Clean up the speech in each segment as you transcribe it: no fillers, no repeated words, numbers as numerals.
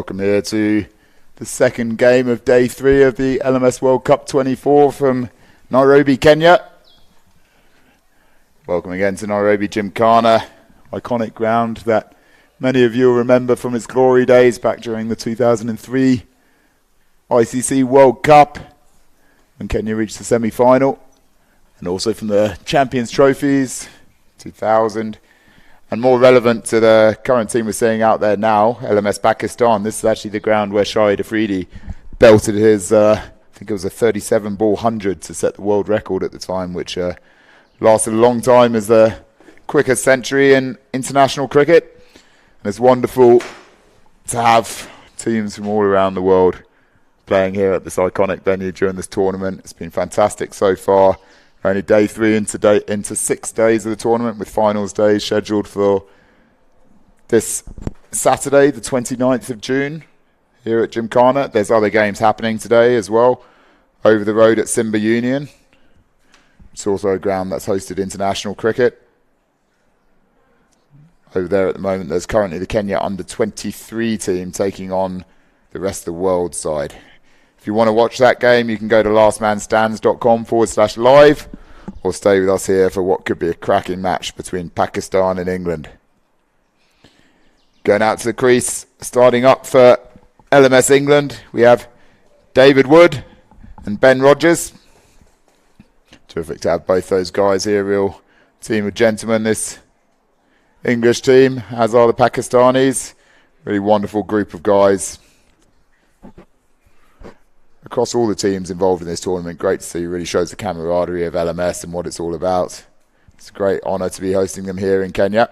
Welcome here to the second game of day 3 of the LMS World Cup 24 from Nairobi, Kenya. Welcome again to Nairobi Gymkhana, iconic ground that many of you will remember from its glory days back during the 2003 ICC World Cup when Kenya reached the semi-final, and also from the Champions Trophies 2000. And more relevant to the current team we're seeing out there now, LMS Pakistan, this is actually the ground where Shahid Afridi belted his, I think it was a 37-ball 100 to set the world record at the time, which lasted a long time as the quickest century in international cricket. And it's wonderful to have teams from all around the world playing here at this iconic venue during this tournament. It's been fantastic so far. Only day 3 into 6 days of the tournament, with finals days scheduled for this Saturday, the 29th of June, here at Gymkhana. There's other games happening today as well, over the road at Simba Union. It's also a ground that's hosted international cricket. Over there at the moment, there's currently the Kenya under-23 team taking on the rest of the world side. If you want to watch that game, you can go to lastmanstands.com/live or stay with us here for what could be a cracking match between Pakistan and England. Going out to the crease, starting up for LMS England, we have David Wood and Ben Rogers. Terrific to have both those guys here, real team of gentlemen, this English team, as are the Pakistanis. Really wonderful group of guys across all the teams involved in this tournament. Great to see. Really shows the camaraderie of LMS and what it's all about. It's a great honour to be hosting them here in Kenya.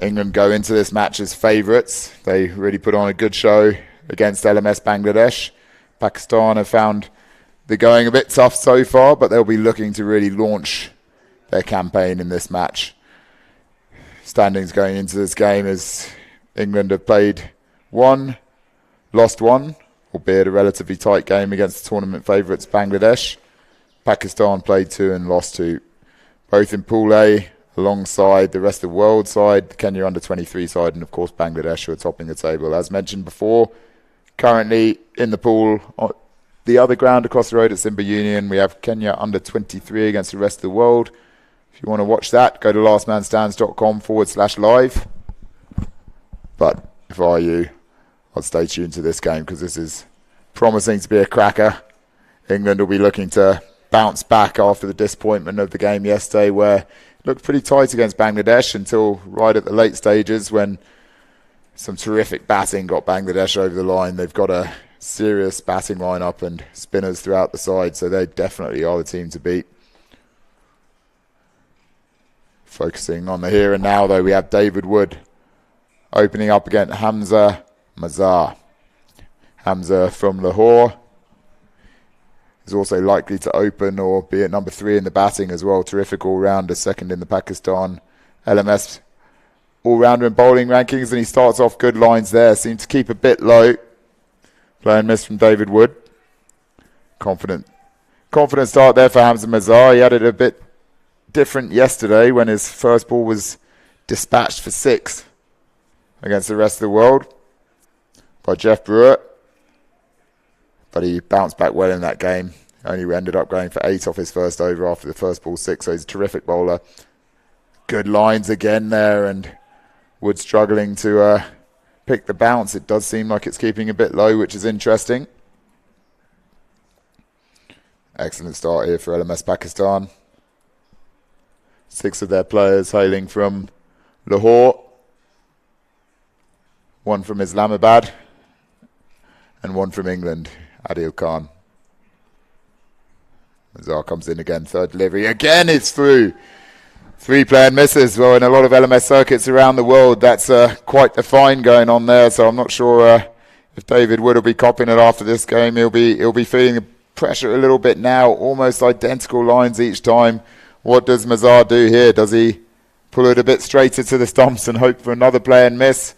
England go into this match as favourites. They really put on a good show against LMS Bangladesh. Pakistan have found the going a bit tough so far, but they'll be looking to really launch their campaign in this match. Standings going into this game as England have played 1, lost 1, albeit a relatively tight game against the tournament favourites Bangladesh. Pakistan played 2 and lost 2, both in Pool A, alongside the rest of the world side, the Kenya under-23 side, and of course Bangladesh, who are topping the table. As mentioned before, currently in the pool, the other ground across the road at Simba Union, we have Kenya under-23 against the rest of the world. If you want to watch that, go to lastmanstands.com/live. But if I were you, I'd stay tuned to this game because this is promising to be a cracker. England will be looking to bounce back after the disappointment of the game yesterday, where it looked pretty tight against Bangladesh until right at the late stages when some terrific batting got Bangladesh over the line. They've got a serious batting lineup and spinners throughout the side, so they definitely are the team to beat. Focusing on the here and now, though, we have David Wood opening up against Hamza Mazhar. Hamza from Lahore is also likely to open or be at number 3 in the batting as well. Terrific all-rounder, second in the Pakistan LMS all-rounder in bowling rankings, and he starts off good lines there. Seems to keep a bit low. Play and miss from David Wood. Confident start there for Hamza Mazhar. He had it a bit different yesterday when his first ball was dispatched for 6 against the rest of the world by Jeff Brewer, but he bounced back well in that game. Only ended up going for 8 off his first over after the first ball 6, so he's a terrific bowler. Good lines again there, and Wood struggling to pick the bounce. It does seem like it's keeping a bit low, which is interesting. Excellent start here for LMS Pakistan. 6 of their players hailing from Lahore, 1 from Islamabad, and 1 from England, Adil Khan. Mazhar comes in again, third delivery. Again, it's through. 3 play and misses. Well, in a lot of LMS circuits around the world, that's quite the fine going on there. So I'm not sure if David Wood will be copying it after this game. He'll be feeling the pressure a little bit now. Almost identical lines each time. What does Mazhar do here? Does he pull it a bit straighter to the stumps and hope for another play and miss?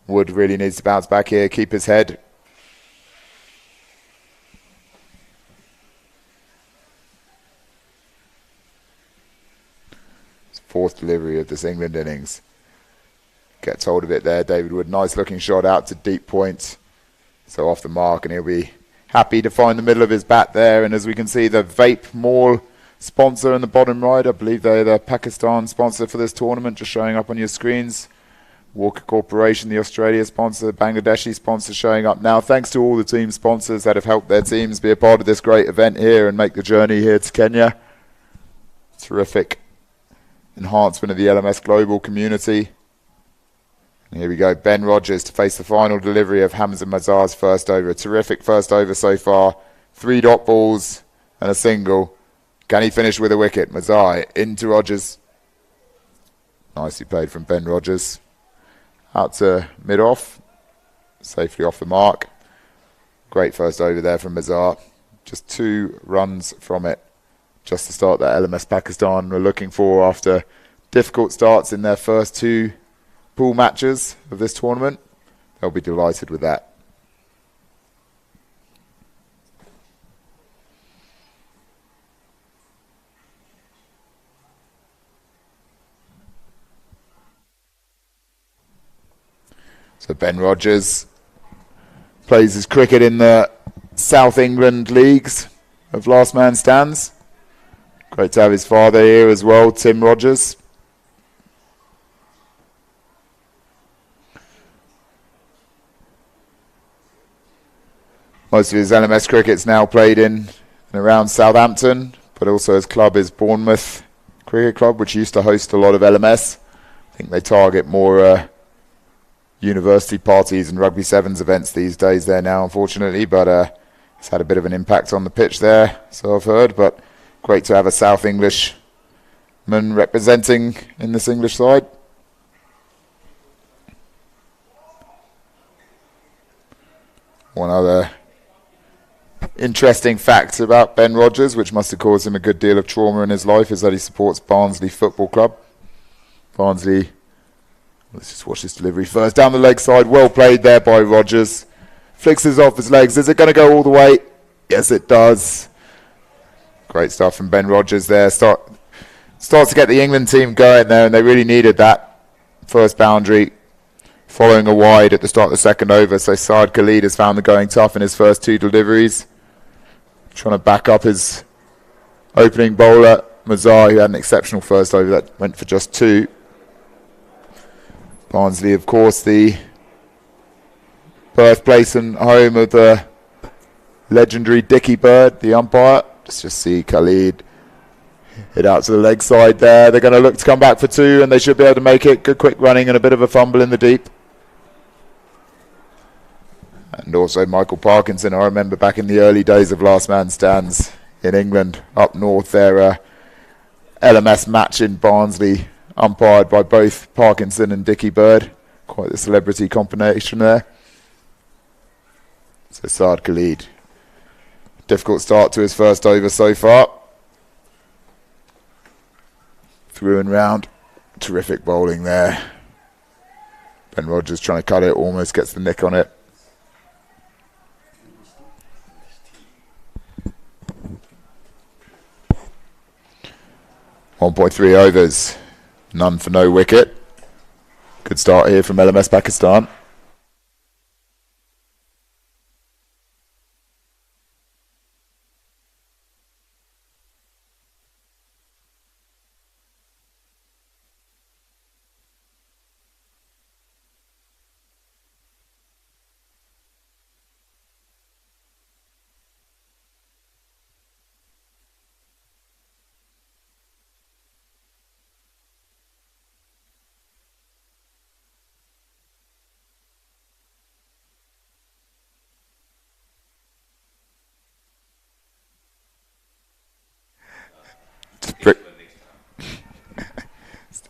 Wood really needs to bounce back here, keep his head. Fourth delivery of this England innings. gets hold of it there. David Wood, nice looking shot out to deep point. So off the mark, and he'll be happy to find the middle of his bat there. And as we can see, the Vape Mall sponsor in the bottom right, I believe they're the Pakistan sponsor for this tournament, just showing up on your screens. Walker Corporation, the Australia sponsor, Bangladeshi sponsor showing up now. Thanks to all the team sponsors that have helped their teams be a part of this great event here and make the journey here to Kenya. Terrific enhancement of the LMS global community. And here we go, Ben Rogers to face the final delivery of Hamza Mazar's first over. A terrific first over so far. 3 dot balls and a single. Can he finish with a wicket? Mazar into Rogers. Nicely played from Ben Rogers. Out to mid-off. Safely off the mark. Great first over there from Mazar. Just 2 runs from it. Just to start that LMS Pakistan were looking for after difficult starts in their first 2 pool matches of this tournament. They'll be delighted with that. So Ben Rogers plays his cricket in the South England leagues of Last Man Stands. Great to have his father here as well, Tim Rogers. Most of his LMS cricket's now played in and around Southampton, but also his club is Bournemouth Cricket Club, which used to host a lot of LMS. I think they target more university parties and rugby sevens events these days there now, unfortunately, but it's had a bit of an impact on the pitch there, so I've heard, but great to have a South Englishman representing in this English side. One other interesting fact about Ben Rogers, which must have caused him a good deal of trauma in his life, is that he supports Barnsley Football Club. Barnsley. Let's just watch this delivery first. Down the leg side, well played there by Rogers. Flicks this off his legs. Is it going to go all the way? Yes, it does. Great stuff from Ben Rogers there. Starts to get the England team going there, and they really needed that first boundary following a wide at the start of the second over. So Saad Khalid has found the going tough in his first 2 deliveries. Trying to back up his opening bowler, Mazar, who had an exceptional first over that went for just 2. Barnsley, of course, the birthplace and home of the legendary Dickie Bird, the umpire. Just see Khalid hit out to the leg side there. They're going to look to come back for 2, and they should be able to make it. Good quick running and a bit of a fumble in the deep. And also Michael Parkinson, I remember back in the early days of Last Man Stands in England, up north, their LMS match in Barnsley, umpired by both Parkinson and Dickie Bird. Quite the celebrity combination there. So Saad Khalid. Difficult start to his first over so far. Through and round. Terrific bowling there. Ben Rogers trying to cut it, almost gets the nick on it. .3 overs. None for no wicket. Good start here from LMS Pakistan.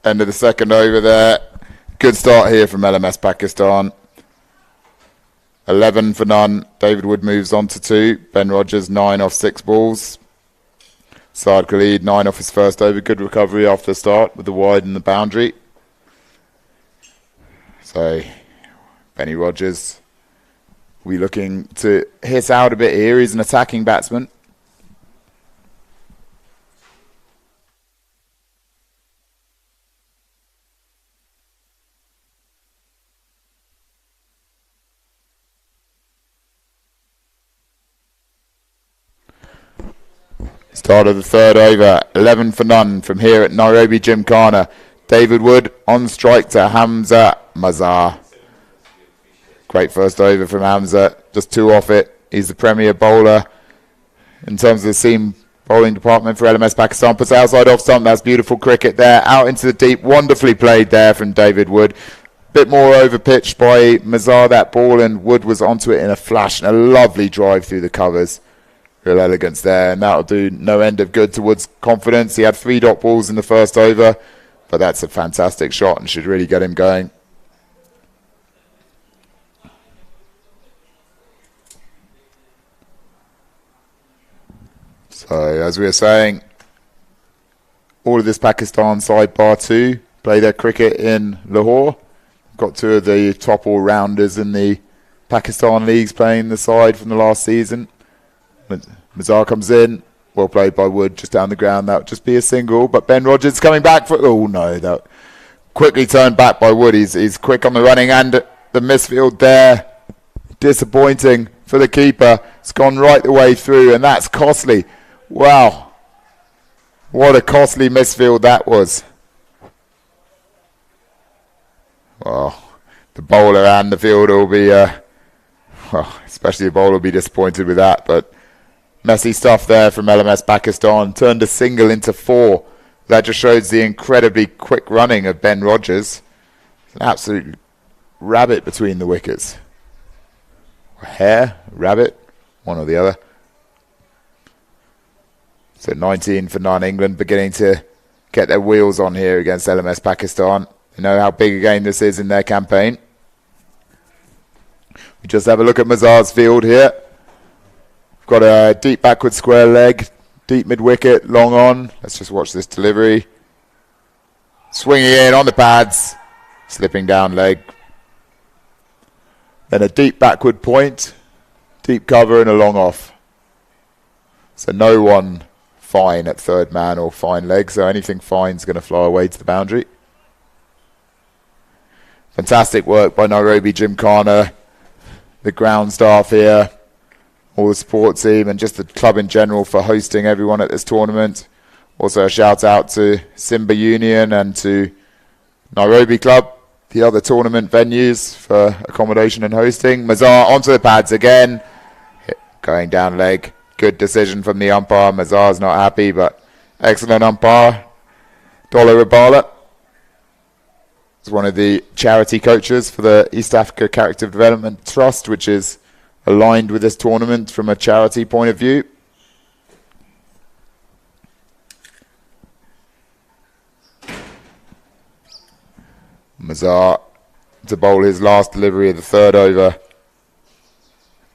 End of the second over there. Good start here from LMS Pakistan. 11 for none. David Wood moves on to 2. Ben Rogers 9 off 6 balls. Saad Khalid 9 off his first over. Good recovery after the start with the wide and the boundary. So Benny Rogers, we looking to hit out a bit here. He's an attacking batsman. Start of the third over, 11 for none from here at Nairobi Gymkhana. David Wood on strike to Hamza Mazar. Great first over from Hamza, just 2 off it. He's the premier bowler in terms of the seam bowling department for LMS Pakistan. Puts outside off stump, that's beautiful cricket there. Out into the deep, wonderfully played there from David Wood. Bit more over pitched by Mazar, that ball, and Wood was onto it in a flash and a lovely drive through the covers. Real elegance there, and that'll do no end of good to Wood's confidence. He had 3 dot balls in the first over, but that's a fantastic shot and should really get him going. So, as we were saying, all of this Pakistan side, bar 2, play their cricket in Lahore. Got 2 of the top all-rounders in the Pakistan leagues playing the side from the last season. Mazar comes in, well played by Wood, just down the ground. That would just be a single, but Ben Rogers coming back for... Oh, no, that quickly turned back by Wood. He's quick on the running, and the misfield there, disappointing for the keeper. It's gone right the way through, and that's costly. Wow. What a costly misfield that was. Well, the bowler and the fielder will be... well, especially the bowler will be disappointed with that, but... Messy stuff there from LMS Pakistan. Turned a single into 4. That just shows the incredibly quick running of Ben Rogers. An absolute rabbit between the wickets. Hare, rabbit, one or the other. So 19 for none. England beginning to get their wheels on here against LMS Pakistan. You know how big a game this is in their campaign. We just have a look at Mazar's field here. Got a deep backward square leg, deep mid-wicket, long on. Let's just watch this delivery. Swinging in on the pads, slipping down leg. Then a deep backward point, deep cover and a long off. So no one fine at third man or fine leg, so anything fine is going to fly away to the boundary. Fantastic work by Nairobi Gymkhana, the ground staff here. All the support team and just the club in general for hosting everyone at this tournament. Also a shout out to Simba Union and to Nairobi Club, the other tournament venues, for accommodation and hosting. Mazar onto the pads again. Going down leg. Good decision from the umpire. Mazar's not happy, but excellent umpire. Dollar Rabala is one of the charity coaches for the East Africa Character Development Trust, which is aligned with this tournament from a charity point of view. Mazar to bowl his last delivery of the third over.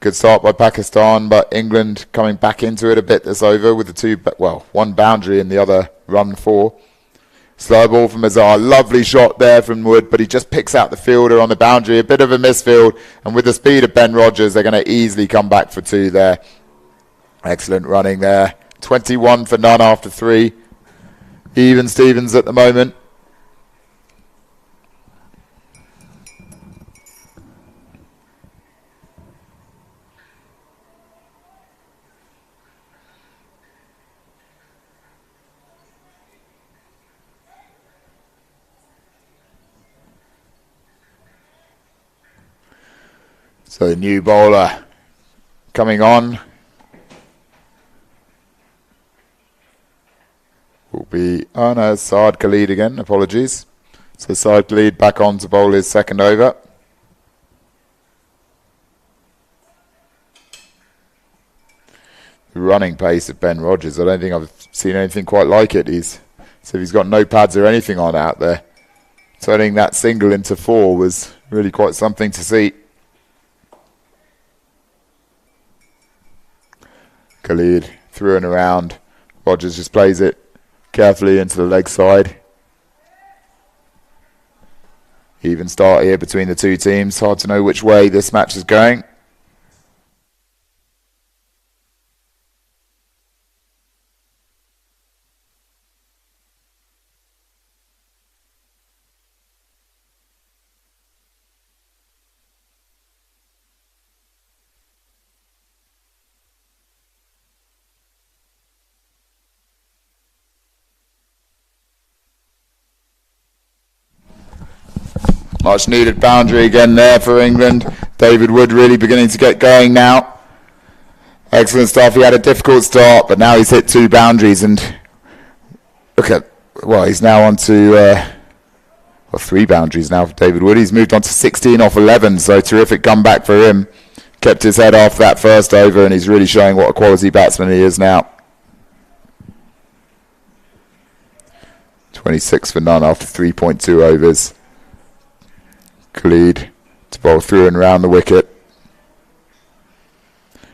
Good start by Pakistan, but England coming back into it a bit this over with the one boundary and the other run 4. Slow ball from Mazar. Lovely shot there from Wood, but he just picks out the fielder on the boundary. A bit of a misfield, and with the speed of Ben Rogers, they're going to easily come back for 2 there. Excellent running there. 21 for none after 3. Even Stevens at the moment. So the new bowler coming on will be, oh no, Saad Khalid again, apologies. So Saad Khalid back on to bowl his second over. The running pace of Ben Rogers, I don't think I've seen anything quite like it. So he's got no pads or anything on out there. Turning that single into 4 was really quite something to see. Khalid through and around. Rogers just plays it carefully into the leg side. Even start here between the 2 teams. Hard to know which way this match is going. Much needed boundary again there for England. David Wood really beginning to get going now. Excellent stuff. He had a difficult start, but now he's hit 2 boundaries. And look at, well, he's now on to 3 boundaries now for David Wood. He's moved on to 16 off 11, so terrific comeback for him. Kept his head off that first over, and he's really showing what a quality batsman he is now. 26 for none after 3.2 overs. Khalid to bowl through and round the wicket.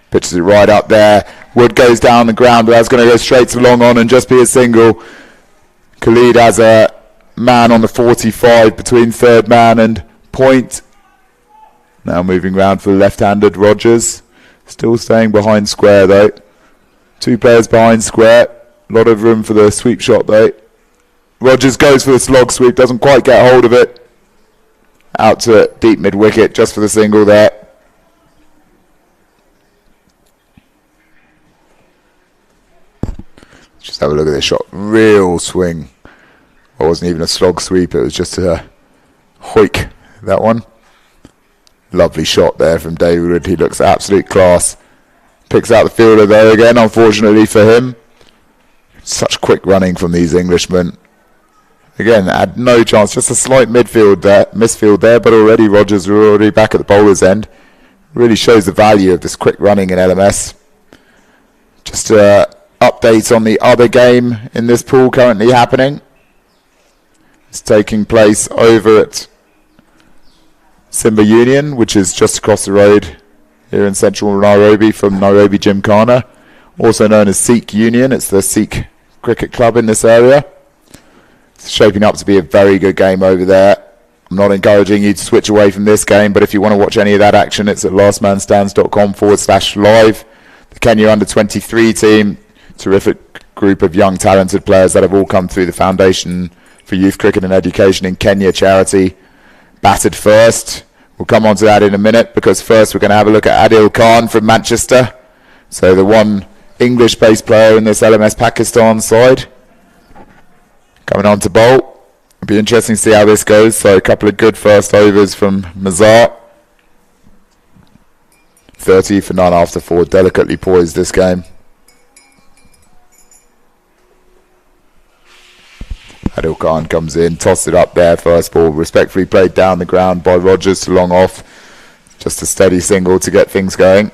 Pitches it right up there. Wood goes down the ground, but that's going to go straight to long on and just be a single. Khalid has a man on the 45 between third man and point. Now moving round for the left-handed Rogers. Still staying behind square though. 2 players behind square. A lot of room for the sweep shot though. Rogers goes for the slog sweep, doesn't quite get hold of it. Out to deep mid-wicket just for the single there. Just have a look at this shot. Real swing. It wasn't even a slog sweep, it was just a hoik, that one. Lovely shot there from David Wood. He looks absolute class. Picks out the fielder there again, unfortunately for him. Such quick running from these Englishmen. Again, had no chance, just a slight misfield there, but already Rogers were already back at the bowler's end. Really shows the value of this quick running in LMS. Just an update on the other game in this pool currently happening. It's taking place over at Simba Union, which is just across the road here in central Nairobi from Nairobi Gymkhana, also known as Sikh Union. It's the Sikh cricket club in this area. It's shaping up to be a very good game over there. I'm not encouraging you to switch away from this game, but if you want to watch any of that action, it's at lastmanstands.com/live. The Kenya under-23 team, terrific group of young talented players that have all come through the Foundation for Youth Cricket and Education in Kenya charity. Batted first. We'll come on to that in a minute, because first we're going to have a look at Adil Khan from Manchester. So the one English-based player in this LMS Pakistan side. Coming on to bowl. It'll be interesting to see how this goes. So a couple of good first overs from Mazar. 30 for none after 4. Delicately poised this game. Adil Khan comes in, tossed it up there, first ball. Respectfully played down the ground by Rogers to long off. Just a steady single to get things going.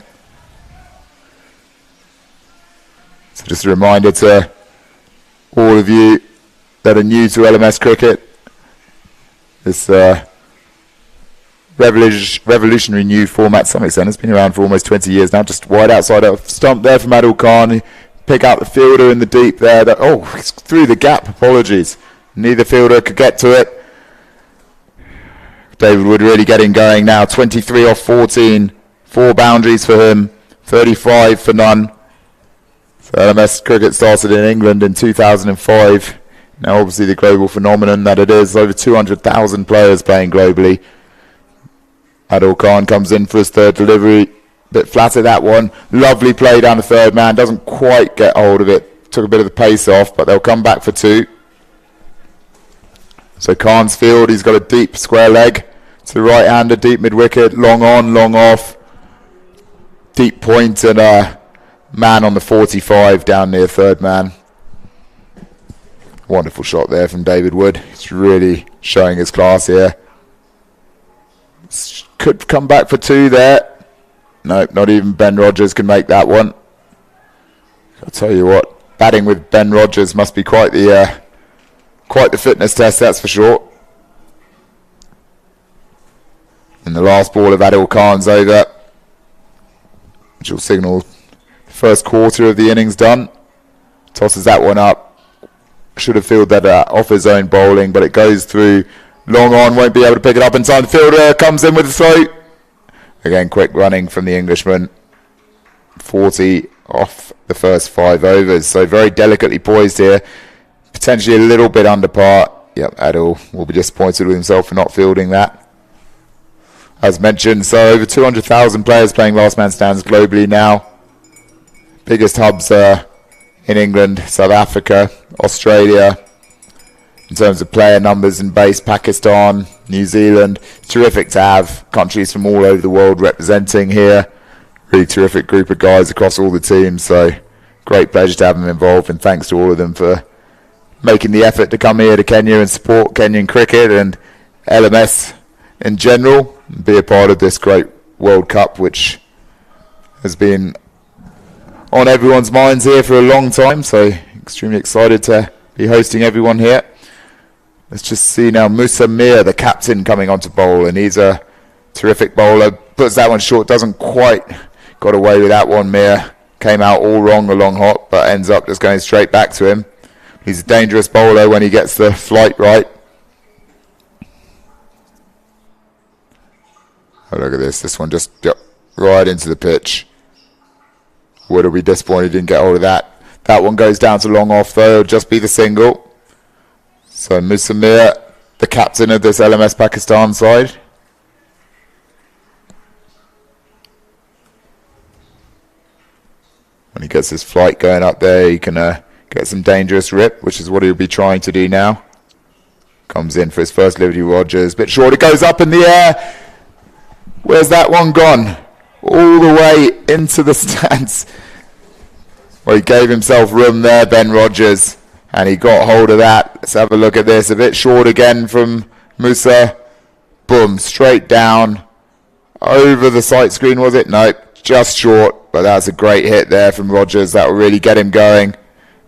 So just a reminder to all of you that are new to LMS cricket. This revolutionary new format, to some extent, has been around for almost 20 years now. Just wide outside of stump there from Adil Khan. Pick out the fielder in the deep there. It's through the gap, apologies. Neither fielder could get to it. David Wood really getting going now. 23 off 14. 4 boundaries for him. 35 for none. So LMS cricket started in England in 2005. Now obviously the global phenomenon that it is. Over 200,000 players playing globally. Adil Khan comes in for his third delivery. Bit flatter that one. Lovely play down the third man. Doesn't quite get hold of it. Took a bit of the pace off, but they'll come back for 2. So Khan's field, he's got a deep square leg. To the right-hander, deep mid-wicket. Long on, long off. Deep point and a man on the 45 down near third man. Wonderful shot there from David Wood. He's really showing his class here. Could come back for 2 there. No, not even Ben Rogers can make that one. I'll tell you what, batting with Ben Rogers must be quite the fitness test, that's for sure. And the last ball of Adil Khan's over, which will signal the first quarter of the innings done. Tosses that one up. Should have fielded that off his own bowling, but it goes through. Long on, won't be able to pick it up in time. The fielder comes in with a throw. Again, quick running from the Englishman. 40 off the first 5 overs. So very delicately poised here. Potentially a little bit under par. Yep, Adil will be disappointed with himself for not fielding that. As mentioned, so over 200,000 players playing last man stands globally now. Biggest hubs in England, South Africa, Australia, in terms of player numbers and base. Pakistan, New Zealand. Terrific to have countries from all over the world representing here. Really terrific group of guys across all the teams, so great pleasure to have them involved, and thanks to all of them for making the effort to come here to Kenya and support Kenyan cricket and LMS in general, and be a part of this great World Cup, which has been on everyone's minds here for a long time, so extremely excited to be hosting everyone here. Let's just see now Musa Mir, the captain, coming on to bowl, and he's a terrific bowler. Puts that one short, doesn't quite got away with that one. Mir came out all wrong along hot, but ends up just going straight back to him. He's a dangerous bowler when he gets the flight right. Oh, look at this. This one just right into the pitch. Wood will be disappointed he didn't get hold of that. That one goes down to long off, though. It'll just be the single. So Musa Mir, the captain of this LMS Pakistan side. When he gets his flight going up there, he can get some dangerous rip, which is what he'll be trying to do now. Comes in for his first delivery, Rogers. Bit short, it goes up in the air. Where's that one gone? All the way into the stands. Well, he gave himself room there, Ben Rogers, and he got hold of that. Let's have a look at this. A bit short again from Musa. Boom, straight down. Over the sight screen, was it? Nope, just short. But that's a great hit there from Rogers. That will really get him going.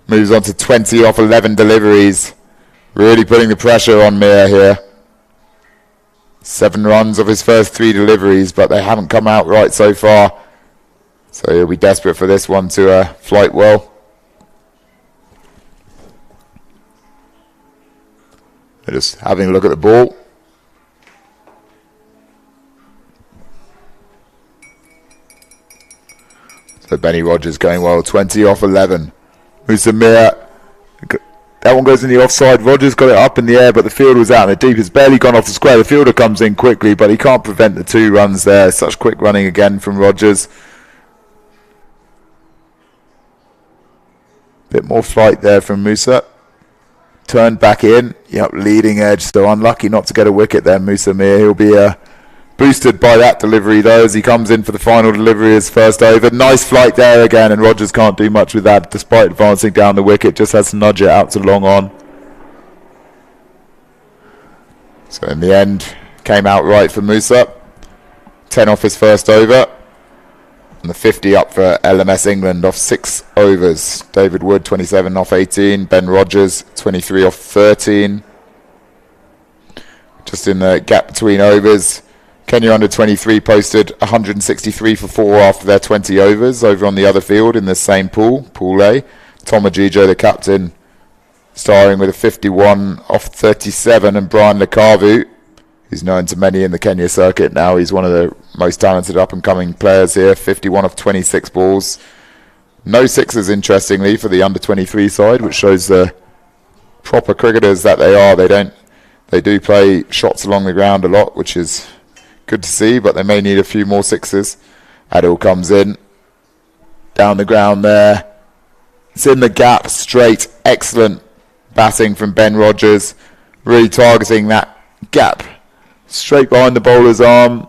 Moves on to 20 off 11 deliveries. Really putting the pressure on Mir here. 7 runs of his first 3 deliveries, but they haven't come out right so far. So he'll be desperate for this one to flight well. They're just having a look at the ball. So Benny Rogers going well, 20 off 11. Musa Mir, that one goes in the offside. Rogers got it up in the air, but the field was out in the deep. It's barely gone off the square. The fielder comes in quickly, but he can't prevent the 2 runs there. Such quick running again from Rogers. Bit more flight there from Musa. Turned back in. Yep, leading edge. So unlucky not to get a wicket there, Musa Mir. He'll be boosted by that delivery, though, as he comes in for the final delivery, his first over. Nice flight there again, and Rogers can't do much with that, despite advancing down the wicket. Just has to nudge it out to long on. So in the end, came out right for Musa. 10 off his first over. And the 50 up for LMS England off 6 overs. David Wood, 27 off 18. Ben Rogers, 23 off 13. Just in the gap between overs, Kenya under 23 posted 163 for 4 after their 20 overs over on the other field in the same pool, Pool A. Tom Ajijo, the captain, starring with a 51 off 37, and Brian Lakavu, who's known to many in the Kenya circuit now. He's one of the most talented up-and-coming players here, 51 off 26 balls. No sixes, interestingly, for the under 23 side, which shows the proper cricketers that they are. They do play shots along the ground a lot, which is good to see, but they may need a few more sixes. Adil comes in. Down the ground there. It's in the gap, straight. Excellent batting from Ben Rogers. Really targeting that gap. Straight behind the bowler's arm,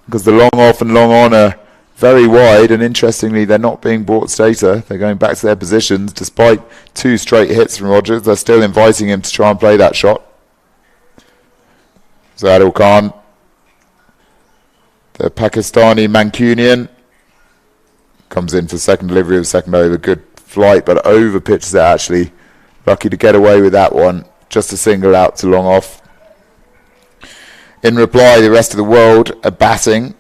because the long off and long on are very wide, and interestingly, they're not being brought stater. They're going back to their positions. Despite 2 straight hits from Rogers, they're still inviting him to try and play that shot. So Adil Khan, the Pakistani Mancunian, comes in for second delivery of second over. Good flight, but over pitches it actually. Lucky to get away with that one. Just a single out to long off. In reply, the rest of the world are batting.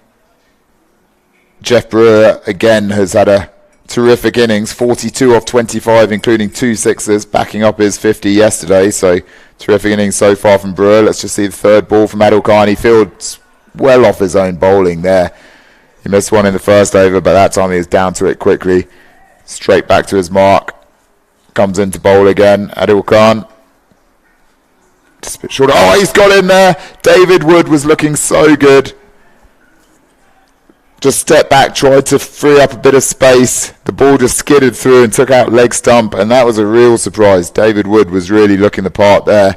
Jeff Brewer, again, has had a terrific innings. 42 off 25, including 2 sixes, backing up his 50 yesterday. So, terrific innings so far from Brewer. Let's just see the third ball from Adil Khan. He fields well off his own bowling there. He missed one in the first over, but that time he was down to it quickly. Straight back to his mark. Comes in to bowl again. Adil Khan. Just a bit short. Oh, he's got in there. David Wood was looking so good. Just stepped back, tried to free up a bit of space. The ball just skidded through and took out leg stump, and that was a real surprise. David Wood was really looking the part there.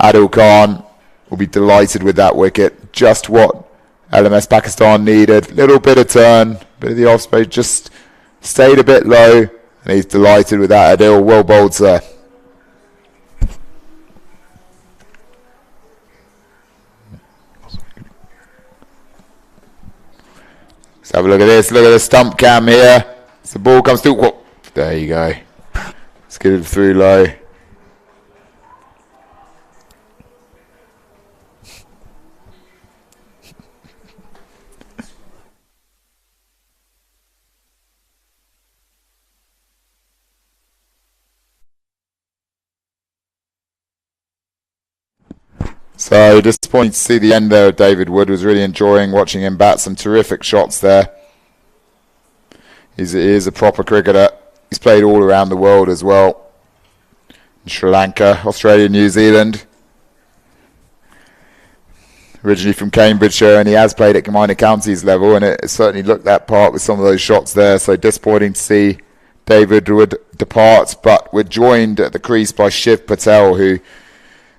Adil Khan will be delighted with that wicket. Just what LMS Pakistan needed. Little bit of turn, bit of the off space, just stayed a bit low, and he's delighted with that. Adil, well bowled, sir. Let's have a look at this. Look at the stump cam here. As the ball comes through. Whoa, there you go. Let's get it through low. So disappointing to see the end there of David Wood. Was really enjoying watching him bat. Some terrific shots there. He is a proper cricketer. He's played all around the world as well. In Sri Lanka, Australia, New Zealand. Originally from Cambridgeshire, and he has played at minor counties level, and it certainly looked that part with some of those shots there. So disappointing to see David Wood depart, but we're joined at the crease by Shiv Patel, who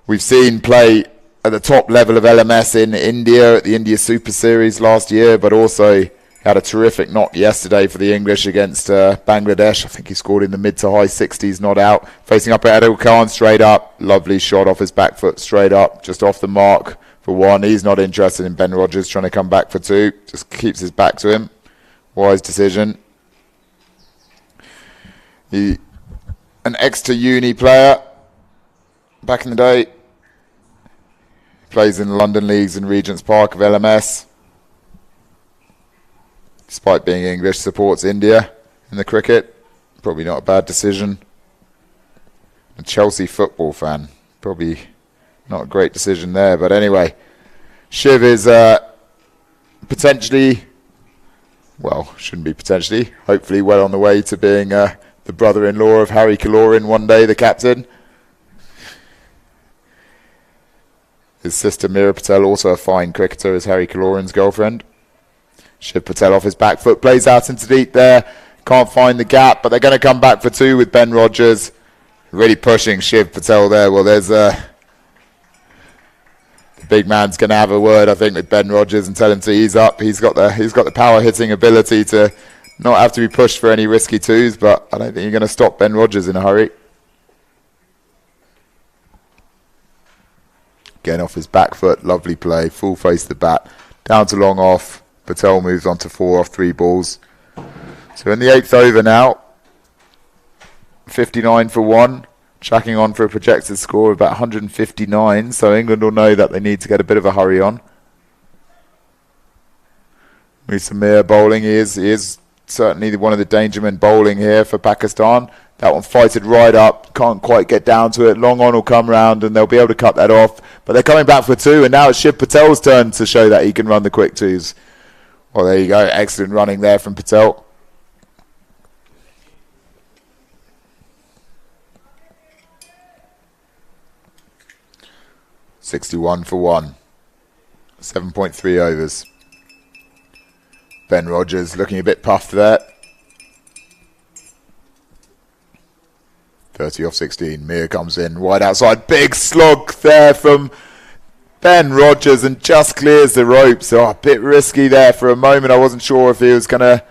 we've seen play at the top level of LMS in India at the India Super Series last year, but also had a terrific knock yesterday for the English against Bangladesh. I think he scored in the mid to high 60s, not out. Facing up at Adil Khan, straight up. Lovely shot off his back foot, straight up, just off the mark for one. He's not interested in Ben Rogers trying to come back for two. Just keeps his back to him. Wise decision. An Exeter Uni player back in the day. Plays in the London Leagues and Regent's Park of LMS. Despite being English, supports India in the cricket. Probably not a bad decision. A Chelsea football fan. Probably not a great decision there. But anyway, Shiv is potentially, well, shouldn't be potentially, hopefully well on the way to being the brother-in-law of Harry Kalorin one day, the captain. His sister Mira Patel, also a fine cricketer, is Harry Kalorin's girlfriend. Shiv Patel off his back foot, plays out into deep there. Can't find the gap, but they're going to come back for two with Ben Rogers. Really pushing Shiv Patel there. Well, there's the big man's going to have a word, I think, with Ben Rogers and tell him to ease up. He's got the power hitting ability to not have to be pushed for any risky twos, but I don't think you're going to stop Ben Rogers in a hurry. Getting off his back foot, lovely play, full face the bat, down to long off. Patel moves on to 4 off 3 balls. So in the 8th over now, 59 for 1, tracking on for a projected score of about 159. So England will know that they need to get a bit of a hurry on. Musamir bowling, he is certainly one of the danger men bowling here for Pakistan. That one fighted right up, can't quite get down to it. Long on will come round and they'll be able to cut that off. But they're coming back for 2, and now it's Shiv Patel's turn to show that he can run the quick twos. Well, there you go. Excellent running there from Patel. $61 for 1. 7.3 overs. Ben Rogers looking a bit puffed there. 30 off 16. Mir comes in wide outside. Big slog there from Ben Rogers and just clears the ropes. Oh, a bit risky there for a moment. I wasn't sure if he was going to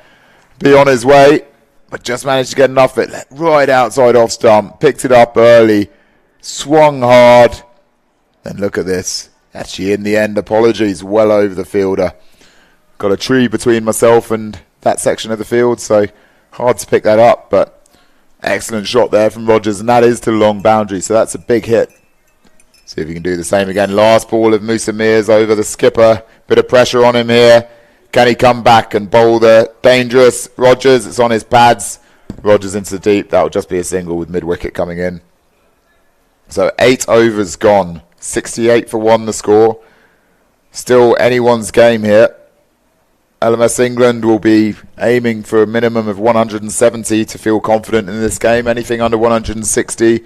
be on his way, but just managed to get enough of it. Right outside off stump. Picked it up early. Swung hard. Then look at this. Actually, in the end, apologies, well over the fielder. Got a tree between myself and that section of the field, so hard to pick that up, but excellent shot there from Rogers, and that is to the long boundary, so that's a big hit. See if he can do the same again. Last ball of Musamir's over the skipper. Bit of pressure on him here. Can he come back and bowl the dangerous Rogers? It's on his pads. Rogers into the deep. That will just be a single with mid-wicket coming in. So 8 overs gone. 68 for 1 the score. Still anyone's game here. LMS England will be aiming for a minimum of 170 to feel confident in this game. Anything under 160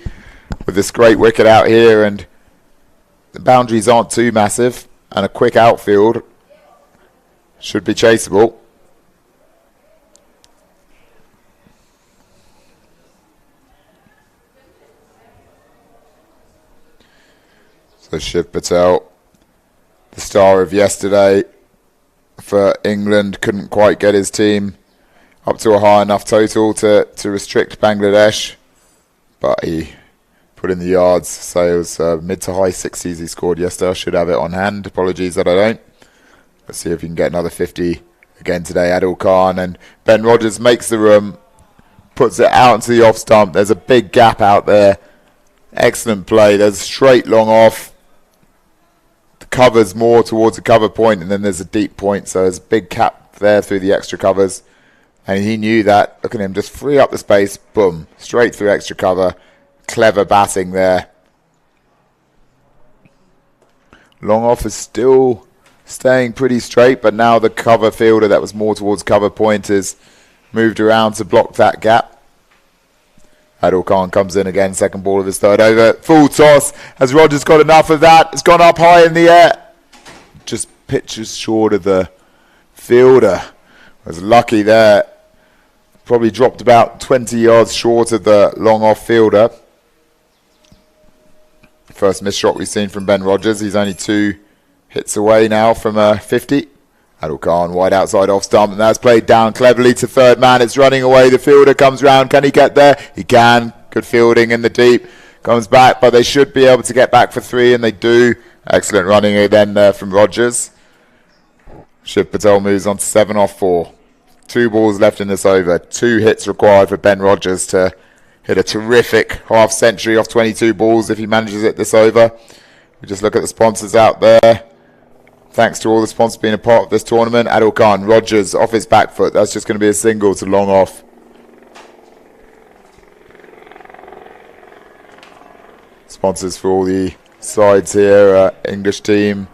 with this great wicket out here, and the boundaries aren't too massive, and a quick outfield should be chaseable. So Shiv Patel, the star of yesterday for England, couldn't quite get his team up to a high enough total to restrict Bangladesh, but he put in the yards. So it was mid to high 60s he scored yesterday. I should have it on hand. Apologies that I don't. Let's see if he can get another 50 again today. Adil Khan, and Ben Rogers makes the room, puts it out into the off stump. There's a big gap out there. Excellent play. There's a straight long off. The cover's more towards the cover point, and then there's a deep point. So there's a big gap there through the extra covers. And he knew that. Look at him, just free up the space. Boom. Straight through extra cover. Clever batting there. Long off is still staying pretty straight, but now the cover fielder that was more towards cover point is moved around to block that gap. Adil Khan comes in again, second ball of his third over. Full toss. Has Rogers got enough of that? It's gone up high in the air. Just pitches short of the fielder. Was lucky there. Probably dropped about 20 yards short of the long off fielder. First missed shot we've seen from Ben Rogers. He's only 2 hits away now from 50. Adil Khan wide outside off stump, and that's played down cleverly to third man. It's running away. The fielder comes round. Can he get there? He can. Good fielding in the deep. Comes back, but they should be able to get back for 3, and they do. Excellent running again from Rogers. Shiv Patel moves on to 7 off 4. 2 balls left in this over. 2 hits required for Ben Rogers to hit a terrific half century off 22 balls if he manages it this over. We just look at the sponsors out there. Thanks to all the sponsors being a part of this tournament. Adil Khan, Rogers off his back foot. That's just going to be a single to long off. Sponsors for all the sides here. English team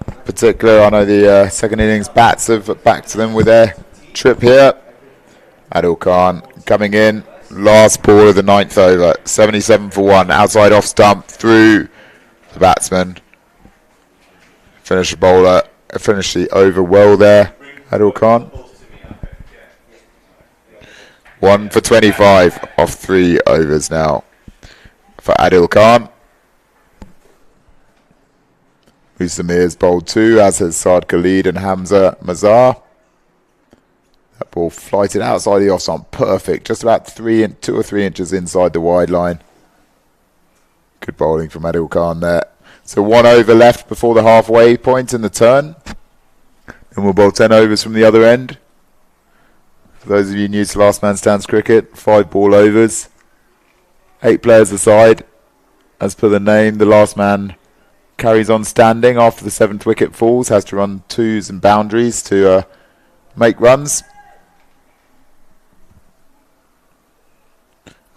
in particular. I know the second innings bats have backed to them with their trip here. Adil Khan coming in. Last ball of the 9th over. 77 for 1. Outside off stump through the batsman. Finish the bowler. Finish the over well there. Adil Khan. 1 for 25 off 3 overs now for Adil Khan. Musamir's bowled 2, as has Saad Khalid and Hamza Mazar. That ball flighted outside the off stump. Perfect. Just about 2 or 3 inches inside the wide line. Good bowling from Adil Khan there. So 1 over left before the halfway point in the turn. And we'll bowl 10 overs from the other end. For those of you new to Last Man Stands cricket, 5 ball overs. 8 players aside. As per the name, the last man carries on standing after the 7th wicket falls. Has to run 2s and boundaries to make runs.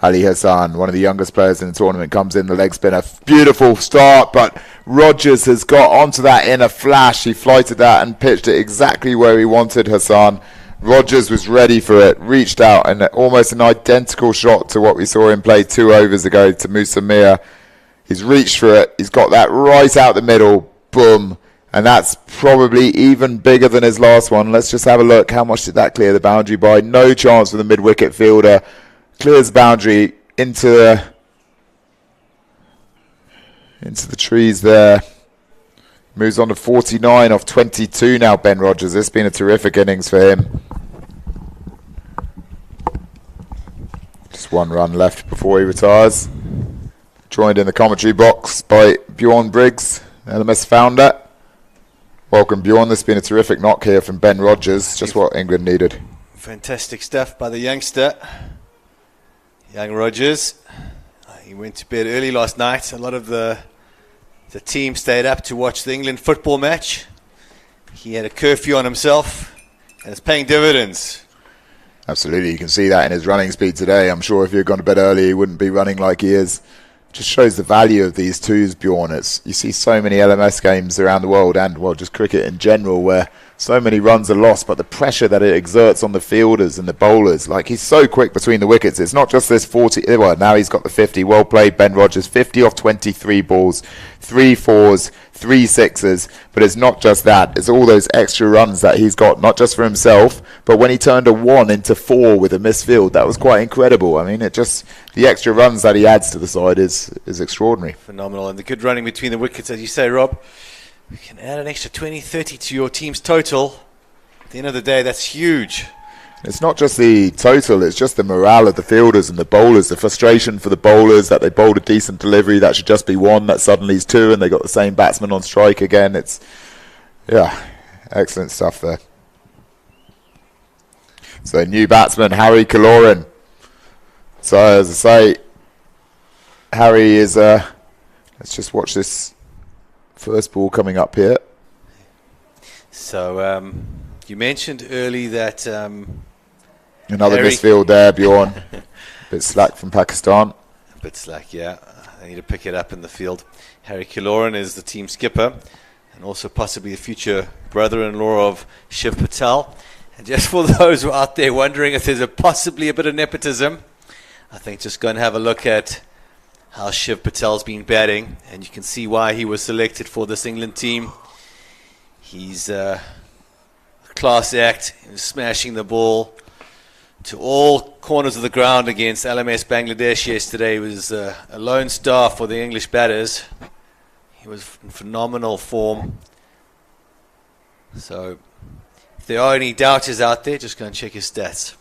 Ali Hassan, one of the youngest players in the tournament, comes in the leg spinner. Beautiful start, but Rogers has got onto that in a flash. He flighted that and pitched it exactly where he wanted Hassan. Rogers was ready for it, reached out, and almost an identical shot to what we saw him play 2 overs ago to Musamir. He's reached for it. He's got that right out the middle. Boom. And that's probably even bigger than his last one. Let's just have a look. How much did that clear the boundary by? No chance for the mid-wicket fielder. Clears the boundary into the trees there. Moves on to 49 off 22 now, Ben Rogers. This has been a terrific innings for him. Just 1 run left before he retires. Joined in the commentary box by Bjorn Briggs, LMS founder. Welcome, Bjorn. This has been a terrific knock here from Ben Rogers. Just what England needed. Fantastic stuff by the youngster. Young Rogers. He went to bed early last night. A lot of the team stayed up to watch the England football match. He had a curfew on himself, and it's paying dividends. Absolutely. You can see that in his running speed today. I'm sure if he had gone to bed early, he wouldn't be running like he is. Just shows the value of these 2s, Bjorn. You see so many LMS games around the world and, well, just cricket in general where so many runs are lost, but the pressure that it exerts on the fielders and the bowlers, like he's so quick between the wickets. It's not just this 40, well, now he's got the 50. Well played, Ben Rogers. 50 off 23 balls, 3 fours, 3 sixes. But it's not just that. It's all those extra runs that he's got, not just for himself, but when he turned a 1 into 4 with a misfield, that was quite incredible. I mean, the extra runs that he adds to the side is extraordinary. Phenomenal. And the good running between the wickets, as you say, Rob. You can add an extra 20, 30 to your team's total. At the end of the day, that's huge. It's not just the total, it's just the morale of the fielders and the bowlers, the frustration for the bowlers that they bowled a decent delivery that should just be 1, that suddenly is 2, and they got the same batsman on strike again. It's, excellent stuff there. So, new batsman, Harry Goren. So, as I say, Harry is, let's just watch this first ball coming up here. So, you mentioned early that another misfield there, Bjorn. A bit slack from Pakistan. A bit slack, yeah. They need to pick it up in the field. Harry Goren is the team skipper and also possibly the future brother-in-law of Shiv Patel. And just for those who are out there wondering if there's possibly a bit of nepotism, I think just go and have a look at how Shiv Patel's been batting, and you can see why he was selected for this England team. He's a class act. He was smashing the ball to all corners of the ground against LMS Bangladesh yesterday. He was a lone star for the English batters. He was in phenomenal form. So if there are any doubters out there, just go and check his stats.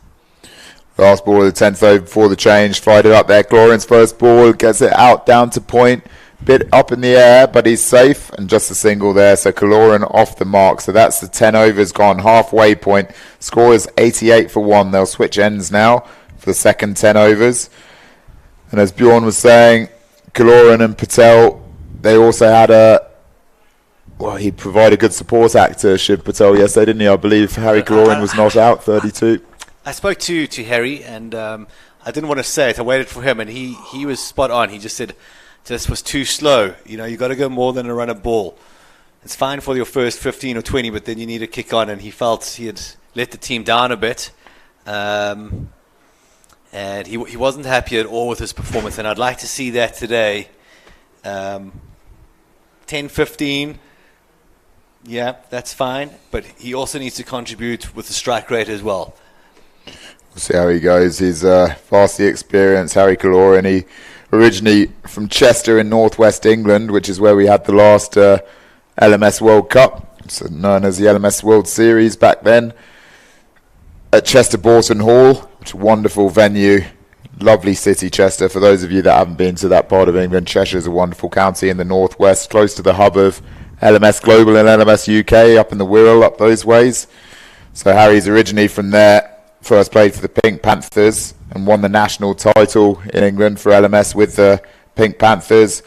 Last ball of the 10th over before the change. Fired it up there. Goren's first ball. Gets it out down to point. Bit up in the air, but he's safe. And just a single there. So Goren off the mark. So that's the 10 overs gone. Halfway point. Score is 88 for 1. They'll switch ends now for the second 10 overs. And as Bjorn was saying, Goren and Patel, they also had he provided good support act to Shiv Patel yesterday, didn't he? I believe Harry Goren was not out, 32. I spoke to Harry, and I didn't want to say it. I waited for him, and he was spot on. He just said, this was too slow. You know, you got to go more than a run a ball. It's fine for your first 15 or 20, but then you need to kick on, and he felt he had let the team down a bit. And he wasn't happy at all with his performance, and I'd like to see that today. 10-15, yeah, that's fine, but he also needs to contribute with the strike rate as well. We'll see how he goes. He's vastly experienced, Harry Goren. He originally from Chester in northwest England, which is where we had the last LMS World Cup, so known as the LMS World Series back then, at Chester Boughton Hall, which is a wonderful venue. Lovely city, Chester. For those of you that haven't been to that part of England, Cheshire is a wonderful county in the northwest, close to the hub of LMS Global and LMS UK, up in the Wirral, up those ways. So Harry's originally from there. First played for the Pink Panthers and won the national title in England for LMS with the Pink Panthers.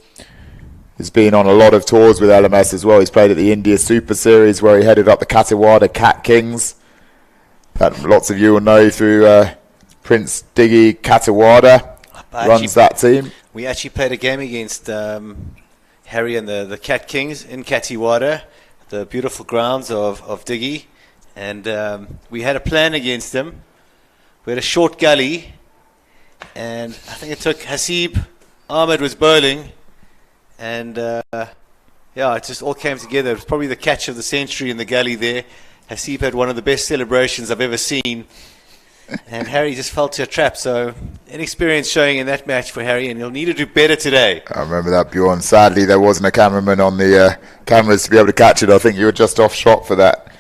He's been on a lot of tours with LMS as well. He's played at the India Super Series where he headed up the Kathiawar Cat Kings. That lots of you will know through Prince Diggy Kathiawar runs that team. We actually played a game against Harry and the Cat Kings in Kathiawar, the beautiful grounds of Diggy. And we had a plan against them. We had a short gully, and I think it took Hasib. Ahmed was bowling, and it just all came together. It was probably the catch of the century in the gully there. Hasib had one of the best celebrations I've ever seen, and Harry just fell to a trap. So inexperience showing in that match for Harry, and he'll need to do better today. I remember that, Bjorn. Sadly, there wasn't a cameraman on the cameras to be able to catch it. I think you were just off shot for that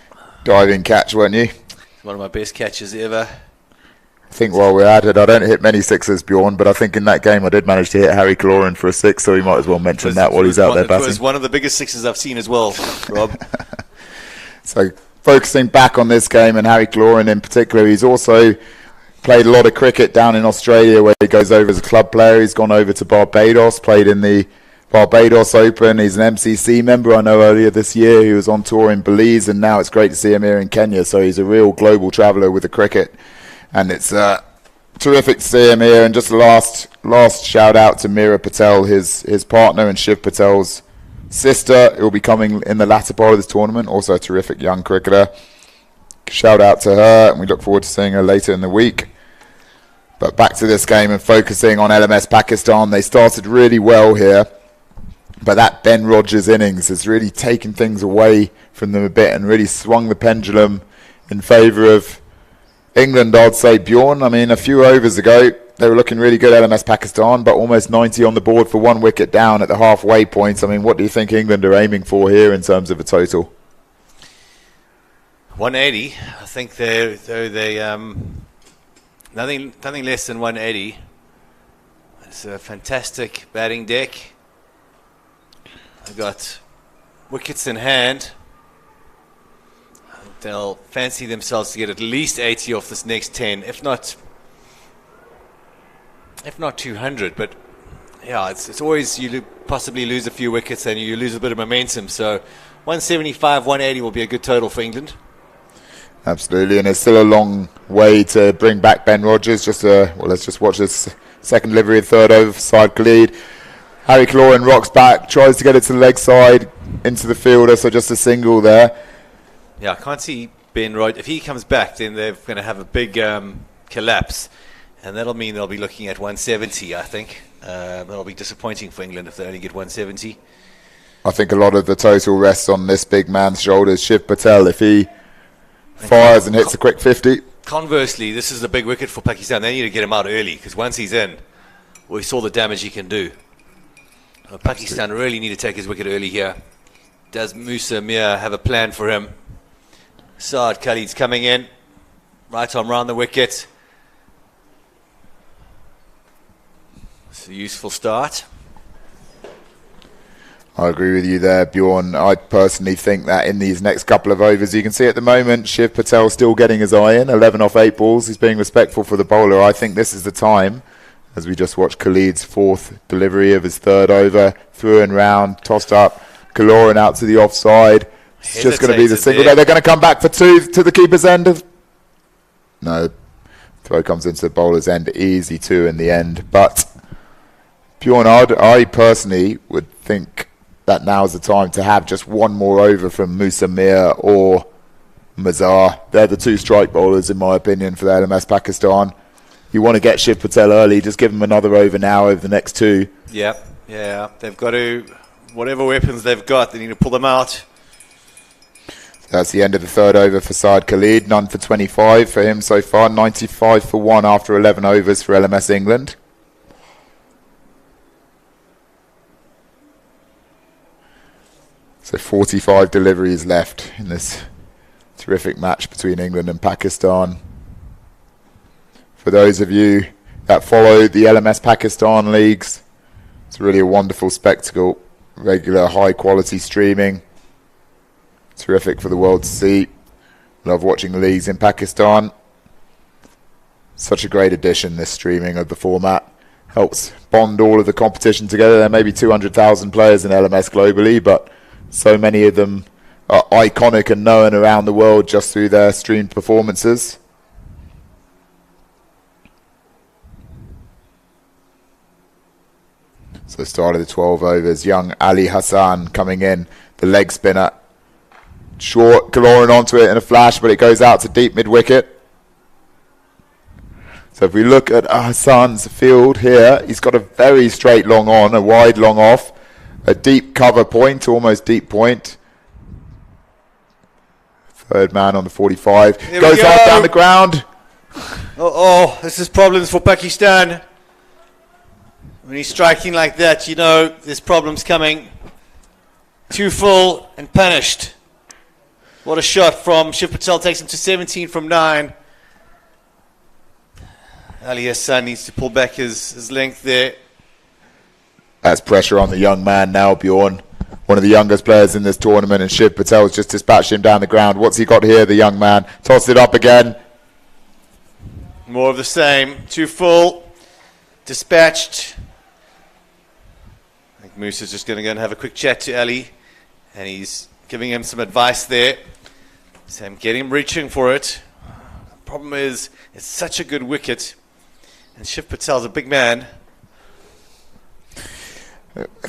diving catch, weren't you? One of my best catches ever. I think while we're at it, I don't hit many sixes, Bjorn, but I think in that game I did manage to hit Harry Goren for a six, so we might as well mention that while he's out there batting. It was one of the biggest sixes I've seen as well, Rob. So focusing back on this game and Harry Goren in particular, he's also played a lot of cricket down in Australia where he goes over as a club player. He's gone over to Barbados, played in the Barbados Open. He's an MCC member. I know earlier this year he was on tour in Belize, and now it's great to see him here in Kenya. So he's a real global traveller with the cricket, and it's terrific to see him here. And just last shout out to Mira Patel, his partner and Shiv Patel's sister, who will be coming in the latter part of this tournament, also a terrific young cricketer. Shout out to her, and we look forward to seeing her later in the week. But back to this game and focusing on LMS Pakistan. They started really well here, but that Ben Rogers innings has really taken things away from them a bit and really swung the pendulum in favour of England, I'd say. Bjorn, I mean, a few overs ago, they were looking really good, LMS Pakistan, but almost 90 on the board for 1 wicket down at the halfway point. I mean, what do you think England are aiming for here in terms of a total? 180. I think they nothing less than 180. It's a fantastic batting deck. They've got wickets in hand. They'll fancy themselves to get at least 80 off this next 10, if not 200. But yeah, it's always you possibly lose a few wickets and you lose a bit of momentum. So 175, 180 will be a good total for England. Absolutely, and it's still a long way to bring back Ben Rogers. Let's just watch this second delivery, third over for side Khalid. Harry Goren rocks back, tries to get it to the leg side into the fielder, so just a single there. Yeah, I can't see Ben Rogers. If he comes back, then they're going to have a big collapse, and that'll mean they'll be looking at 170, I think. That'll be disappointing for England if they only get 170. I think a lot of the total rests on this big man's shoulders. Shiv Patel, if he fires and hits a quick 50. Conversely, this is a big wicket for Pakistan. They need to get him out early, because once he's in, we saw the damage he can do. Pakistan really need to take his wicket early here. Does Musa Mir have a plan for him? Saad Khalid's coming in. Right arm round the wicket. It's a useful start. I agree with you there, Bjorn. I personally think that in these next couple of overs, you can see at the moment, Shiv Patel still getting his eye in. 11 off 8 balls. He's being respectful for the bowler. I think this is the time, as we just watched Khalid's fourth delivery of his third over. Through and round, tossed up. Goren out to the offside. It's just going to be the single there. They're going to come back for 2 to the keeper's end. No, throw comes into the bowler's end. Easy 2 in the end. But Bjorn, I personally would think that now's the time to have just one more over from Musa Mir or Mazhar. They're the 2 strike bowlers, in my opinion, for the LMS Pakistan. You want to get Shiv Patel early, just give them another over now over the next 2. Yep, yeah. They've got to, whatever weapons they've got, they need to pull them out. That's the end of the third over for Saad Khalid. None for 25 for him so far. 95 for 1 after 11 overs for LMS England. So 45 deliveries left in this terrific match between England and Pakistan. For those of you that follow the LMS Pakistan leagues, it's really a wonderful spectacle. Regular high quality streaming. Terrific for the world to see. Love watching the leagues in Pakistan. Such a great addition, this streaming of the format. Helps bond all of the competition together. There may be 200,000 players in LMS globally, but so many of them are iconic and known around the world just through their streamed performances. So start of the 12 overs, young Ali Hassan coming in, the leg spinner. Short, Goren onto it in a flash, but it goes out to deep mid-wicket. So if we look at Hassan's field here, he's got a very straight long on, a wide long off, a deep cover point, almost deep point. Third man on the 45. Goes out down the ground. This is problems for Pakistan. When he's striking like that, you know there's problems coming. 2 full and punished. What a shot from Shiv Patel, takes him to 17 from 9. Ali Hassan needs to pull back his length there. That's pressure on the young man now, Bjorn. One of the youngest players in this tournament, and Shiv Patel's just dispatched him down the ground. What's he got here, the young man? Tossed it up again. More of the same. 2 full. Dispatched. I think Moose is just going to go and have a quick chat to Ali. And he's giving him some advice there. Sam, get him reaching for it. The problem is, it's such a good wicket. And Shiv Patel's a big man.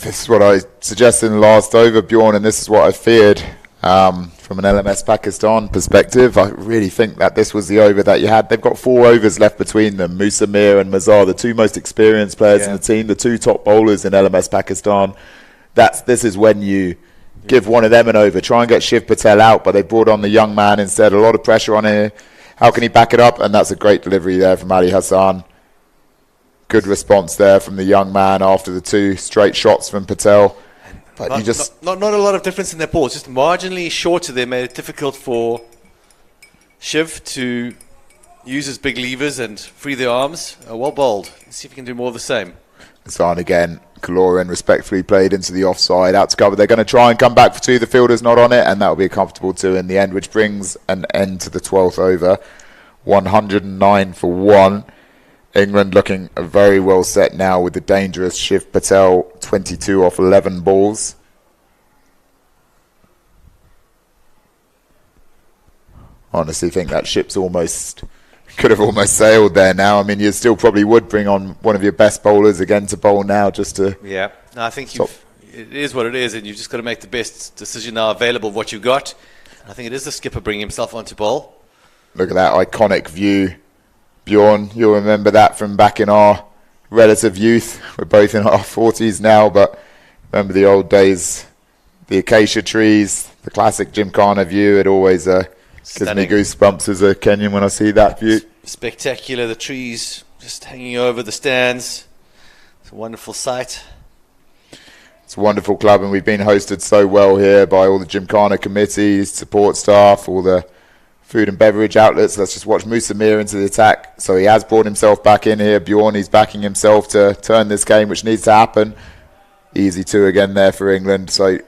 This is what I suggested in the last over, Bjorn, and this is what I feared from an LMS Pakistan perspective. I really think that this was the over that you had. They've got 4 overs left between them. Musa Mir and Mazhar, the 2 most experienced players in the team, the 2 top bowlers in LMS Pakistan. This is when you give one of them an over. Try and get Shiv Patel out, but they brought on the young man instead. A lot of pressure on him. How can he back it up? And that's a great delivery there from Ali Hassan. Good response there from the young man after the 2 straight shots from Patel. But not a lot of difference in their balls, just marginally shorter. They made it difficult for Shiv to use his big levers and free their arms. Well bowled. Let's see if he can do more of the same. Hassan again. Goren respectfully played into the offside, out to cover. They're going to try and come back for 2. The fielder's not on it, and that will be a comfortable 2 in the end, which brings an end to the 12th over. 109 for 1. England looking very well set now with the dangerous Shiv Patel, 22 off 11 balls. Honestly think that ship's could have almost sailed there now. I mean, you still probably would bring on one of your best bowlers again to bowl now just to... Yeah, no, I think it is what it is, and you've just got to make the best decision now available of what you've got. I think it is the skipper bringing himself onto bowl. Look at that iconic view. Bjorn, you'll remember that from back in our relative youth. We're both in our 40s now, but remember the old days, the acacia trees, the classic Gymkhana view. It always gives me goosebumps as a Kenyan when I see that view. Spectacular, the trees just hanging over the stands. It's a wonderful sight. It's a wonderful club, and we've been hosted so well here by all the Gymkhana committees, support staff, all the food and beverage outlets. Let's just watch Musa Mir into the attack. So he has brought himself back in here. Bjorn, he's backing himself to turn this game, which needs to happen. Easy 2 again there for England. So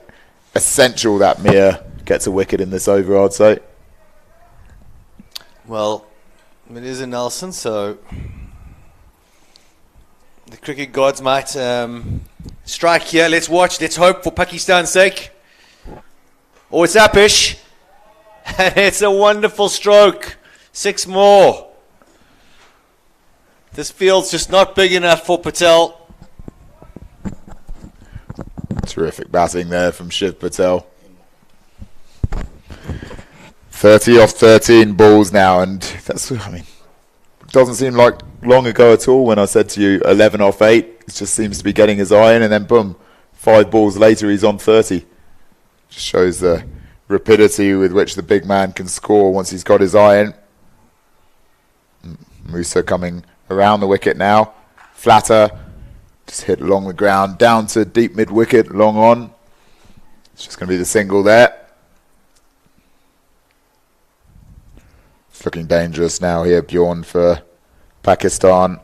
essential that Mir gets a wicket in this over, I'd say. Well, it is in Nelson, so the cricket gods might strike here. Let's watch. Let's hope for Pakistan's sake. Oh, it's Apish. And it's a wonderful stroke. 6 more. This field's just not big enough for Patel. Terrific batting there from Shiv Patel. 30 off 13 balls now, and that's, I mean, it doesn't seem like long ago at all when I said to you 11 off 8. It just seems to be getting his eye in, and then boom, 5 balls later he's on 30. Just shows the rapidity with which the big man can score once he's got his eye in. Musa coming around the wicket now. Flatter, just hit along the ground, down to deep mid-wicket, long on. It's just going to be the single there. It's looking dangerous now here, Bjorn, for Pakistan.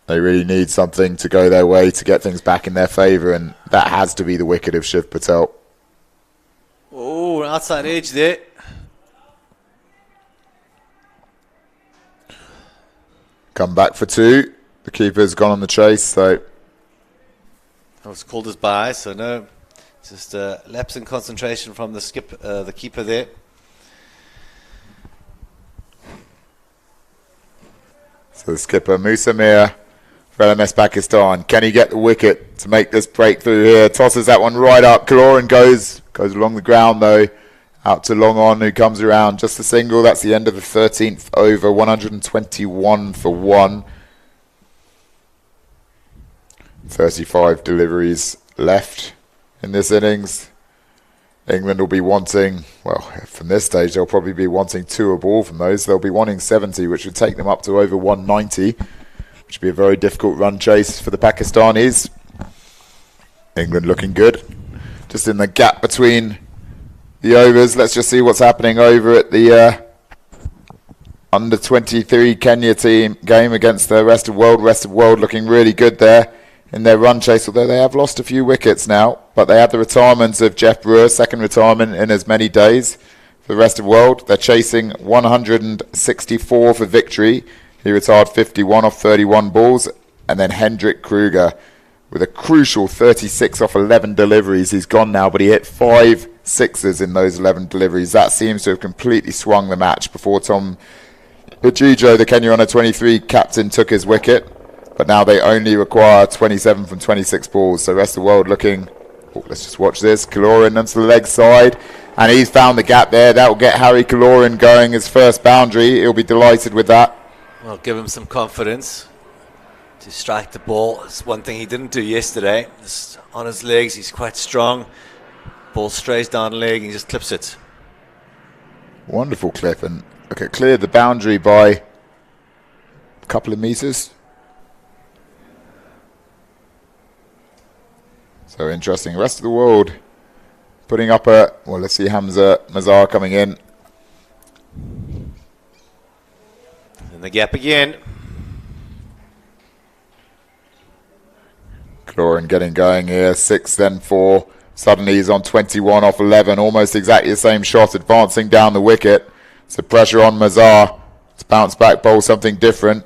They really need something to go their way to get things back in their favour, and that has to be the wicket of Shiv Patel. Oh, an outside edge there. Come back for 2. The keeper's gone on the chase, so... That was called as by, so no. Just a lapse in concentration from the keeper there. So the skipper, Musa Mir, for LMS Pakistan. Can he get the wicket to make this breakthrough here? Tosses that one right up. Goren goes along the ground though. Out to long on, who comes around. Just a single. That's the end of the 13th over. 121 for 1. 35 deliveries left in this innings. England will be wanting, well, from this stage, they'll probably be wanting 2 a ball from those. They'll be wanting 70, which would take them up to over 190, which would be a very difficult run chase for the Pakistanis. England looking good. Just in the gap between the overs, let's just see what's happening over at the under-23 Kenya team game against the rest of world. Rest of world looking really good there in their run chase, although they have lost a few wickets now. But they have the retirement of Jeff Brewer, second retirement in as many days for the rest of the world. They're chasing 164 for victory. He retired 51 off 31 balls. And then Hendrik Kruger with a crucial 36 off 11 deliveries. He's gone now, but he hit 5 sixes in those 11 deliveries. That seems to have completely swung the match before Tom Hijijo, the Kenya under-23 captain, took his wicket. but now they only require 27 from 26 balls. So rest of the world looking. Oh, let's just watch this. Goren onto the leg side, and he's found the gap there. That will get Harry Goren going his first boundary. He'll be delighted with that. Well, give him some confidence to strike the ball. It's one thing he didn't do yesterday. Just on his legs, he's quite strong. Ball strays down leg, and he just clips it. Wonderful clip, and okay, cleared the boundary by a couple of meters. So interesting. Rest of the world putting up a, well, let's see Hamza Mazhar coming in. In the gap again. Goren getting going here. 6, then 4. Suddenly he's on 21 off 11. Almost exactly the same shot, advancing down the wicket. So pressure on Mazhar to bounce back, bowl something different.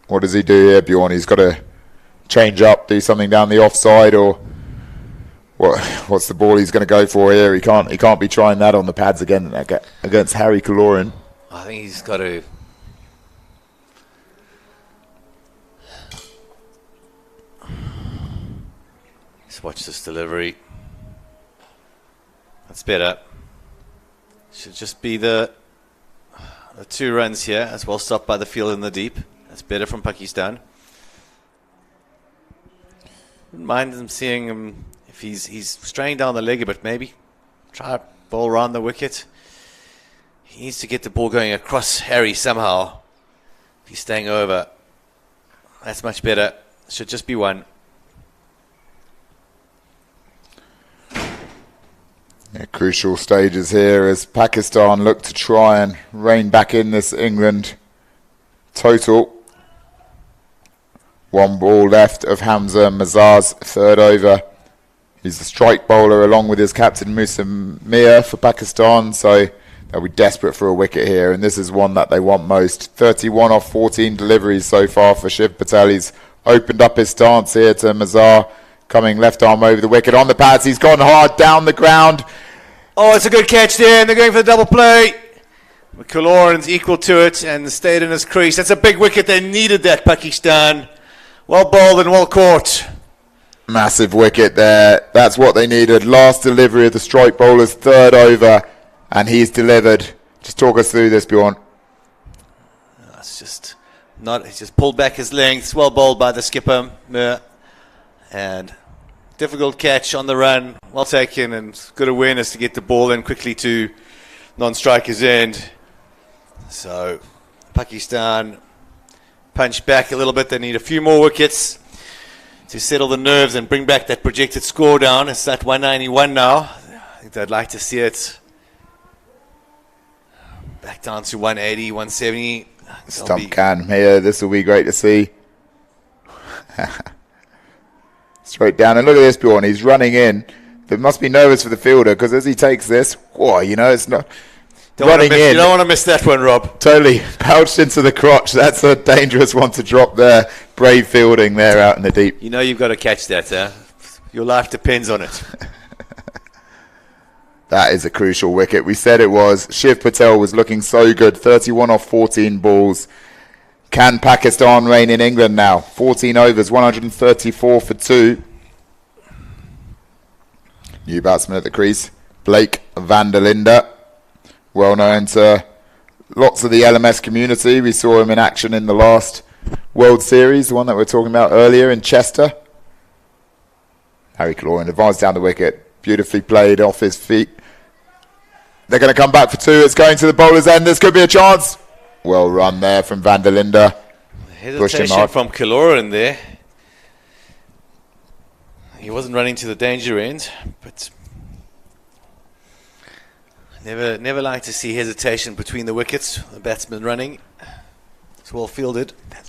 What does he do here, Bjorn? He's got to change up, do something down the offside, or what's the ball he's going to go for here? He can't be trying that on the pads again against Harry Goren. I think he's got to just watch this delivery. That's better. Should just be the 2 runs here, as well stopped by the field in the deep. That's better from Pakistan. Wouldn't mind them seeing him. If he's straying down the leg a bit, maybe try a ball around the wicket. He needs to get the ball going across Harry somehow. If he's staying over, that's much better. Should just be 1. Yeah, crucial stages here as Pakistan look to try and rein back in this England total. 1 ball left of Hamza Mazhar's 3rd over. He's the strike bowler along with his captain Musa Mir for Pakistan, so they'll be desperate for a wicket here, and this is one that they want most. 31 off 14 deliveries so far for Shiv Patel. He's opened up his stance here to Mazhar, coming left arm over the wicket on the pads. He's gone hard down the ground. Oh, it's a good catch there, and they're going for the double play. Goren's equal to it and stayed in his crease. That's a big wicket. They needed that, Pakistan. Well bowled and well caught. Massive wicket there. That's what they needed. Last delivery of the strike bowler's 3rd over, and he's delivered. Just talk us through this, Bjorn. It's just not. He's just pulled back his length. Well bowled by the skipper, and difficult catch on the run. Well taken, and good awareness to get the ball in quickly to non-striker's end. So Pakistan punch back a little bit. They need a few more wickets to settle the nerves and bring back that projected score down. It's at 191 now. I think they'd like to see it back down to 180, 170. Stump can here. This will be great to see. Straight down. And look at this, Bjorn. He's running in. They must be nervous for the fielder because as he takes this, whoa, it's not... You don't want to miss that one, Rob. Totally pouched into the crotch. That's a dangerous one to drop there. Brave fielding there out in the deep. You know you've got to catch that, huh? Your life depends on it. That is a crucial wicket. We said it was. Shiv Patel was looking so good. 31 off 14 balls. Can Pakistan reign in England now? 14 overs, 134 for 2. New batsman at the crease. Blake van der Linde. Well known to lots of the LMS community. We saw him in action in the last World Series, the one that we were talking about earlier in Chester. Harry Goren advanced down the wicket. Beautifully played off his feet. They're going to come back for 2. It's going to the bowler's end. This could be a chance. Well run there from van der Linde. Hesitation from Goren there. He wasn't running to the danger end, but... Never like to see hesitation between the wickets. The batsman running. It's well fielded. That's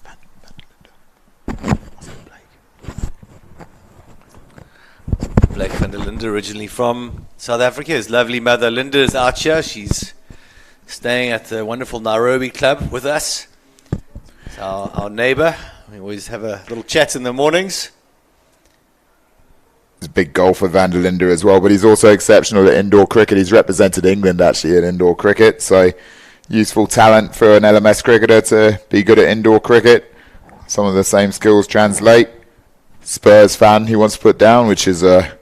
Blake van der Linde, originally from South Africa. His lovely mother Linda is out here. She's staying at the wonderful Nairobi club with us. It's our neighbour. We always have a little chat in the mornings. He's a big golfer, van der Linde, as well, but he's also exceptional at indoor cricket. He's represented England, actually, at indoor cricket, so useful talent for an LMS cricketer to be good at indoor cricket. some of the same skills translate. Spurs fan he wants to put down, which is a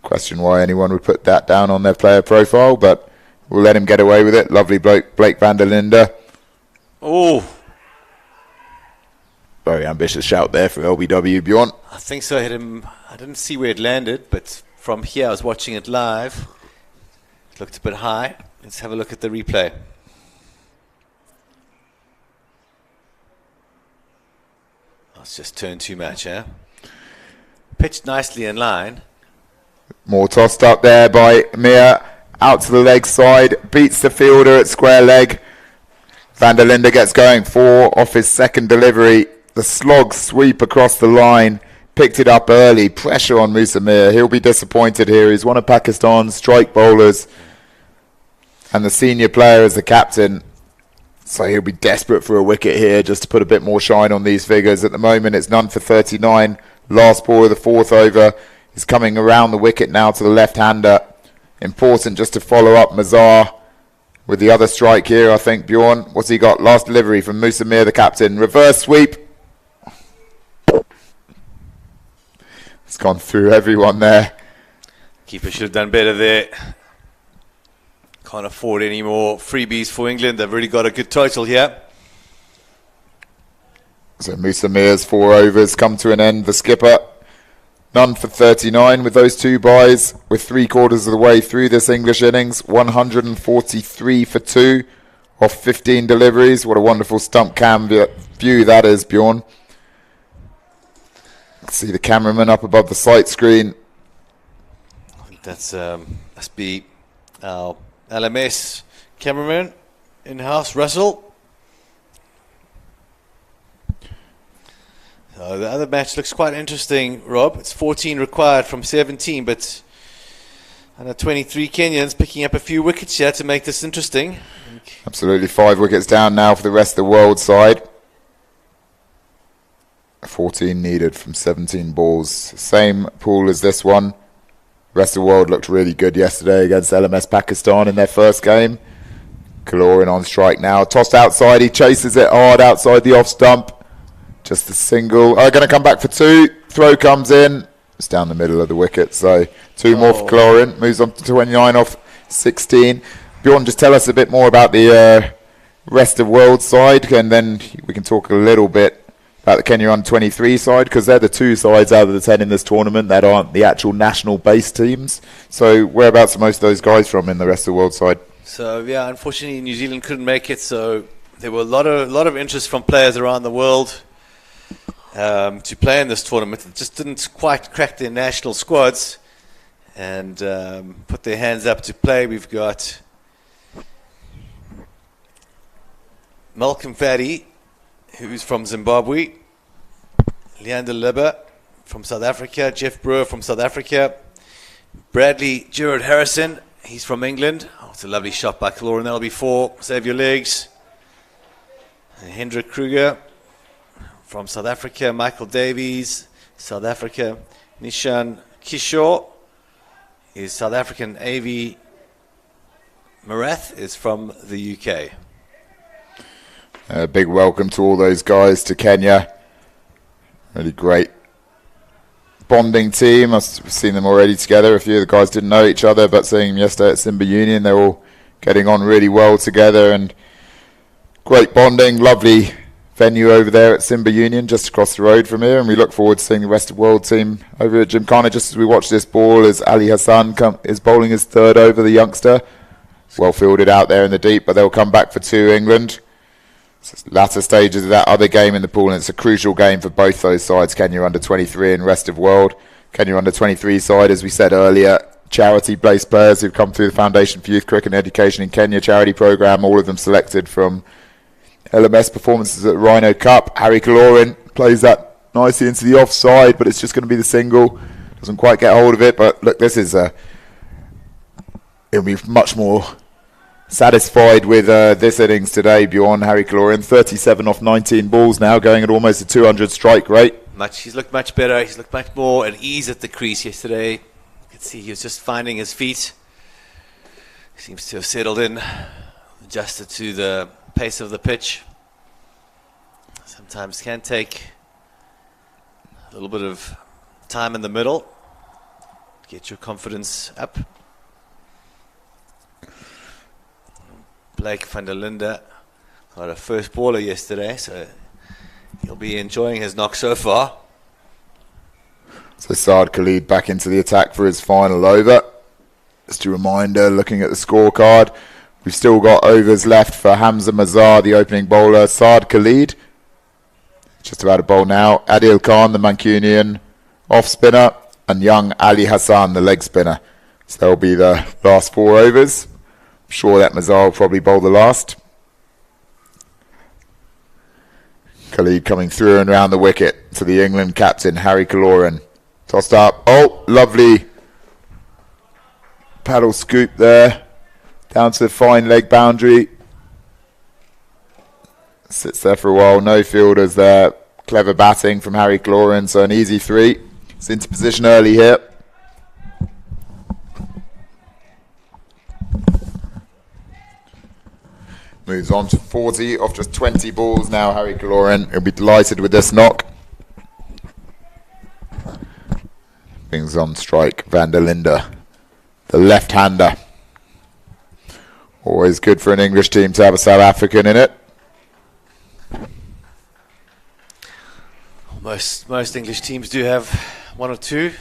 question why anyone would put that down on their player profile, but we'll let him get away with it. Lovely bloke, Blake van der Linde. Oh, very ambitious shout there for LBW, Bjorn. I think so. I hit him. I didn't see where it landed, but from here I was watching it live. It looked a bit high. Let's have a look at the replay. Oh, it's just turned too much, eh? Pitched nicely in line. More tossed up there by Mir. Out to the leg side. Beats the fielder at square leg. Van der Linde gets going. 4 off his second delivery. The slog sweep across the line. Picked it up early. Pressure on Musa Mir. He'll be disappointed here. He's one of Pakistan's strike bowlers. And the senior player is the captain. So he'll be desperate for a wicket here just to put a bit more shine on these figures. At the moment it's none for 39. Last ball of the 4th over. He's coming around the wicket now to the left-hander. Important just to follow up Mazar with the other strike here, I think. Bjorn, what's he got? Last delivery from Musa Mir, the captain. Reverse sweep. It's gone through everyone there. Keeper should have done better there. Can't afford any more freebies for England. They've really got a good total here. So Musa Mir's 4 overs come to an end. The skipper, none for 39 with those 2 byes. We're 3/4 of the way through this English innings. 143 for 2 off 15 deliveries. What a wonderful stump cam view that is, Bjorn. See the cameraman up above the sight screen. I think that's must be our LMS cameraman in-house, Russell. The other match looks quite interesting, Rob. It's 14 required from 17, but under 23 Kenyans picking up a few wickets here to make this interesting. Absolutely, 5 wickets down now for the rest of the world side. 14 needed from 17 balls. Same pool as this one. Rest of the world looked really good yesterday against LMS Pakistan in their first game. Goren on strike now. Tossed outside. He chases it hard outside the off stump. Just a single. Going to come back for 2. Throw comes in. It's down the middle of the wicket. So 2 more for Goren. Moves on to 29 off 16. Bjorn, just tell us a bit more about the rest of world side, and then we can talk a little bit about the Kenya under-23 side, because they're the 2 sides out of the 10 in this tournament that aren't the actual national base teams. So whereabouts are most of those guys from in the rest of the world side? So yeah, unfortunately New Zealand couldn't make it. So there were a lot of interest from players around the world to play in this tournament. It just didn't quite crack their national squads and put their hands up to play. We've got Malcolm Faddy, who's from Zimbabwe, Leander Libber from South Africa, Jeff Brewer from South Africa, Bradley Gerard Harrison, he's from England. Oh, it's a lovely shot by Goren. That'll be 4. Save your legs. And Hendrik Kruger from South Africa, Michael Davies, South Africa, Nishan Kishore is South African. Avi Marath is from the UK. A big welcome to all those guys to Kenya. Really great bonding team. I've seen them already together. A few of the guys didn't know each other, but seeing them yesterday at Simba Union, they're all getting on really well together, and great bonding. Lovely venue over there at Simba Union, just across the road from here, and we look forward to seeing the rest of the world team over at Gymkhana just as we watch this ball as Ali Hassan is bowling his 3rd over, the youngster. Well fielded out there in the deep, but they'll come back for 2 England. Latter stages of that other game in the pool, and it's a crucial game for both those sides, Kenya under-23 and rest of world. Kenya under-23 side, as we said earlier, charity-based players who've come through the Foundation for Youth Cricket and Education in Kenya charity programme, all of them selected from LMS performances at the Rhino Cup. Harry Goren plays that nicely into the offside, but it's just going to be the single. Doesn't quite get hold of it, but look, this is it'll be much more satisfied with this innings today, Bjorn. Harry Goren, 37 off 19 balls now, going at almost a 200 strike rate. He's looked much better. He's looked much more at ease at the crease yesterday. You could see he was just finding his feet. Seems to have settled in, adjusted to the pace of the pitch. Sometimes can take little bit of time in the middle. Get your confidence up. Blake van der Linde got a first baller yesterday, so he'll be enjoying his knock so far. So Saad Khalid back into the attack for his final over. Just a reminder, looking at the scorecard, we've still got overs left for Hamza Mazar, the opening bowler, Saad Khalid, just about to bowl now, Adil Khan, the Mancunian off spinner, and young Ali Hassan, the leg spinner. So that'll be the last 4 overs. I'm sure that Mazar will probably bowl the last. Khalid coming through and round the wicket to the England captain, Harry Goren. Tossed up. Oh, lovely paddle scoop there. Down to the fine leg boundary. Sits there for a while. No fielders there. Clever batting from Harry Goren. So an easy 3. It's into position early here. Moves on to 40 off just 20 balls now, Harry Goren. He'll be delighted with this knock. Brings on strike van der Linde, the left-hander. Always good for an English team to have a South African in it. Most English teams do have 1 or 2.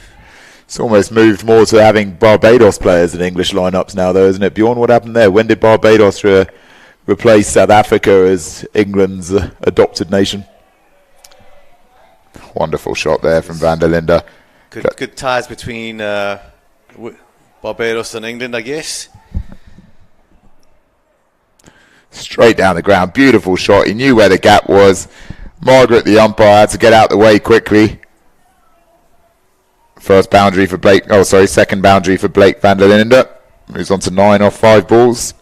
It's almost moved more to having Barbados players in English lineups now, though, isn't it? Bjorn, what happened there? When did Barbados replace South Africa as England's adopted nation? Wonderful shot there from van der Linde. Good ties between Barbados and England, I guess. Straight down the ground. Beautiful shot. He knew where the gap was. Margaret, the umpire, had to get out the way quickly. Second boundary for Blake van der Linde. Moves on to 9 off 5 balls.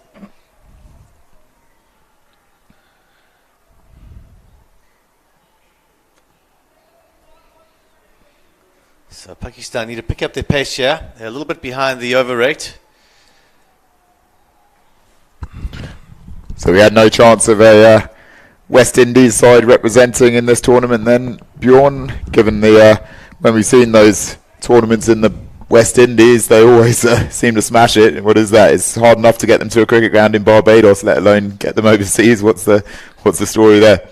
So Pakistan need to pick up their pace here. They're a little bit behind the over rate. So we had no chance of a West Indies side representing in this tournament then, Bjorn, given when we've seen those tournaments in the West Indies, they always seem to smash it. What is that? It's hard enough to get them to a cricket ground in Barbados, let alone get them overseas. What's the story there?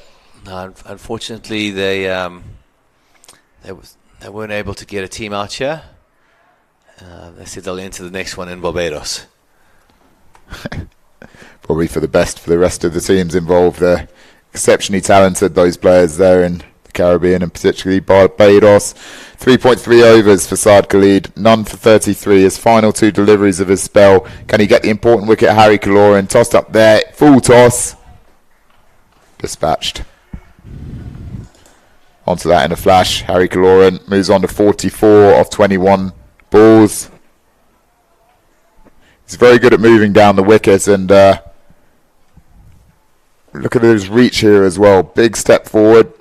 No, unfortunately, they weren't able to get a team out here. They said they'll enter the next one in Barbados. Probably for the best for the rest of the teams involved. They're exceptionally talented, those players there in the Caribbean and particularly Barbados. 3.3 overs for Saad Khalid, none for 33. His final 2 deliveries of his spell. Can he get the important wicket? Harry Goren tossed up there, full toss. Dispatched. Onto that in a flash. Harry Goren moves on to 44 off 21 balls. He's very good at moving down the wicket, and look at his reach here as well. Big step forward,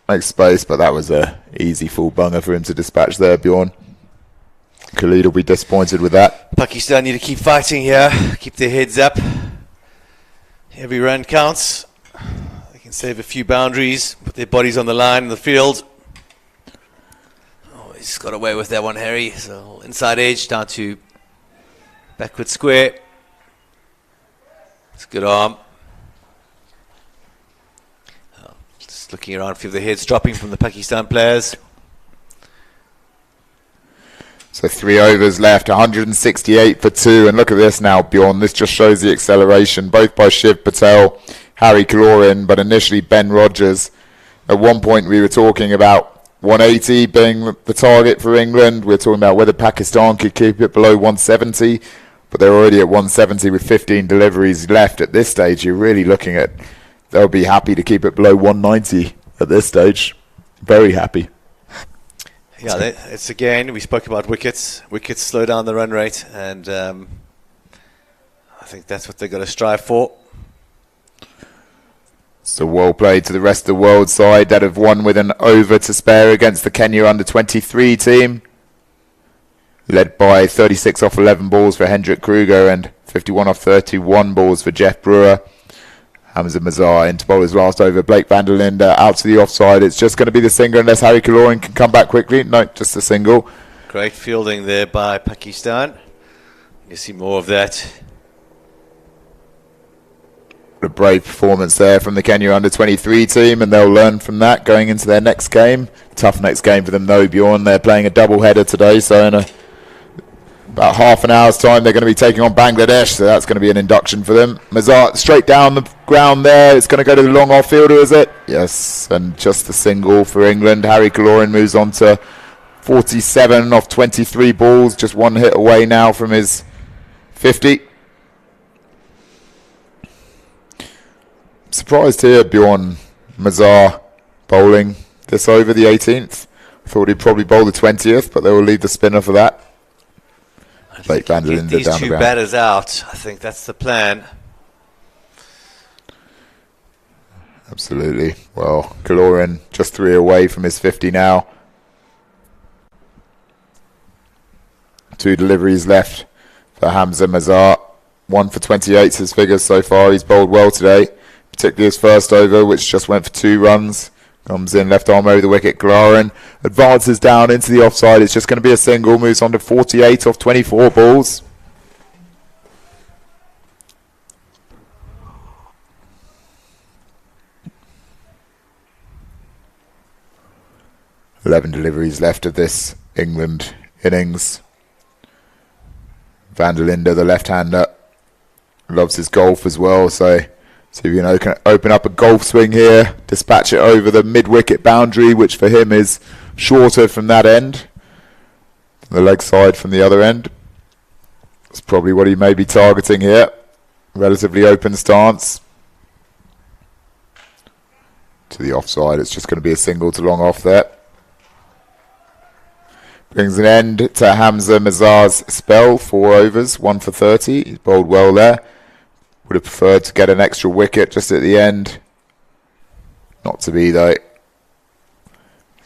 makes space, but that was a easy full bunger for him to dispatch there, Bjorn. Khalid will be disappointed with that. Pakistan need to keep fighting here, keep their heads up. Every run counts. They can save a few boundaries, put their bodies on the line in the field. Oh, he's got away with that one, Harry. So inside edge down to backward square. It's a good arm. Just looking around, feel the heads dropping from the Pakistan players. So 3 overs left, 168 for 2. And look at this now, Bjorn. This just shows the acceleration, both by Shiv Patel, Harry Goren, but initially Ben Rogers. At one point we were talking about 180 being the target for England. We were talking about whether Pakistan could keep it below 170. But they're already at 170 with 15 deliveries left. At this stage, you're really looking at, they'll be happy to keep it below 190 at this stage. Very happy. Yeah, it's again, we spoke about wickets. Wickets slow down the run rate, and I think that's what they've got to strive for. So well played to the rest of the world side that have won with an over to spare against the Kenya under-23 team. Led by 36 off 11 balls for Hendrik Kruger and 51 off 31 balls for Jeff Brewer. Hamza Mazar into bowler's last over. Blake van der Linde out to the offside. It's just going to be the single unless Harry Kaloran can come back quickly. No, just a single. Great fielding there by Pakistan. You see more of that. A brave performance there from the Kenya under-23 team, and they'll learn from that going into their next game. Tough next game for them though, Bjorn. They're playing a double-header today, so in about half an hour's time they're going to be taking on Bangladesh, so that's going to be an induction for them. Mazar straight down the ground there. It's going to go to the long off-fielder, is it? Yes, and just a single for England. Harry Kaloran moves on to 47 off 23 balls, just one hit away now from his 50. Surprised here, Bjorn Mazar bowling this over, the 18th. Thought he'd probably bowl the 20th, but they will leave the spinner for that. Blake van der Linde these down two the ground. batters out. I think that's the plan. Absolutely. Well, Kaloran just 3 away from his 50 now. 2 deliveries left for Hamza Mazar. 1 for 28 his figures so far. He's bowled well today, particularly his first over, which just went for 2 runs. Comes in left arm over the wicket. Goren advances down into the offside. It's just going to be a single. Moves on to 48 off 24 balls. Eleven deliveries left of this England innings. Van der Linde, the left-hander, loves his golf as well, so see if you can open up a golf swing here, dispatch it over the mid-wicket boundary, which for him is shorter from that end, the leg side from the other end. That's probably what he may be targeting here. Relatively open stance. To the offside, it's just going to be a single to long off there. Brings an end to Hamza Mazar's spell, 4 overs, 1 for 30. He's bowled well there. Would have preferred to get an extra wicket just at the end. Not to be though.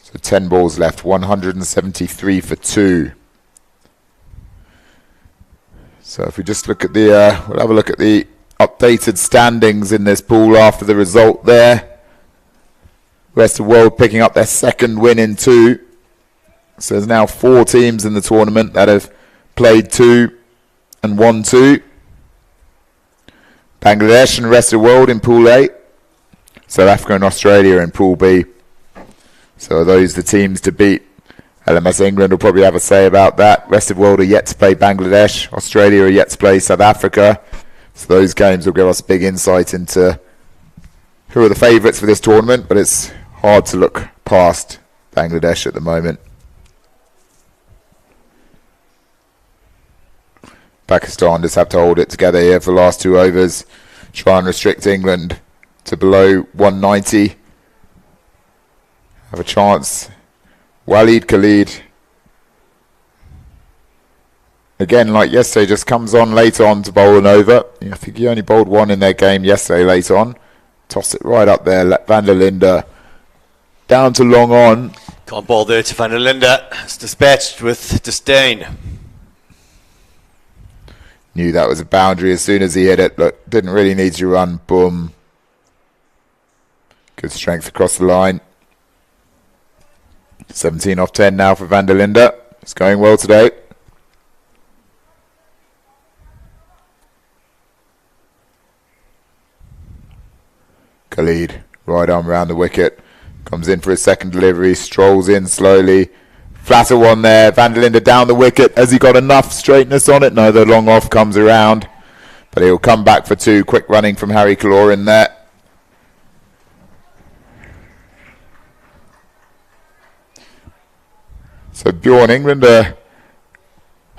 So 10 balls left, 173 for 2. So if we just look at the, we'll have a look at the updated standings in this pool after the result there. Rest of the world picking up their second win in 2. So there's now 4 teams in the tournament that have played 2 and won 2. Bangladesh and the rest of the world in Pool A. South Africa and Australia in Pool B. So are those the teams to beat? LMS England will probably have a say about that. Rest of the world are yet to play Bangladesh. Australia are yet to play South Africa. So those games will give us big insight into who are the favourites for this tournament. But it's hard to look past Bangladesh at the moment. Pakistan just have to hold it together here for the last 2 overs. Try and restrict England to below 190. Have a chance. Waleed Khalid, again like yesterday, just comes on late on to bowl an over. I think he only bowled 1 in their game yesterday late on. Toss it right up there. Van der Linde down to long on. Can't bowl there to Van der Linde. It's dispatched with disdain. Knew that was a boundary as soon as he hit it. Look, didn't really need to run. Boom. Good strength across the line. 17 off 10 now for Van der Linde. It's going well today. Khalid, right arm around the wicket. Comes in for his second delivery. Strolls in slowly. Flatter one there. Van der Linde down the wicket. Has he got enough straightness on it? No, the long off comes around. But he'll come back for 2. Quick running from Harry Kaloran there. So Bjorn, England, I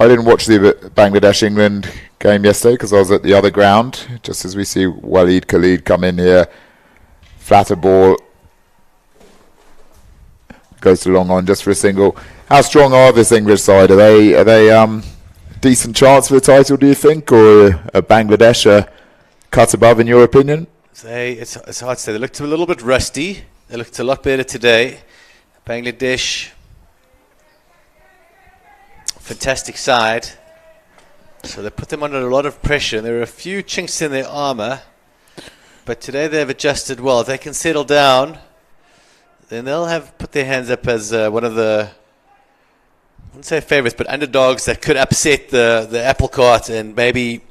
didn't watch the Bangladesh-England game yesterday because I was at the other ground. Just as we see Waleed Khalid come in here. Flatter ball. Goes to long on just for a single. How strong are this English side? Are they a decent chance for the title, do you think? Or are Bangladesh a cut above in your opinion? It's hard to say. They looked a little bit rusty. They looked a lot better today. Bangladesh, fantastic side. So they put them under a lot of pressure. And there are a few chinks in their armour. But today they've adjusted well. If they can settle down, then they'll have put their hands up as one of the, I wouldn't say favourites, but underdogs that could upset the apple cart and maybe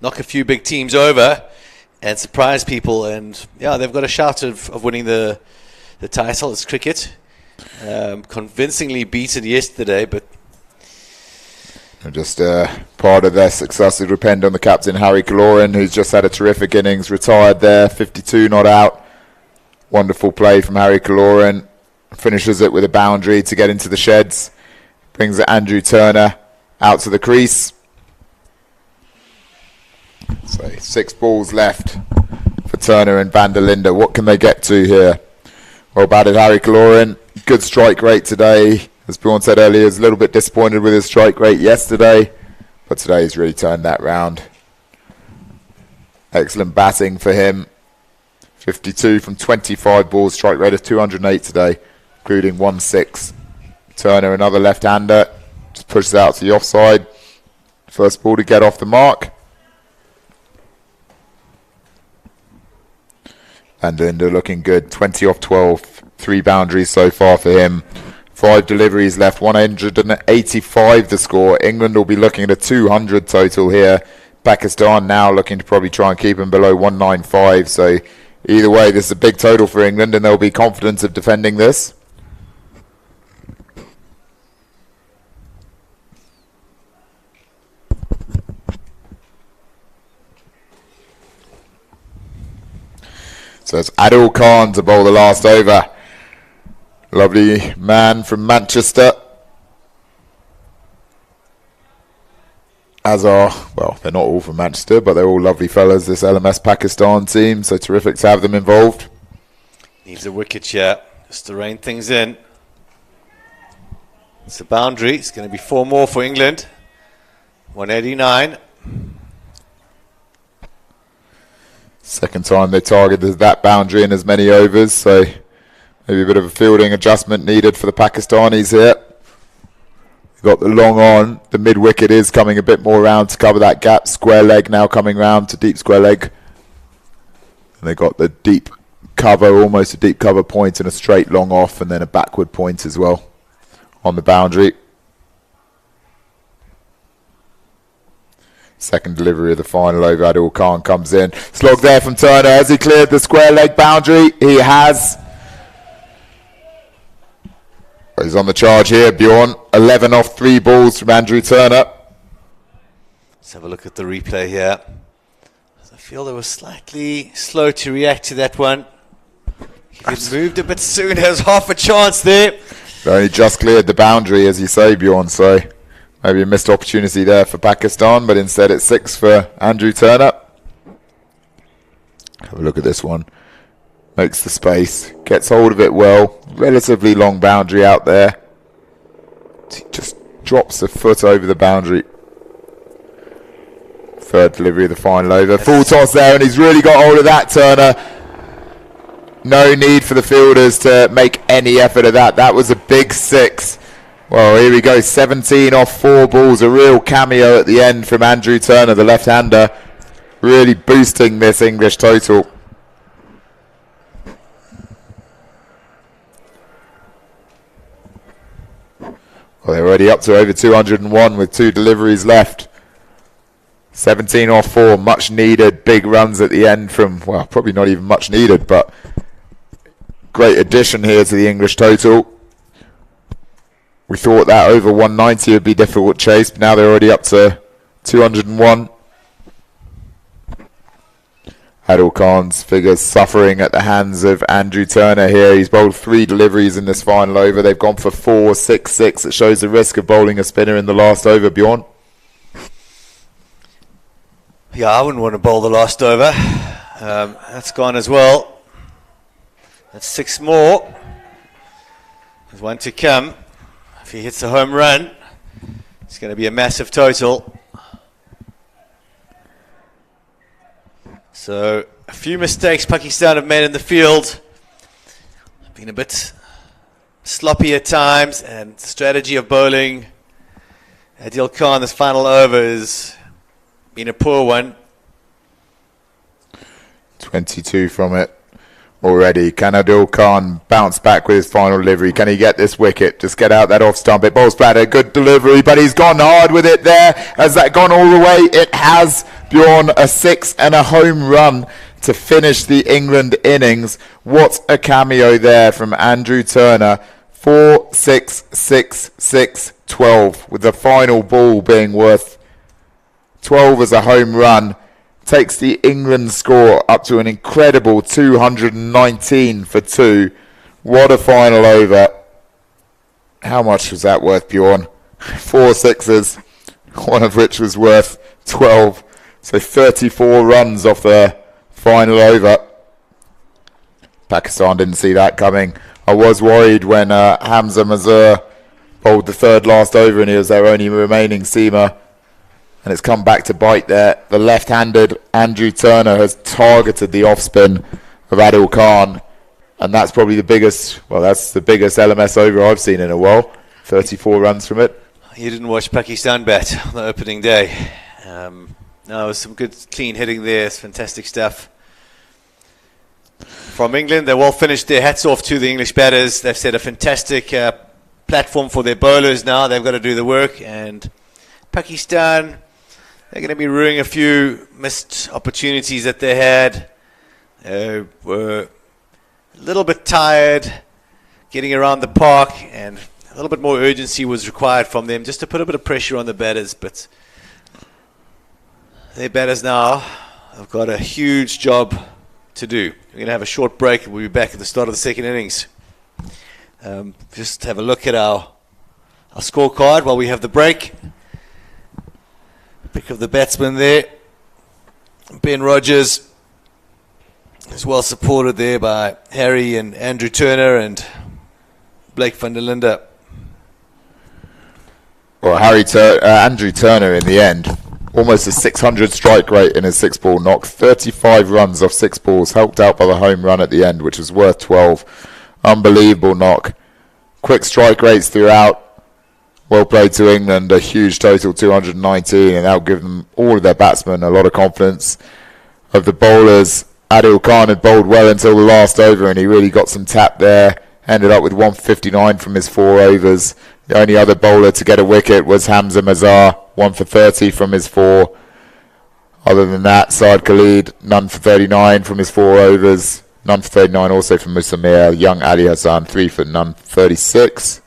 knock a few big teams over and surprise people. And yeah, they've got a shout of winning the title. It's cricket. Convincingly beaten yesterday, but just part of their success will depend on the captain, Harry Goren, who's just had a terrific innings, retired there, 52 not out. Wonderful play from Harry Goren. Finishes it with a boundary to get into the sheds. Brings it Andrew Turner out to the crease. So 6 balls left for Turner and Van der Linde. What can they get to here? Well batted Harry Goren. Good strike rate today. As Bjorn said earlier, he was a little bit disappointed with his strike rate yesterday, but today he's really turned that round. Excellent batting for him. 52 from 25 balls, strike rate of 208 today, including 1-6. Turner, another left-hander, just pushes out to the offside. First ball to get off the mark. And Linda looking good, 20 off 12, 3 boundaries so far for him. 5 deliveries left, 185 the score. England will be looking at a 200 total here. Pakistan now looking to probably try and keep him below 195. So either way, this is a big total for England and they'll be confident of defending this. So it's Adil Khan to bowl the last over. Lovely man from Manchester. As are, well, they're not all from Manchester, but they're all lovely fellas, this LMS Pakistan team. So terrific to have them involved. Needs a wicket here, just to rein things in. It's a boundary. It's going to be 4 more for England. 189. Second time they targeted that boundary in as many overs, so maybe a bit of a fielding adjustment needed for the Pakistanis here. Got the long on. The mid-wicket is coming a bit more round to cover that gap. Square leg now coming round to deep square leg. And they got the deep cover, almost a deep cover point and a straight long off and then a backward point as well on the boundary. Second delivery of the final over. Adil Khan comes in. Slog there from Turner. Has he cleared the square leg boundary? He has. He's on the charge here, Bjorn. 11 off 3 balls from Andrew Turner. Let's have a look at the replay here. I feel they were slightly slow to react to that one. If it moved a bit sooner, there's half a chance there. They only just cleared the boundary, as you say, Bjorn, so maybe a missed opportunity there for Pakistan, but instead it's 6 for Andrew Turner. Have a look at this one. Makes the space, gets hold of it well. Relatively long boundary out there. Just drops a foot over the boundary. Third delivery of the final over. Full toss there, and he's really got hold of that, Turner. No need for the fielders to make any effort of that. That was a big 6. Well, here we go. 17 off 4 balls. A real cameo at the end from Andrew Turner, the left-hander. Really boosting this English total. Well, they're already up to over 201 with 2 deliveries left. 17 off 4, much needed. Big runs at the end from, well, probably not even much needed, but great addition here to the English total. We thought that over 190 would be difficult chase, but now they're already up to 201. Adil Khan's figures suffering at the hands of Andrew Turner here. He's bowled 3 deliveries in this final over. They've gone for 4, 6, 6. It shows the risk of bowling a spinner in the last over, Bjorn. Yeah, I wouldn't want to bowl the last over. That's gone as well. That's 6 more. There's 1 to come. If he hits a home run, it's going to be a massive total. So, a few mistakes Pakistan have made in the field. Been a bit sloppy at times, and strategy of bowling. Adil Khan, this final over has been a poor one. 22 from it already. Can Adil Khan bounce back with his final delivery? Can he get this wicket? Just get out that off stump. It bowls flat. A good delivery, but he's gone hard with it there. Has that gone all the way? It has. Bjorn, a 6 and a home run to finish the England innings. What a cameo there from Andrew Turner. 4, 6, 6, 6, 12, with the final ball being worth 12 as a home run. Takes the England score up to an incredible 219 for 2. What a final over. How much was that worth, Bjorn? 4 sixes, one of which was worth 12. So 34 runs off the final over. Pakistan didn't see that coming. I was worried when Hamza Mazur bowled the third last over and he was their only remaining seamer. And it's come back to bite there. The left-handed Andrew Turner has targeted the off-spin of Adil Khan. And that's probably the biggest, well, that's the biggest LMS over I've seen in a while. 34 runs from it. You didn't watch Pakistan bat on the opening day. No, it was some good clean hitting there. It's fantastic stuff. From England, they're well finished there. Hats off to the English batters. They've set a fantastic platform for their bowlers now. They've got to do the work. And Pakistan, they're going to be ruining a few missed opportunities that they had. They were a little bit tired getting around the park, and a little bit more urgency was required from them just to put a bit of pressure on the batters. But their batters now have got a huge job to do. We're going to have a short break and we'll be back at the start of the second innings. Just have a look at our scorecard while we have the break. Pick of the batsman there. Ben Rogers is well supported there by Harry and Andrew Turner and Blake van der Linde. Well, Andrew Turner in the end, almost a 600 strike rate in his 6-ball knock. 35 runs off 6 balls, helped out by the home run at the end, which was worth 12. Unbelievable knock. Quick strike rates throughout. Well played to England, a huge total, 219, and that'll give them, all of their batsmen, a lot of confidence. Of the bowlers, Adil Khan had bowled well until the last over, and he really got some tap there. Ended up with 159 from his 4 overs. The only other bowler to get a wicket was Hamza Mazar, 1 for 30 from his 4. Other than that, Saad Khalid, none for 39 from his 4 overs. None for 39 also from Musamir. Young Ali Hassan, 3 for none for 36.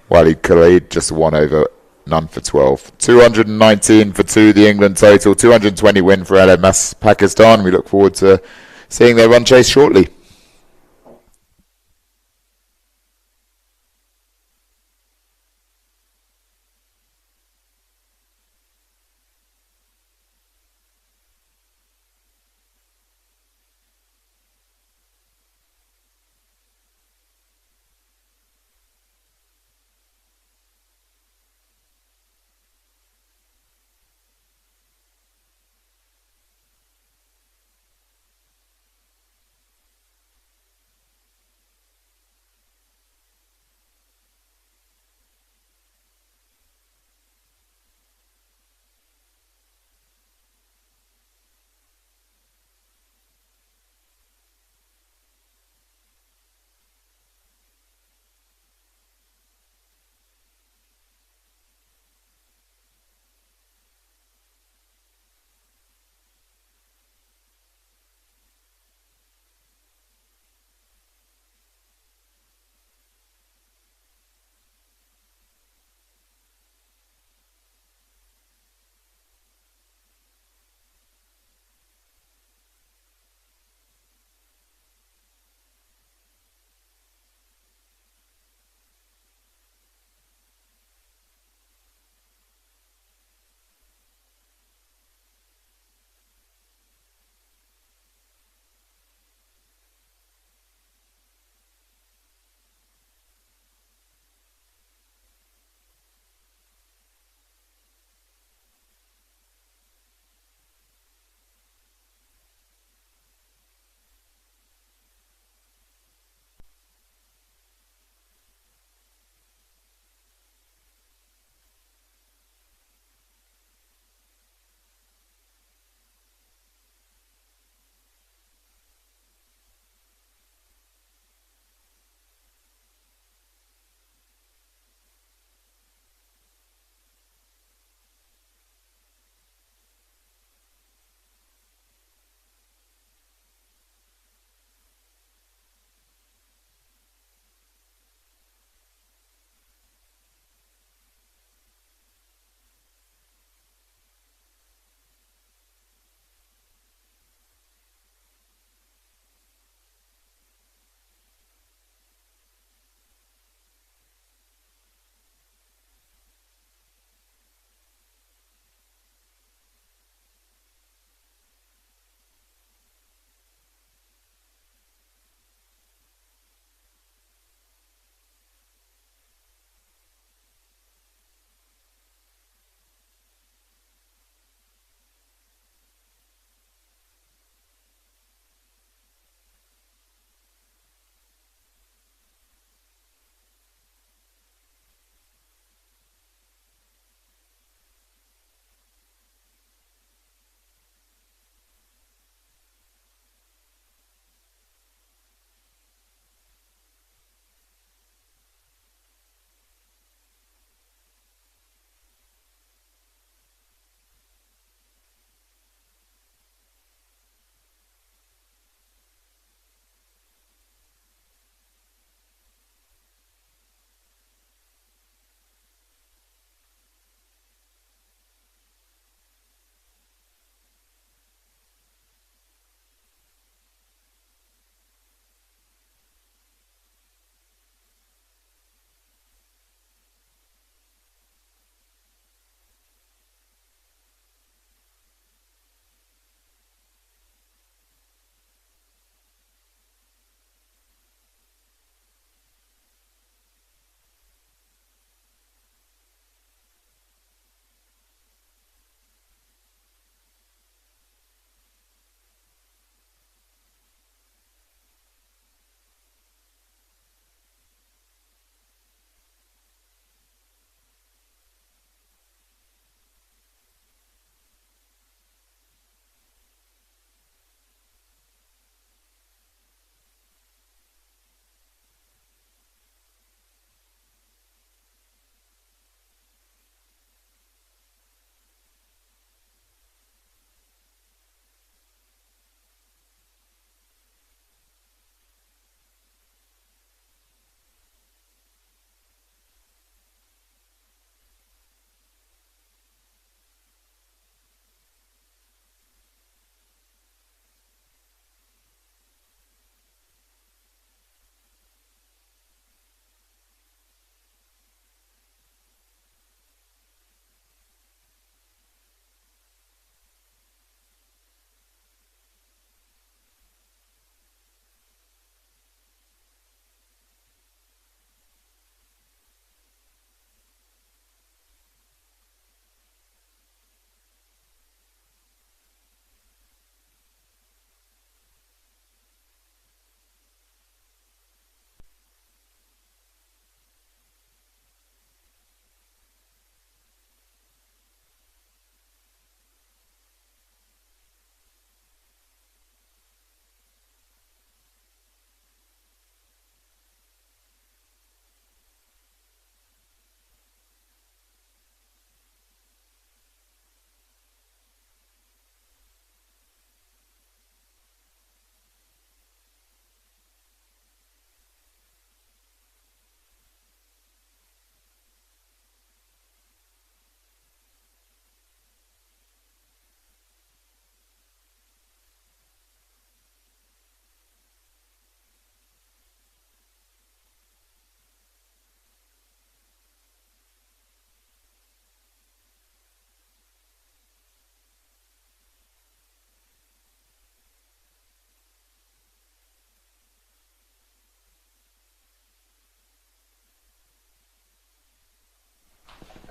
Walid Khalid, just 1 over, none for 12. 219 for 2, the England total. 220 win for LMS Pakistan. We look forward to seeing their run chase shortly.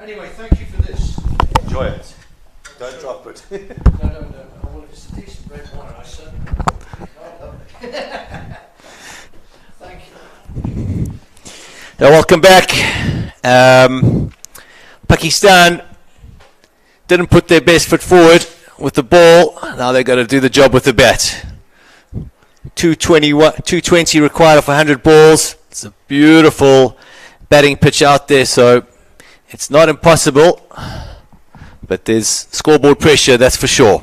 Anyway, thank you for this. Enjoy it. Don't drop it. No. Well, it's a decent red wine, I certainly. Thank you. Now, welcome back. Pakistan didn't put their best foot forward with the ball. Now they've got to do the job with the bat. 220 required off 100 balls. It's a beautiful batting pitch out there, so it's not impossible, but there's scoreboard pressure, that's for sure.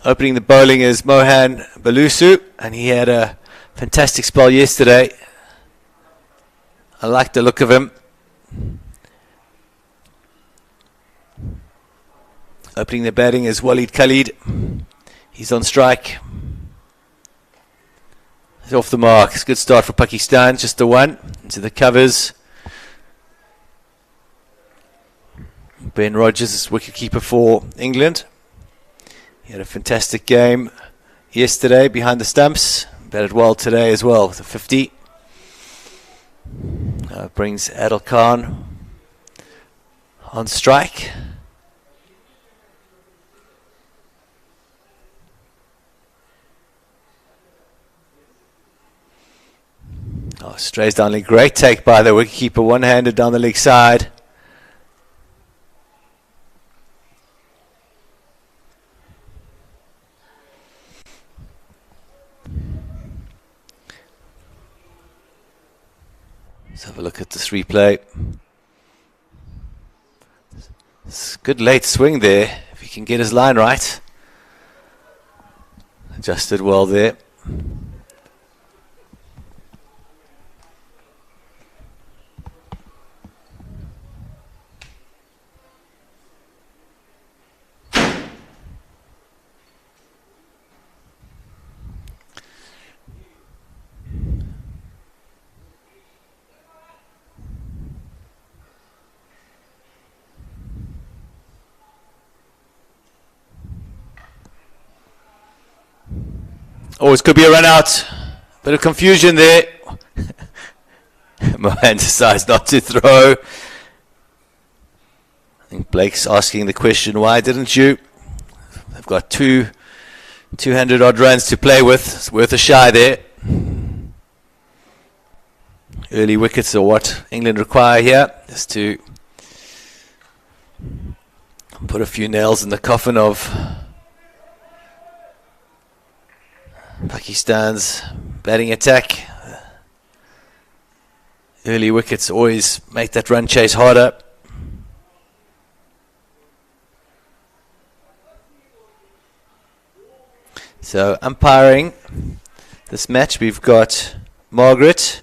Opening the bowling is Mohan Balusu, and he had a fantastic spell yesterday. I like the look of him. Opening the batting is Walid Khalid. He's on strike. He's off the mark. It's a good start for Pakistan. Just the one into the covers. Ben Rogers is wicketkeeper for England. He had a fantastic game yesterday behind the stumps. Batted well today as well with a 50. Brings Adil Khan on strike. Oh, strays down leg. Great take by the wicketkeeper. One-handed down the leg side. Let's have a look at this replay. It's a good late swing there, if he can get his line right. Adjusted well there. Always could be a run out. Bit of confusion there. Mohan decides not to throw. I think Blake's asking the question, why didn't you? They've got 200 odd runs to play with. It's worth a shy there. Early wickets are what England require here, just to put a few nails in the coffin of Pakistan's batting attack. Early wickets always make that run chase harder. So umpiring this match, we've got Margaret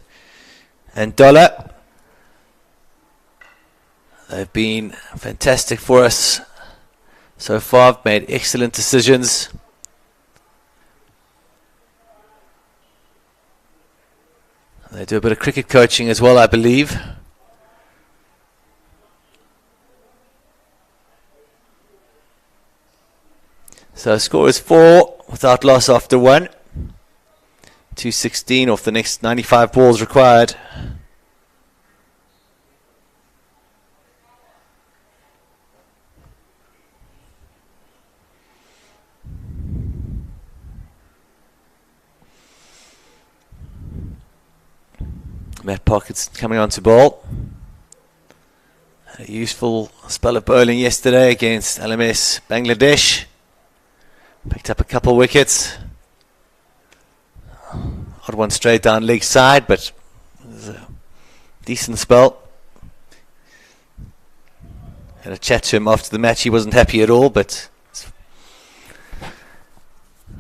and Dollar. They've been fantastic for us so far. Made excellent decisions. They do a bit of cricket coaching as well, I believe. So score is 4 without loss after 1. 216 off the next 95 balls required. Matt Pockett's coming on to bowl. Had a useful spell of bowling yesterday against LMS Bangladesh. Picked up a couple wickets. Odd one straight down leg side, but it was a decent spell. Had a chat to him after the match. He wasn't happy at all, but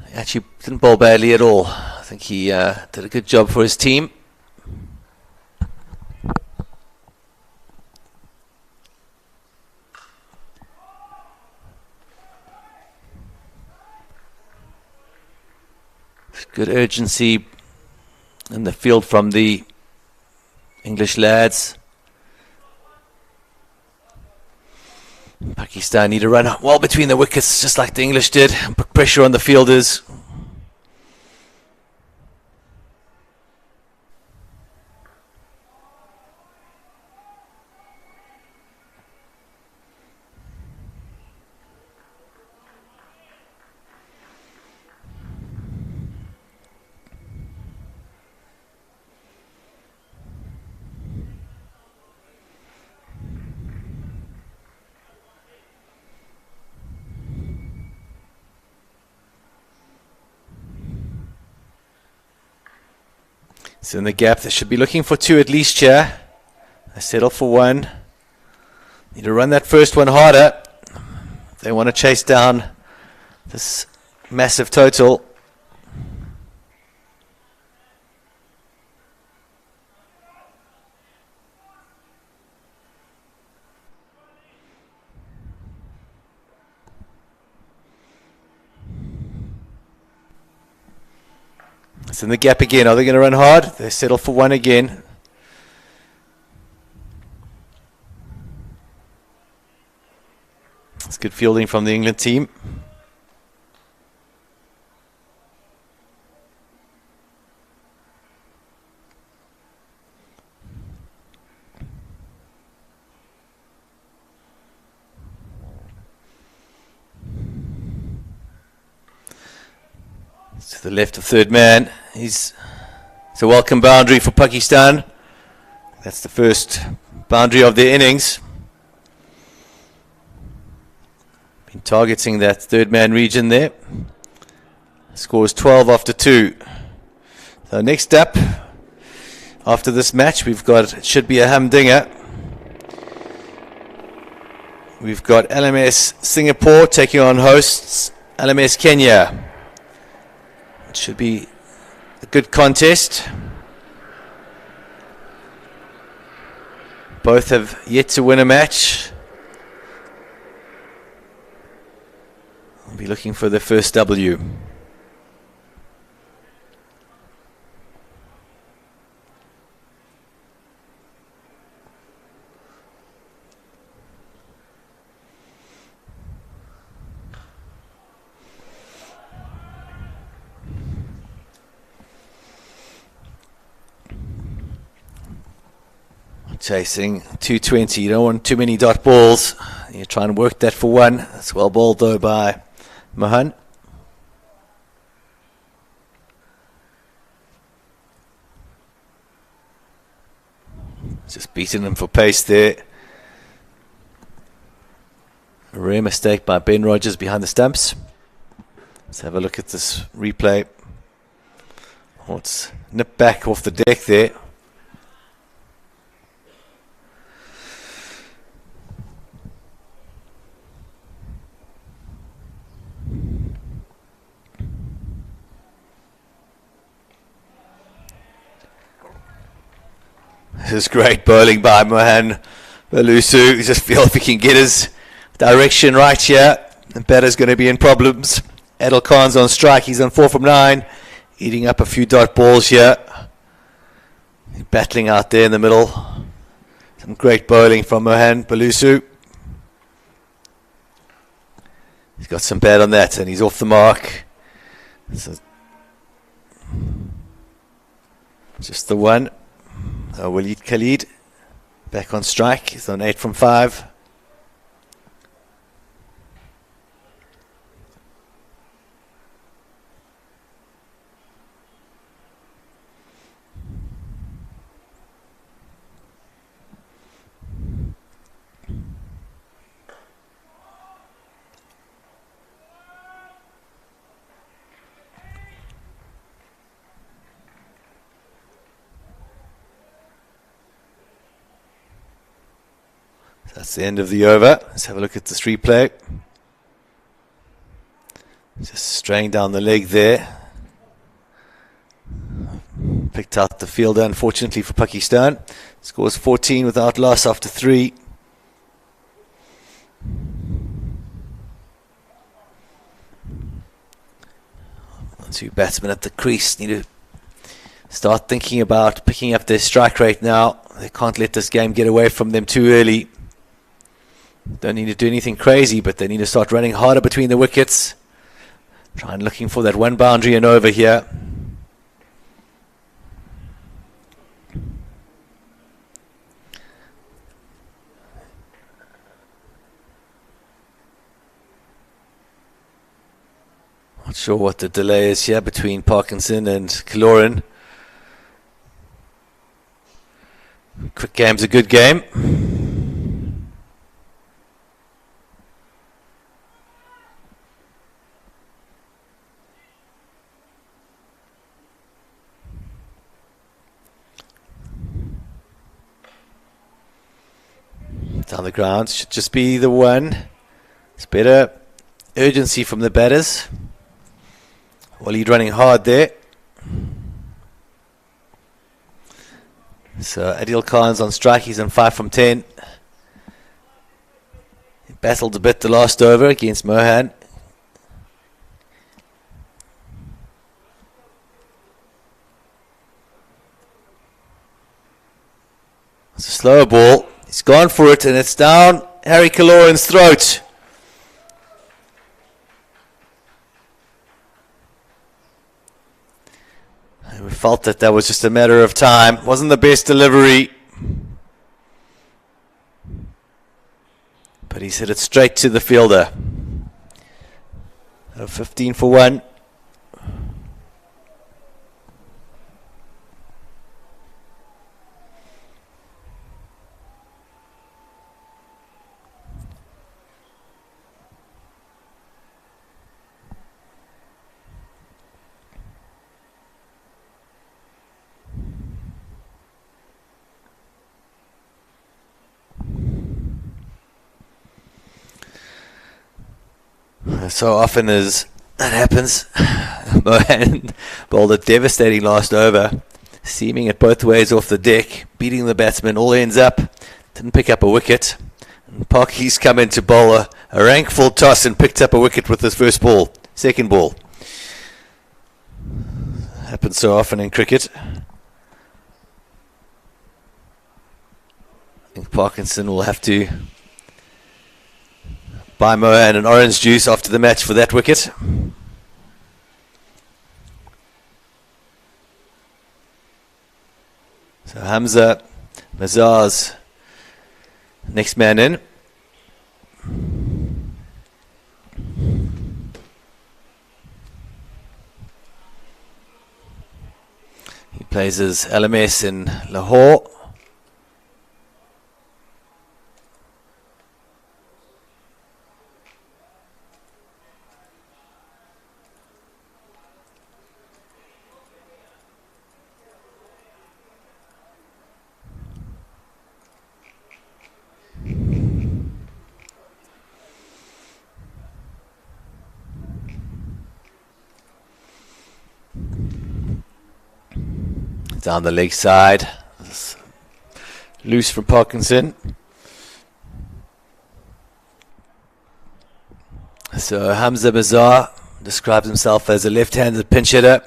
he actually didn't bowl badly at all. I think he did a good job for his team. Good urgency in the field from the English lads. Pakistan need to run well between the wickets, just like the English did, and put pressure on the fielders. So in the gap, they should be looking for 2 at least here. They settle for 1. Need to run that first one harder. They want to chase down this massive total. It's in the gap again. Are they going to run hard? They settle for 1 again. It's good fielding from the England team. To the left of third man. It's a welcome boundary for Pakistan. That's the first boundary of their innings. Been targeting that third man region there. Scores 12 after 2. So next up, after this match, we've got, it should be a humdinger. We've got LMS Singapore taking on hosts LMS Kenya. It should be a good contest. Both have yet to win a match. We'll be looking for the first W. Chasing 220. You don't want too many dot balls. You're trying to work that for 1. That's well bowled though by Mohan. Just beating him for pace there. A rare mistake by Ben Rogers behind the stumps. Let's have a look at this replay. Oh, it's nipped back off the deck there. This is great bowling by Mohan Balusu. Just feel if he can get his direction right here, the batter's going to be in problems. Adil Khan's on strike. He's on 4 from 9. Eating up a few dot balls here. Battling out there in the middle. Some great bowling from Mohan Balusu. He's got some bat on that and he's off the mark. So just the 1. Walid Khalid back on strike. He's on 8 from 5. That's the end of the over. Let's have a look at this replay. Just straying down the leg there. Picked out the fielder, unfortunately for Pakistan. Scores 14 without loss after 3. Two batsmen at the crease need to start thinking about picking up their strike rate now. They can't let this game get away from them too early. Don't need to do anything crazy, but they need to start running harder between the wickets. Try and looking for that 1 boundary and over here. Not sure what the delay is here between Parkinson and Goren. Quick game's a good game. Down the ground. Should just be the one. It's better urgency from the batters. Waleed running hard there. So Adil Khan's on strike. He's on 5 from 10. He battled a bit the last over against Mohan. It's a slower ball. He's gone for it and it's down Harry Kaloran's throat. And we felt that was just a matter of time. Wasn't the best delivery. But he's hit it straight to the fielder. 15 for 1. So often as that happens, Mohan bowled a devastating last over, seaming it both ways off the deck, beating the batsman, all ends up, didn't pick up a wicket. And Parky's come in to bowl a rank full toss and picked up a wicket with his second ball. Happens so often in cricket. I think Parkinson will have to buy Mohan an orange juice after the match for that wicket. So Hamza Mazar's next man in. He plays his LMS in Lahore. Down the leg side, loose from Parkinson. So Hamza Bazar describes himself as a left-handed pinch hitter.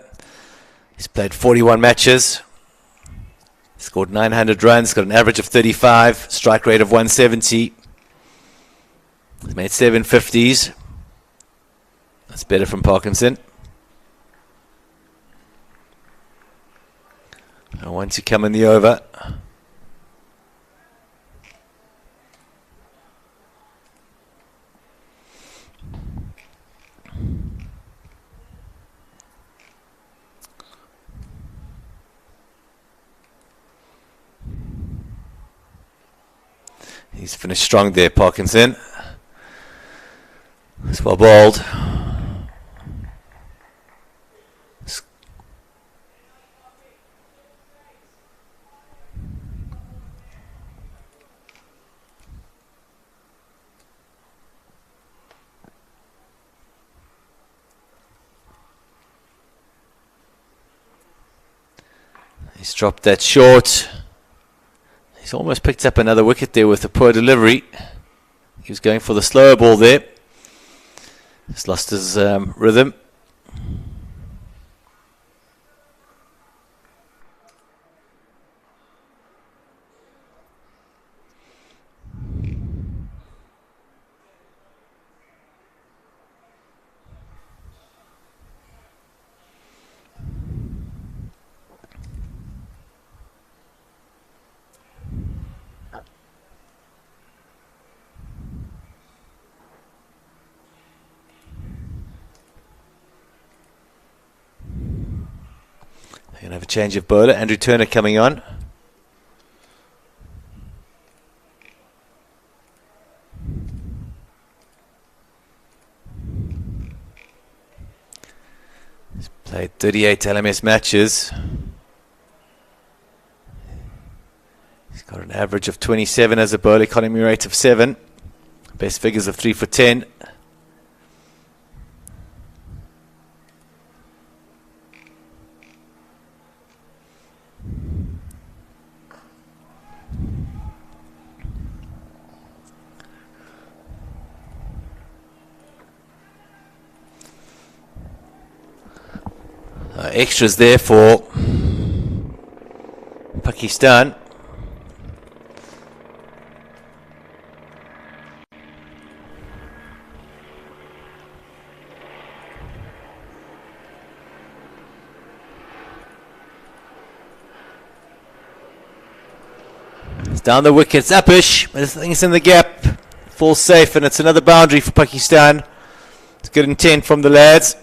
He's played 41 matches, scored 900 runs, got an average of 35, strike rate of 170. He's made 7 50s. That's better from Parkinson. And once you come in the over, he's finished strong there, Parkinson. It's well bowled. He's dropped that short. He's almost picked up another wicket there with a poor delivery. He was going for the slower ball there. He's lost his rhythm. They're going to have a change of bowler. Andrew Turner coming on. He's played 38 LMS matches. He's got an average of 27 as a bowler, economy rate of 7. Best figures of 3 for 10. Extras there for Pakistan. It's down the wickets, Upish, I think it's in the gap, falls safe, and it's another boundary for Pakistan. It's good intent from the lads.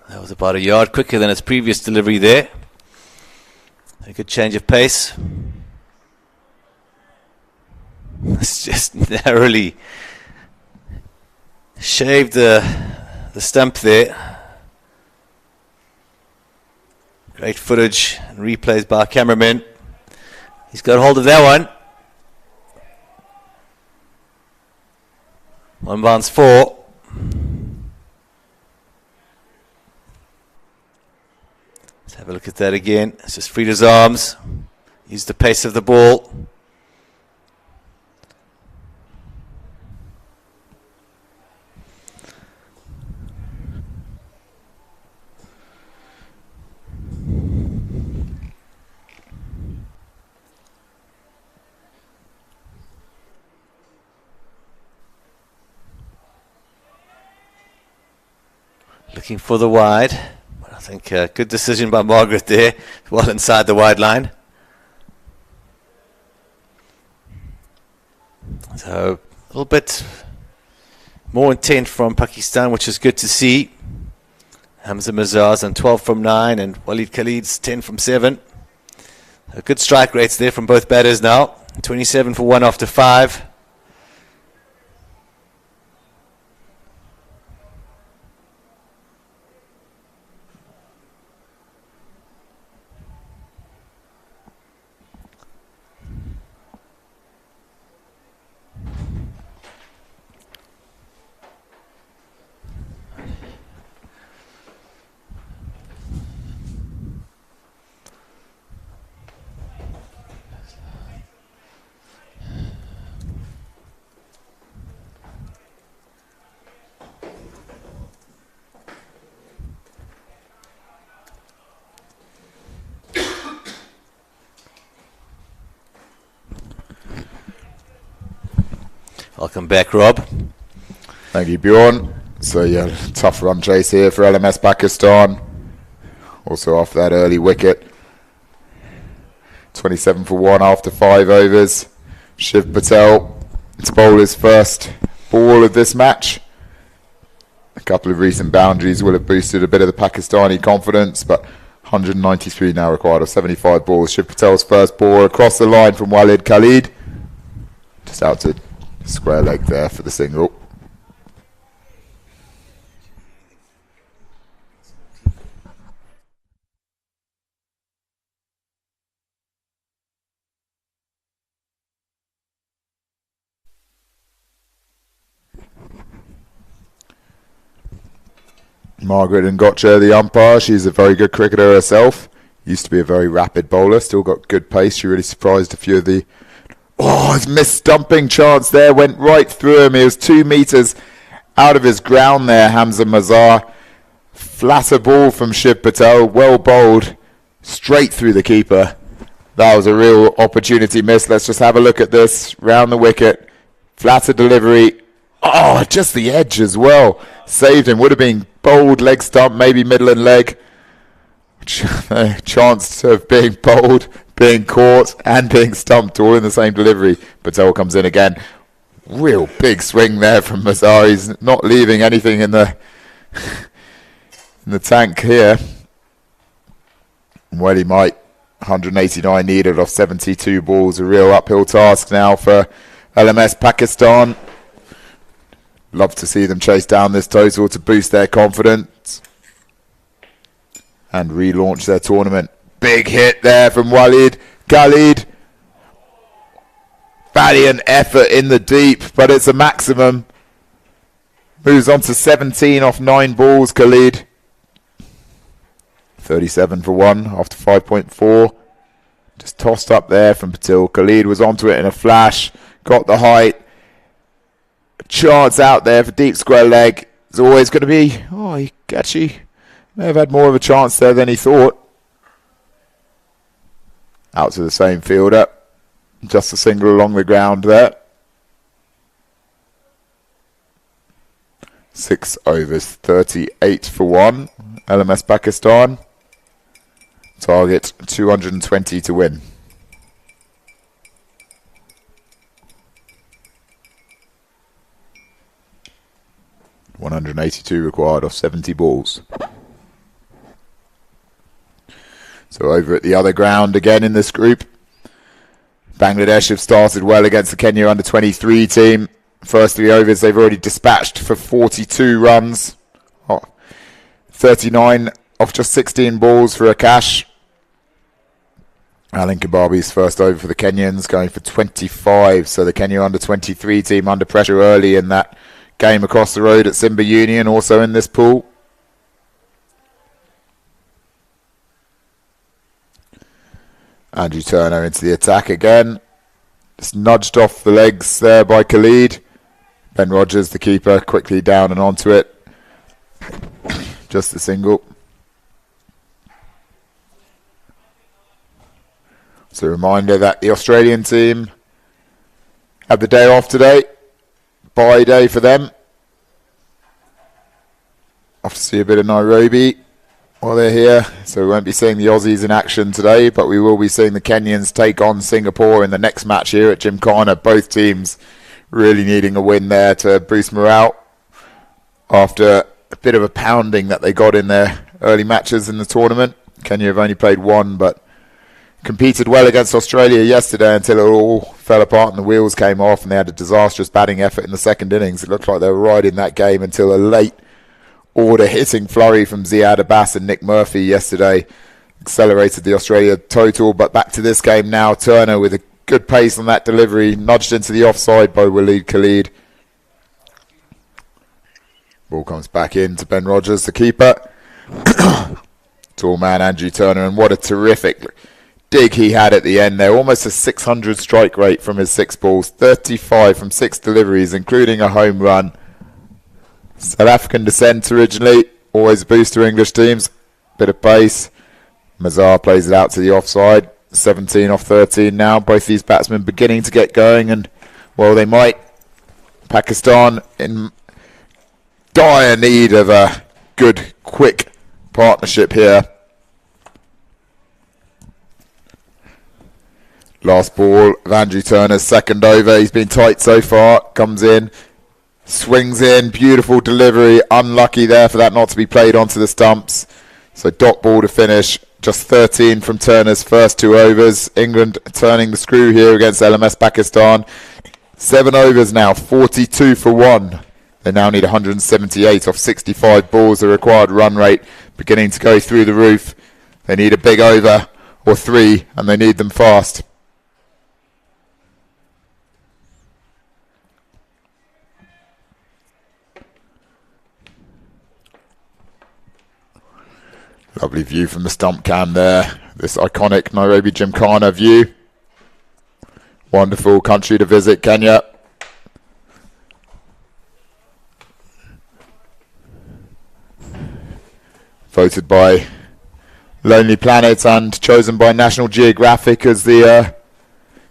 That was about a yard quicker than his previous delivery there. A good change of pace. It's just narrowly shaved the stump there. Great footage and replays by our cameraman. He's got hold of that one. One bounce 4. Have a look at that again. It's just freed his arms. Used the pace of the ball. Looking for the wide. I think good decision by Margaret there, well inside the wide line. So a little bit more intent from Pakistan, which is good to see. Hamza Mirzaz on 12 from 9 and Walid Khalid's 10 from 7. Good strike rates there from both batters now. 27 for 1 after 5. Welcome back, Rob. Thank you, Bjorn. So, yeah, tough run chase here for LMS Pakistan. Also off that early wicket. 27 for 1 after 5 overs. Shiv Patel, to bowl his first ball of this match. A couple of recent boundaries will have boosted a bit of the Pakistani confidence, but 193 now required of 75 balls. Shiv Patel's first ball across the line from Walid Khalid. Just out to square leg there for the single. Margaret Ngotcha, the umpire, she's a very good cricketer herself. Used to be a very rapid bowler, still got good pace. She really surprised a few of the... Oh, his missed stumping chance there went right through him. He was 2 metres out of his ground there, Hamza Mazar. Flatter ball from Shiv Patel, well bowled, straight through the keeper. That was a real opportunity miss. Let's just have a look at this. Round the wicket, flatter delivery. Oh, just the edge as well. Saved him. Would have been bowled leg stump, maybe middle and leg. Chance of being bowled being caught and being stumped all in the same delivery. Patel comes in again. Real big swing there from Mazar. He's not leaving anything in the in the tank here. Well, he might. 189 needed off 72 balls. A real uphill task now for LMS Pakistan. Love to see them chase down this total to boost their confidence and relaunch their tournament. Big hit there from Walid Khalid. Valiant effort in the deep, but it's a maximum. Moves on to 17 off 9 balls, Khalid. 37 for 1 after 5.4. Just tossed up there from Patel. Khalid was onto it in a flash. Got the height. A chance out there for deep square leg. It's always going to be... Oh, he actually may have had more of a chance there than he thought. Out to the same fielder. Just a single along the ground there. 6 overs, 38 for 1. LMS Pakistan. Target 220 to win. $182 required off 70 balls. So over at the other ground again in this group. Bangladesh have started well against the Kenya under-23 team. First 3 overs they've already dispatched for 42 runs. 39 off just 16 balls for a cash. Alan Kababi's first over for the Kenyans going for 25. So the Kenya under-23 team under pressure early in that game across the road at Simba Union, also in this pool. Andrew Turner into the attack again. Just nudged off the legs there by Khalid. Ben Rogers, the keeper, quickly down and onto it. Just a single. So a reminder that the Australian team have the day off today. Bye day for them. Off to see a bit of Nairobi while they're here. So we won't be seeing the Aussies in action today, but we will be seeing the Kenyans take on Singapore in the next match here at Gymkhana. Both teams really needing a win there to boost morale after a bit of a pounding that they got in their early matches in the tournament. Kenya have only played 1, but competed well against Australia yesterday until it all fell apart and the wheels came off and they had a disastrous batting effort in the second innings. It looked like they were riding that game until a late order hitting flurry from Ziad Abbas and Nick Murphy yesterday accelerated the Australia total. But back to this game now. Turner with a good pace on that delivery, nudged into the offside by Walid Khalid. Ball comes back in to Ben Rogers, the keeper. Tall man Andrew Turner, and what a terrific dig he had at the end there. Almost a 600 strike rate from his 6 balls. 35 from 6 deliveries, including a home run. South African descent originally. Always a boost to English teams. Bit of pace. Mazar plays it out to the offside. 17 off 13 now. Both these batsmen beginning to get going, and, well, they might. Pakistan in dire need of a good, quick partnership here. Last ball of Andrew Turner's second over. He's been tight so far. Comes in, swings in, beautiful delivery. Unlucky there for that not to be played onto the stumps. So dot ball to finish. Just 13 from Turner's first 2 overs. England turning the screw here against LMS Pakistan. 7 overs now, 42 for 1. They now need 178 off 65 balls. The required run rate beginning to go through the roof. They need a big over or 3, and they need them fast. Lovely view from the stump cam there. This iconic Nairobi Gymkhana view. Wonderful country to visit, Kenya. Voted by Lonely Planet and chosen by National Geographic as the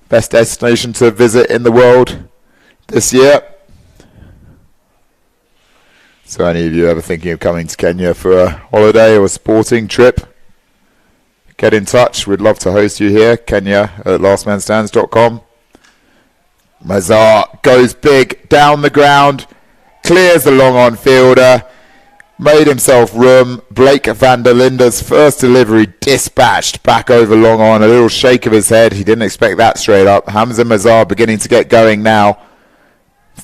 best destination to visit in the world this year. So any of you ever thinking of coming to Kenya for a holiday or a sporting trip, get in touch. We'd love to host you here. Kenya at lastmanstands.com. Mazar goes big down the ground, clears the long on fielder, made himself room. Blake van der Linde's first delivery dispatched back over long on. A little shake of his head. He didn't expect that straight up. Hamza Mazar beginning to get going now.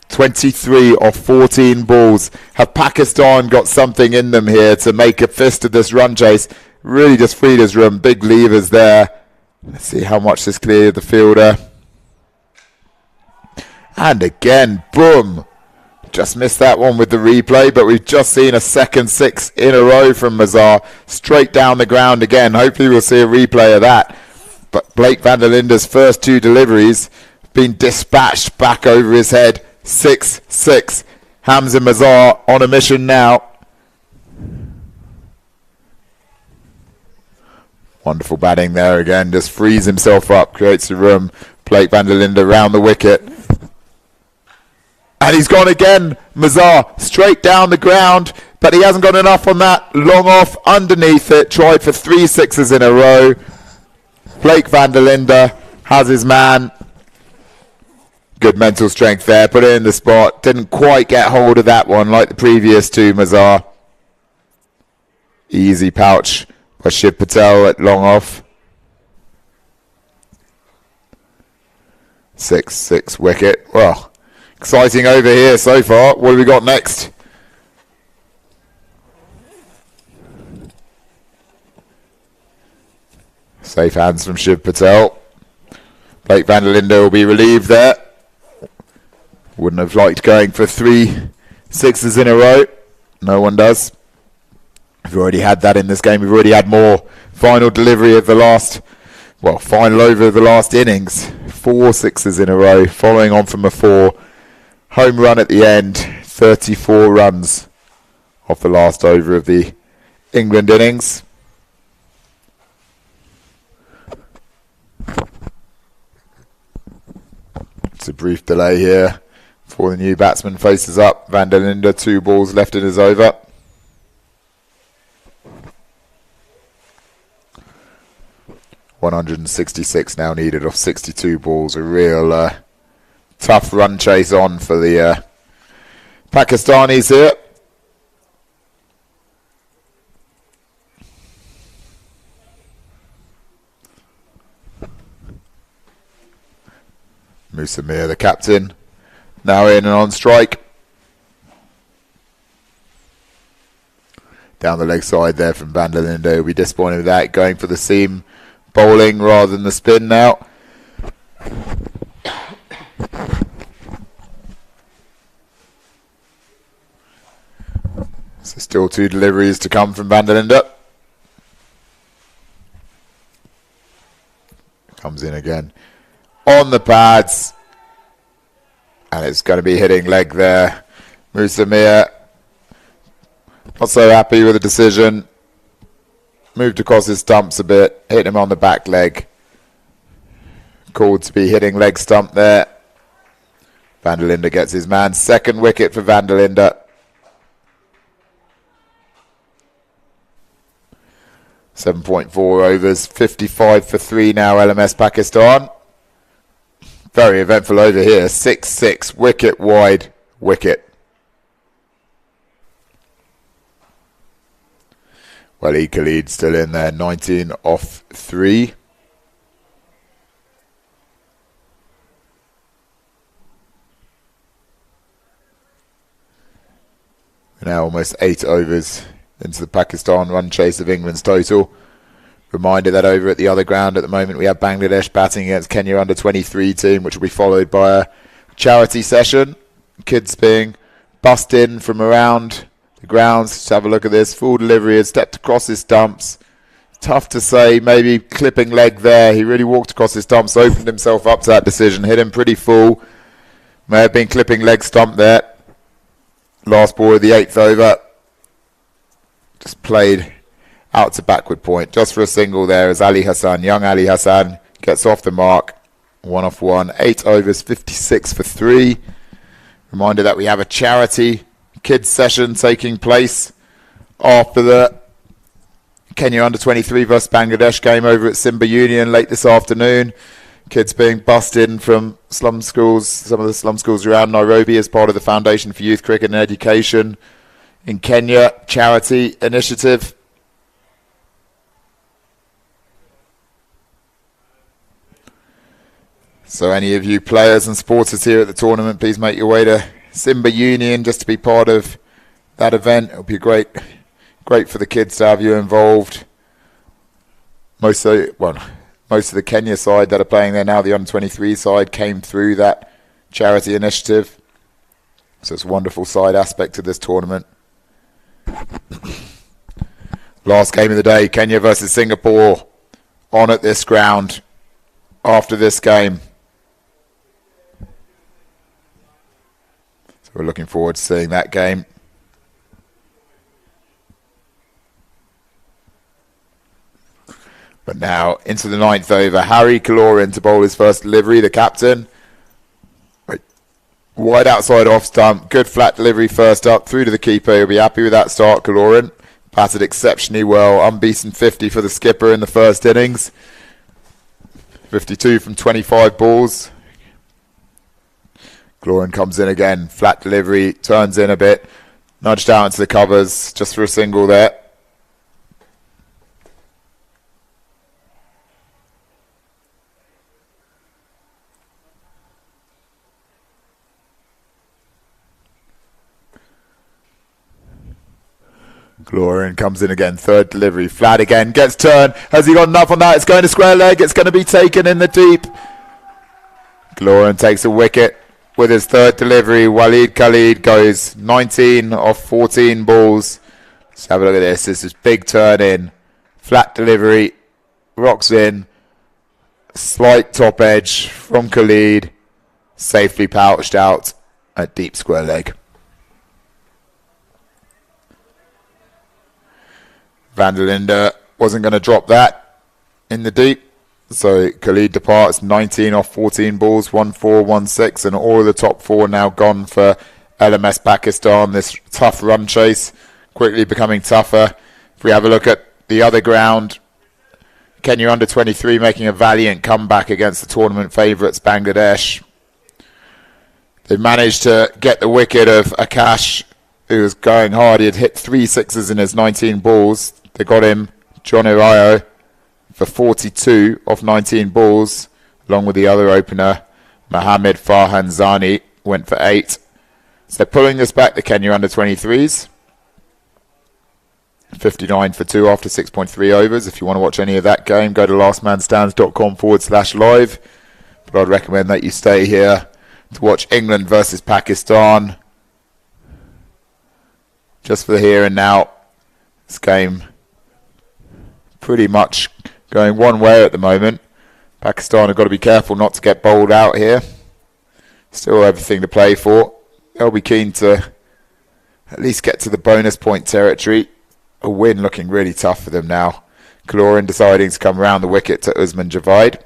23 of 14 balls. Have Pakistan got something in them here to make a fist of this run chase? Really just freed his room. Big levers there. Let's see how much this cleared the fielder. And again, boom. Just missed that one with the replay, but we've just seen a second six in a row from Mazar. Straight down the ground again. Hopefully we'll see a replay of that. But Blake van der Linde's first two deliveries have been dispatched back over his head. 6-6. Hamza Mazar on a mission now. Wonderful batting there again. Just frees himself up, creates the room. Blake van der Linde round the wicket. And he's gone again. Mazar straight down the ground, but he hasn't got enough on that. Long off underneath it. Tried for 3 sixes in a row. Blake van der Linde has his man. Good mental strength there. Put it in the spot. Didn't quite get hold of that one like the previous two, Mazar. Easy pouch by Shiv Patel at long off. 6-6 wicket. Well, exciting over here so far. What have we got next? Safe hands from Shiv Patel. Blake van der Linde will be relieved there. Wouldn't have liked going for 3 sixes in a row. No one does. We've already had that in this game. We've already had more. Final delivery of the last, well, final over of the last innings. 4 sixes in a row, following on from a 4. Home run at the end. 34 runs off the last over of the England innings. It's a brief delay here before the new batsman faces up. Van der Linde, 2 balls left in his over. .166 now needed off 62 balls. A real tough run chase on for the Pakistanis here. Musamir, the captain, now in and on strike. Down the leg side there from Van der Linde. Will be disappointed with that. Going for the seam bowling rather than the spin now. So still 2 deliveries to come from Van der Linde. Comes in again on the pads, and it's going to be hitting leg there. Musamir not so happy with the decision. Moved across his stumps a bit, hit him on the back leg. Called to be hitting leg stump there. Van der Linde gets his man. Second wicket for Van der Linde. 7.4 overs, 55 for 3 now, LMS Pakistan. Very eventful over here. 6-6, wicket wide, wicket. Well, Khalid still in there, 19 off 3. We're now almost 8 overs into the Pakistan run chase of England's total. Reminder that over at the other ground at the moment we have Bangladesh batting against Kenya under 23 team, which will be followed by a charity session. Kids being bussed in from around the grounds. Let's have a look at this. Full delivery, has stepped across his stumps. Tough to say, maybe clipping leg there. He really walked across his stumps, opened himself up to that decision, hit him pretty full. May have been clipping leg stump there. Last ball of the 8th over. Just played out to backward point. Just for a single there as Ali Hassan, young Ali Hassan, gets off the mark. 1 off 1. 8 overs, 56 for 3. Reminder that we have a charity kids session taking place after the Kenya under-23 versus Bangladesh game over at Simba Union late this afternoon. Kids being bussed in from slum schools, some of the slum schools around Nairobi as part of the Foundation for Youth Cricket and Education in Kenya charity initiative. So any of you players and supporters here at the tournament, please make your way to Simba Union just to be part of that event. It'll be great for the kids to have you involved. Most of the Kenya side that are playing there now, the under-23 side, came through that charity initiative. So it's a wonderful side aspect to this tournament. Last game of the day, Kenya versus Singapore on at this ground after this game. So we're looking forward to seeing that game. But now into the 9th over. Harry Goren to bowl his first delivery, the captain. Wide outside off stump. Good flat delivery first up. Through to the keeper. He'll be happy with that start, Goren. Batted exceptionally well. Unbeaten 50 for the skipper in the first innings. 52 from 25 balls. Goren comes in again. Flat delivery. Turns in a bit. Nudged out into the covers. Just for a single there. Goren comes in again, third delivery, flat again, gets turned. Has he got enough on that? It's going to square leg, it's going to be taken in the deep. Goren takes a wicket with his third delivery. Walid Khalid goes 19 off 14 balls. Let's have a look at this. This is big turn in, flat delivery, rocks in, slight top edge from Khalid, safely pouched out at deep square leg. Van der Linde wasn't going to drop that in the deep. So Khalid departs 19 off 14 balls, 1-4, 1-6, and all of the top four now gone for LMS Pakistan. This tough run chase quickly becoming tougher. If we have a look at the other ground, Kenya under-23 making a valiant comeback against the tournament favourites Bangladesh. They've managed to get the wicket of Akash, who was going hard. He had hit 3 sixes in his 19 balls. They got him, John Irayo, for 42 off 19 balls, along with the other opener, Mohammed Farhanzani, went for 8. So they're pulling this back, the Kenya under-23s. 59 for 2 after 6.3 overs. If you want to watch any of that game, go to lastmanstands.com/live. But I'd recommend that you stay here to watch England versus Pakistan. Just for the here and now. This game pretty much going one way at the moment. Pakistan have got to be careful not to get bowled out here. Still everything to play for. They'll be keen to at least get to the bonus point territory. A win looking really tough for them now. Goren deciding to come around the wicket to Usman Javed.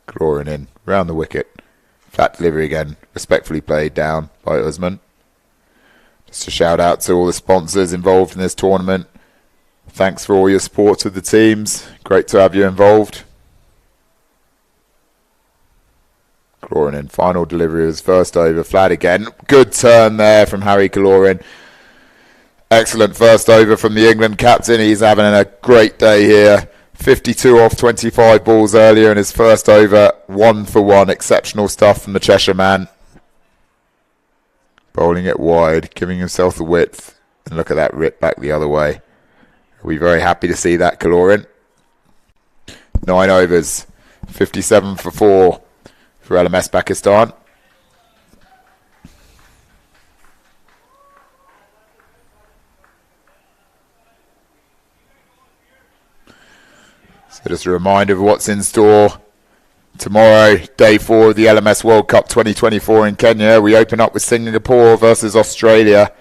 Goren in, round the wicket. Flat delivery again, respectfully played down by Usman. Just a shout out to all the sponsors involved in this tournament. Thanks for all your support with the teams. Great to have you involved. Goren in, final delivery of his first over, flat again. Good turn there from Harry Goren. Excellent first over from the England captain. He's having a great day here. 52 off 25 balls earlier in his first over, 1 for 1. Exceptional stuff from the Cheshire man. Bowling it wide, giving himself the width. And look at that rip back the other way. We're very happy to see that, Goren. 9 overs, 57 for 4 for LMS Pakistan. So just a reminder of what's in store tomorrow, day 4 of the LMS World Cup 2024 in Kenya. We open up with Singapore versus Australia.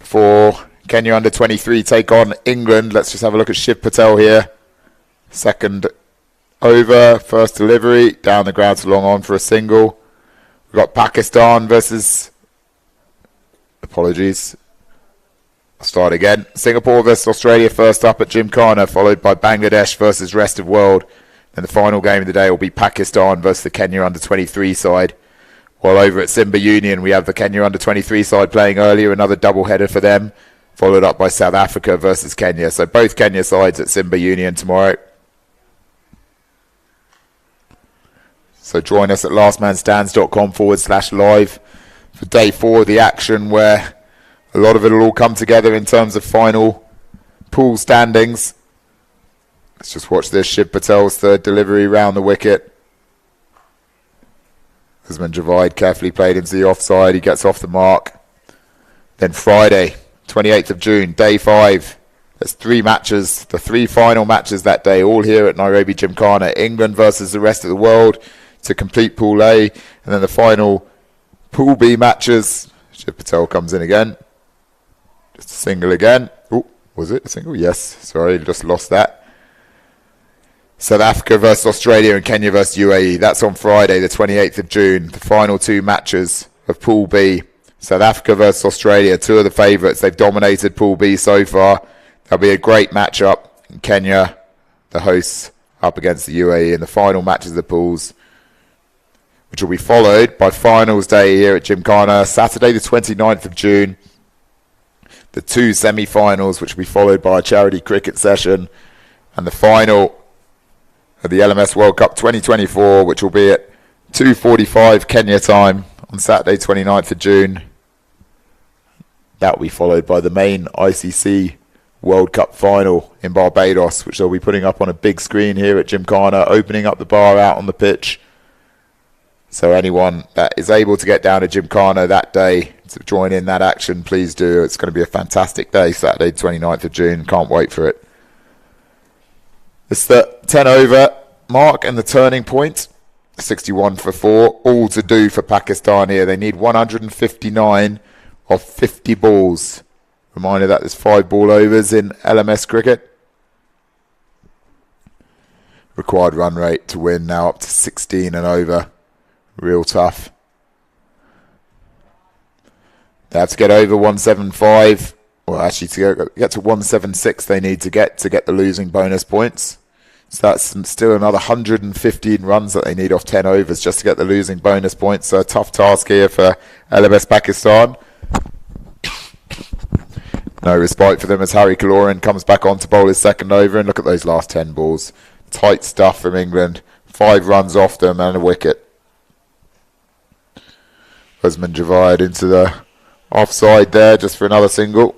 For Kenya under-23 take on England. Let's just have a look at Shiv Patel here. Second over, first delivery, down the ground to long on for a single. We've got Pakistan versus... Apologies. I'll start again. Singapore versus Australia first up at Gymkhana, followed by Bangladesh versus rest of world. And the final game of the day will be Pakistan versus the Kenya under-23 side. While over at Simba Union, we have the Kenya under-23 side playing earlier, another double-header for them, followed up by South Africa versus Kenya. So both Kenya sides at Simba Union tomorrow. So join us at lastmanstands.com/live for day 4 of the action, where a lot of it will all come together in terms of final pool standings. Let's just watch this. Shiv Patel's third delivery round the wicket. Usman Javed carefully played into the offside. He gets off the mark. Then Friday, 28th of June, day 5. There's 3 matches, the 3 final matches that day, all here at Nairobi Gymkhana. England versus the rest of the world to complete Pool A. And then the final Pool B matches. Shiv Patel comes in again. Just a single again. Oh, was it a single? Yes. Sorry, just lost that. South Africa versus Australia and Kenya versus UAE. That's on Friday, the 28th of June. The final 2 matches of Pool B. South Africa versus Australia, 2 of the favourites. They've dominated Pool B so far. That'll be a great matchup. In Kenya, the hosts, up against the UAE in the final matches of the pools, which will be followed by finals day here at Gymkhana, Saturday the 29th of June. The 2 semi-finals, which will be followed by a charity cricket session, and the final of the LMS World Cup 2024, which will be at 2:45 Kenya time on Saturday 29th of June. That will be followed by the main ICC World Cup final in Barbados, which they'll be putting up on a big screen here at Gymkhana, opening up the bar out on the pitch. So anyone that is able to get down to Gymkhana that day to join in that action, please do. It's going to be a fantastic day, Saturday 29th of June. Can't wait for it. It's the 10 over mark and the turning point. 61 for 4. All to do for Pakistan here. They need 159 of 50 balls. Reminder that there's 5 ball overs in LMS cricket. Required run rate to win now up to 16 and over. Real tough. They have to get over 175. Well, actually, to get to 176, they need to get the losing bonus points. So that's still another 115 runs that they need off 10 overs just to get the losing bonus points. So a tough task here for LMS Pakistan. No respite for them as Harry Goren comes back on to bowl his second over. And look at those last 10 balls. Tight stuff from England. 5 runs off them and a wicket. Usman Javed into the offside there just for another single.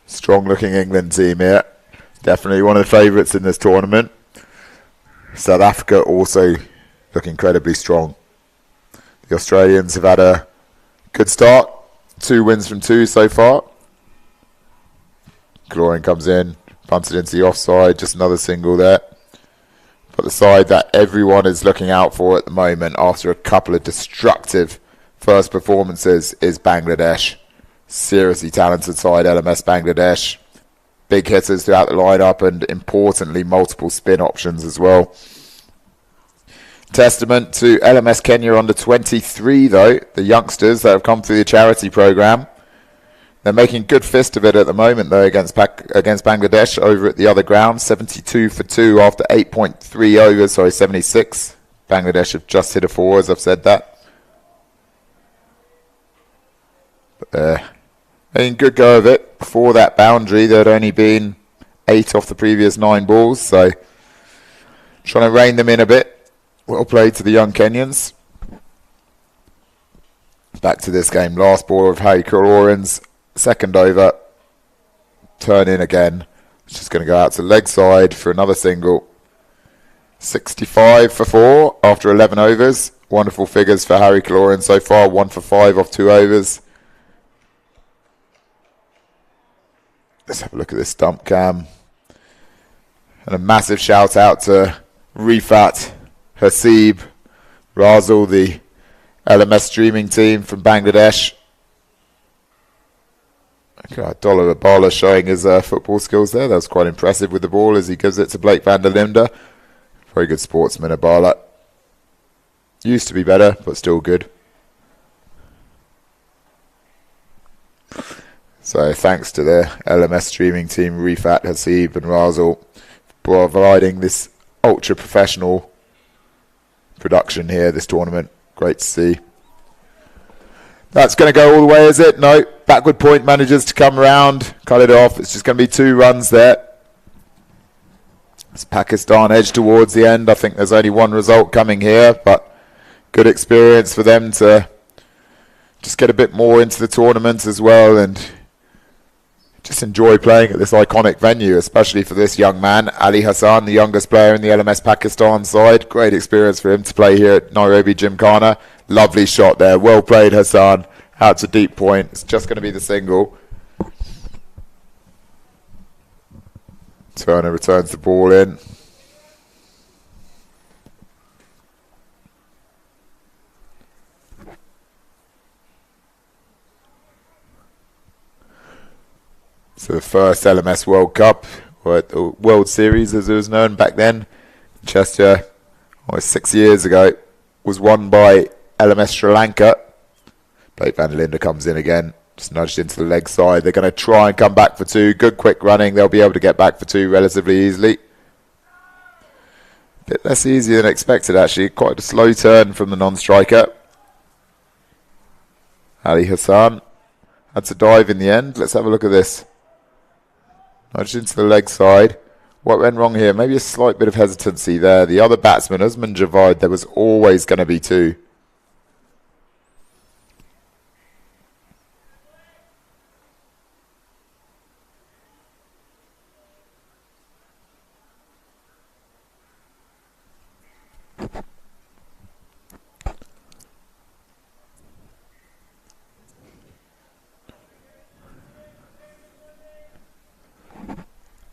Strong looking England team here. Definitely one of the favourites in this tournament. South Africa also look incredibly strong. The Australians have had a good start. 2 wins from 2 so far. Goren comes in, punts it into the offside, just another single there. But the side that everyone is looking out for at the moment after a couple of destructive first performances is Bangladesh. Seriously talented side, LMS Bangladesh. Big hitters throughout the lineup and importantly multiple spin options as well. Testament to LMS Kenya under 23 though, the youngsters that have come through the charity programme. They're making good fist of it at the moment though against Bangladesh over at the other ground. 72 for 2 after 8.3 overs, 76. Bangladesh have just hit a 4 as I've said that. But they're making good go of it. Before that boundary there had only been 8 off the previous 9 balls, so trying to rein them in a bit. Well played to the young Kenyans. Back to this game. Last ball of Harry Goren's second over. Turn in again. It's just going to go out to leg side for another single. 65 for 4 after 11 overs. Wonderful figures for Harry Goren so far. 1 for 5 off 2 overs. Let's have a look at this stump cam. And a massive shout out to Rifat Hasib Razul, the LMS streaming team from Bangladesh. Dollar Abala showing his football skills there. That was quite impressive with the ball as he gives it to Blake van der Linde. Very good sportsman, Abala. Used to be better, but still good. So thanks to the LMS streaming team, Rifat, Hasib and Razel, for providing this ultra-professional production here, this tournament. Great to see. That's going to go all the way, is it? No. Backward point manages to come round. Cut it off. It's just going to be 2 runs there. As Pakistan edge towards the end. I think there's only one result coming here, but good experience for them to just get a bit more into the tournament as well and just enjoy playing at this iconic venue, especially for this young man, Ali Hassan, the youngest player in the LMS Pakistan side. Great experience for him to play here at Nairobi Gymkhana. Lovely shot there. Well played, Hassan. Out to deep point. It's just going to be the single. Turner returns the ball in. So the first LMS World Cup, or World Series as it was known back then, Chester, almost 6 years ago, was won by LMS Sri Lanka. Blake van der Linde comes in again, just nudged into the leg side. They're going to try and come back for 2. Good quick running. They'll be able to get back for 2 relatively easily. Bit less easy than expected actually. Quite a slow turn from the non-striker. Ali Hassan had to dive in the end. Let's have a look at this. Nudged into the leg side. What went wrong here? Maybe a slight bit of hesitancy there. The other batsman, Usman Javed, there was always going to be 2.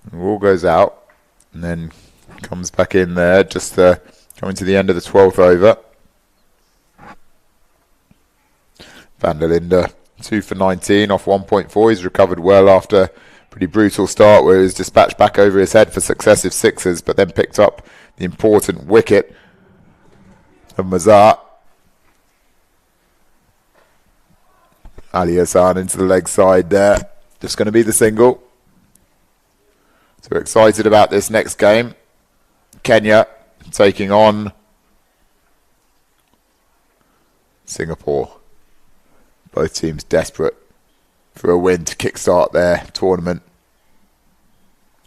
Ball goes out and then comes back in there, just coming to the end of the 12th over. Van der Linde 2 for 19 off 1.4. He's recovered well after a pretty brutal start where he was dispatched back over his head for successive 6s, but then picked up the important wicket of Mazar. Ali Hassan into the leg side there. Just going to be the single. So we're excited about this next game. Kenya taking on Singapore. Both teams desperate for a win to kickstart their tournament.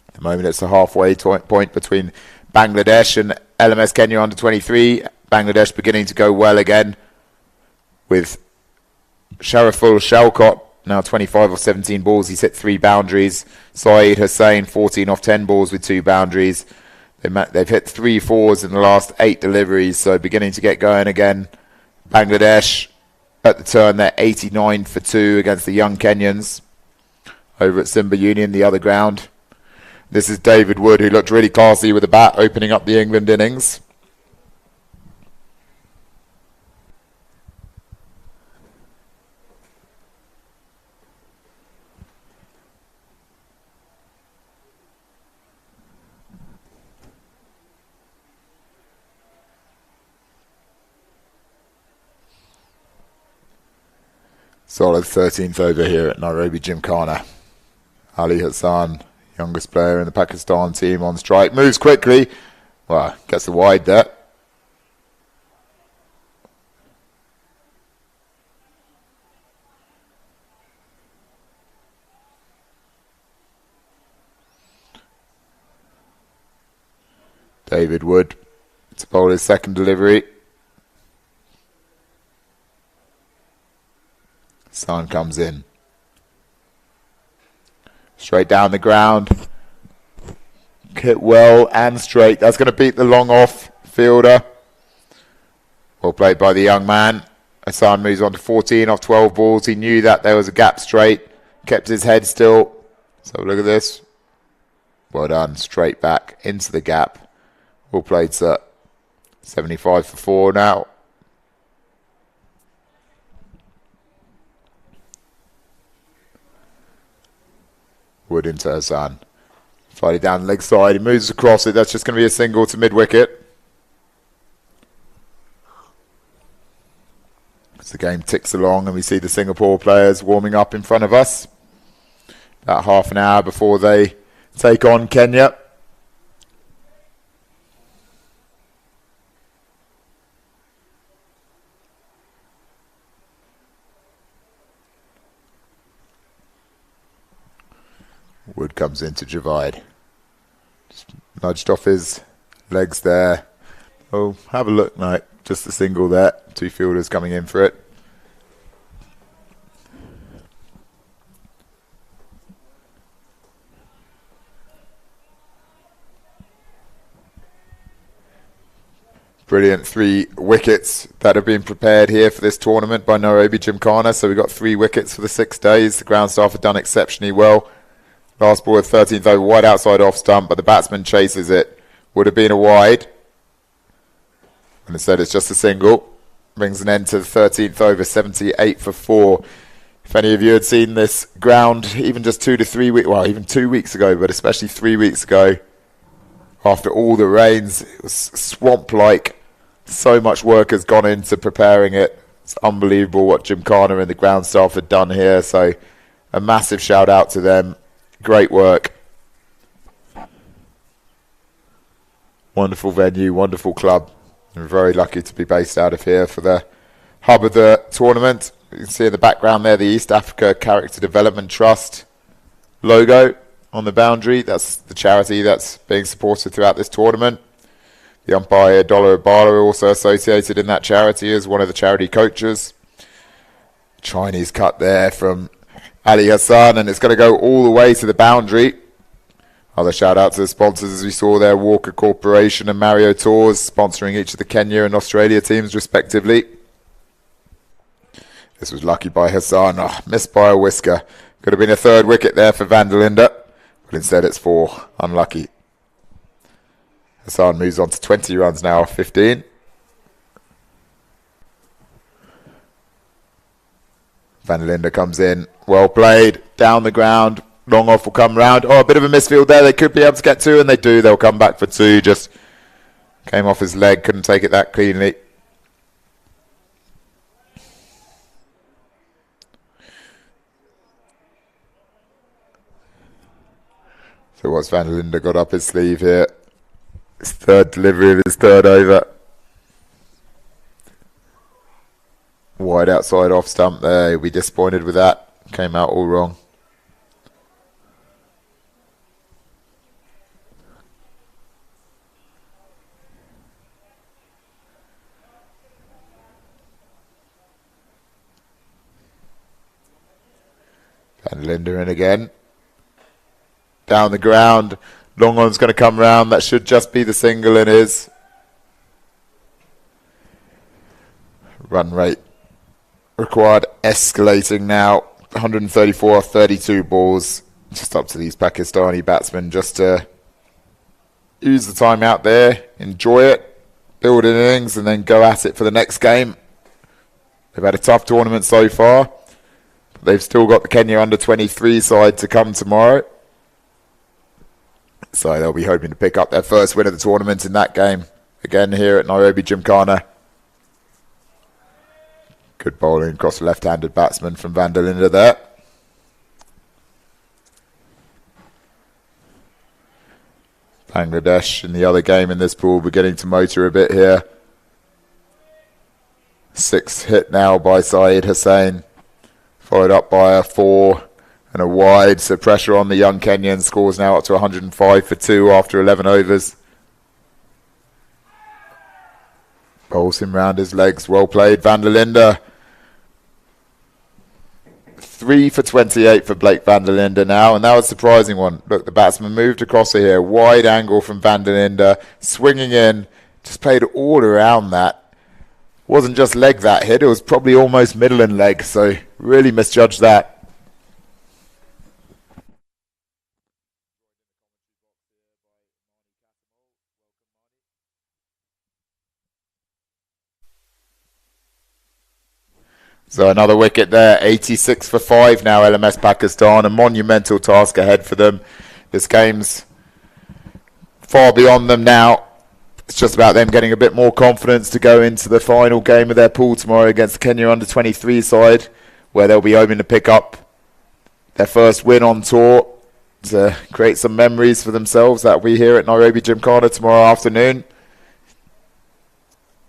At the moment it's a halfway point between Bangladesh and LMS Kenya under 23. Bangladesh beginning to go well again with Shariful Shalcott. Now 25 off 17 balls, he's hit 3 boundaries. Saeed Hussain 14 off 10 balls with 2 boundaries. They've hit 3 fours in the last 8 deliveries, so beginning to get going again. Bangladesh at the turn, they're 89 for 2 against the young Kenyans over at Simba Union, the other ground. This is David Wood, who looked really classy with the bat, opening up the England innings. Solid 13th over here at Nairobi Gymkhana. Ali Hassan, youngest player in the Pakistan team, on strike. Moves quickly. Well, gets the wide there. David Wood to bowl his second delivery. Sun comes in. Straight down the ground. Hit well and straight. That's going to beat the long off fielder. Well played by the young man. Hassan moves on to 14 off 12 balls. He knew that there was a gap straight. Kept his head still. So look at this. Well done. Straight back into the gap. Well played, sir. 75 for 4 now. Wood into Hassan. Slightly down the leg side. He moves across it. That's just going to be a single to mid-wicket. As the game ticks along and we see the Singapore players warming up in front of us. About half an hour before they take on Kenya. Wood comes into Javide. Just nudged off his legs there. Oh, have a look, mate. Just a single there. Two fielders coming in for it. Brilliant 3 wickets that have been prepared here for this tournament by Nairobi Gymkhana. So we've got 3 wickets for the 6 days. The ground staff have done exceptionally well. Last ball of 13th over, wide outside off stump, but the batsman chases it. Would have been a wide. And instead it's just a single. Brings an end to the 13th over, 78 for 4. If any of you had seen this ground, even just 2 to 3 weeks, well, even 2 weeks ago, but especially 3 weeks ago, after all the rains, it was swamp-like. So much work has gone into preparing it. It's unbelievable what Gymkhana and the ground staff had done here. So a massive shout out to them. Great work. Wonderful venue, wonderful club. We're very lucky to be based out of here for the hub of the tournament. You can see in the background there the East Africa Character Development Trust logo on the boundary. That's the charity that's being supported throughout this tournament. The umpire, Dollar Abala, also associated in that charity as one of the charity coaches. Chinese cut there from Ali Hassan, and it's going to go all the way to the boundary. Other shout out to the sponsors, as we saw there, Walker Corporation and Mario Tours, sponsoring each of the Kenya and Australia teams respectively. This was lucky by Hassan. Oh, missed by a whisker. Could have been a 3rd wicket there for Van der Linde, but instead it's 4. Unlucky. Hassan moves on to 20 runs now off 15. Van der Linde comes in. Well played. Down the ground. Long off will come round. Oh, a bit of a misfield there. They could be able to get 2, and they do. They'll come back for 2. Just came off his leg. Couldn't take it that cleanly. So what's Van der Linde got up his sleeve here? His 3rd delivery of his 3rd over. Wide outside off stump there. He'll be disappointed with that. Came out all wrong. Van der Linde in again. Down the ground. Long on's going to come round. That should just be the single in his. Run rate required escalating now. 134 off 32 balls. Just up to these Pakistani batsmen just to use the time out there, enjoy it, build an innings, and then go at it for the next game. They've had a tough tournament so far. But they've still got the Kenya under-23 side to come tomorrow. So they'll be hoping to pick up their first win of the tournament in that game. Again here at Nairobi Gymkhana. Good bowling across the left-handed batsman from Van der Linde there. Bangladesh in the other game in this pool beginning to motor a bit here. 6th hit now by Saeed Hussain. Followed up by a 4 and a wide. So pressure on the young Kenyan. Scores now up to 105 for 2 after 11 overs. Bowls him round his legs. Well played, Van der Linde. 3 for 28 for Blake Van der Linde now, and that was a surprising one. Look, the batsman moved across it here. Wide angle from Van der Linde. Swinging in. Just played all around that. Wasn't just leg that hit. It was probably almost middle and leg, so really misjudged that. So another wicket there, 86 for 5 now, LMS Pakistan. A monumental task ahead for them. This game's far beyond them now. It's just about them getting a bit more confidence to go into the final game of their pool tomorrow against the Kenya under-23 side, where they'll be hoping to pick up their first win on tour to create some memories for themselves. That'll be here at Nairobi Gymkhana tomorrow afternoon.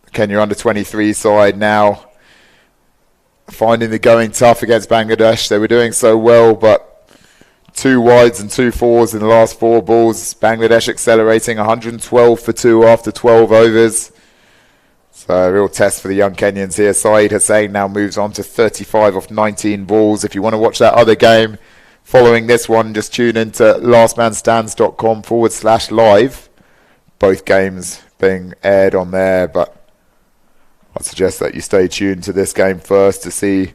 The Kenya under-23 side now finding the going tough against Bangladesh. They were doing so well, but 2 wides and 2 fours in the last 4 balls. Bangladesh accelerating 112 for 2 after 12 overs. So a real test for the young Kenyans here. Saeed Hussain now moves on to 35 off 19 balls. If you want to watch that other game following this one, just tune into lastmanstands.com/live. Both games being aired on there, but I'd suggest that you stay tuned to this game first to see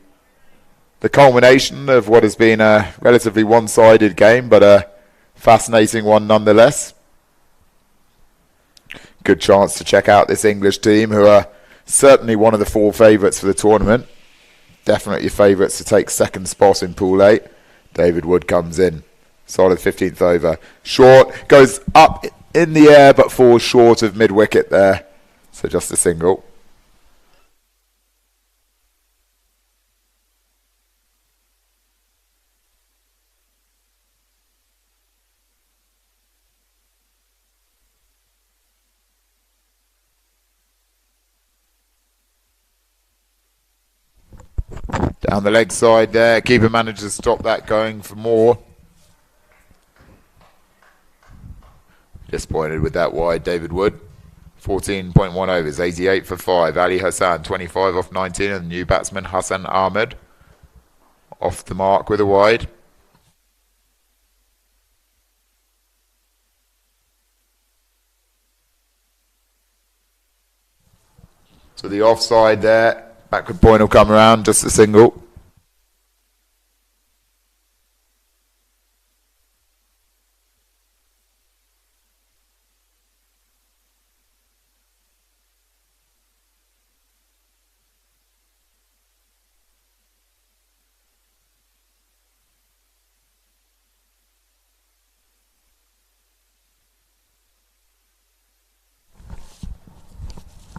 the culmination of what has been a relatively one-sided game, but a fascinating one nonetheless. Good chance to check out this English team, who are certainly one of the 4 favourites for the tournament. Definitely favourites to take second spot in Pool 8. David Wood comes in. Solid 15th over. Short, goes up in the air, but falls short of mid-wicket there. So just a single. Down the leg side there. Keeper manages to stop that going for more. Disappointed with that wide, David Wood. 14.1 overs, 88 for 5. Ali Hassan, 25 off 19. And the new batsman, Hassan Ahmed, off the mark with a wide. To the offside there. Backward point will come around, just a single.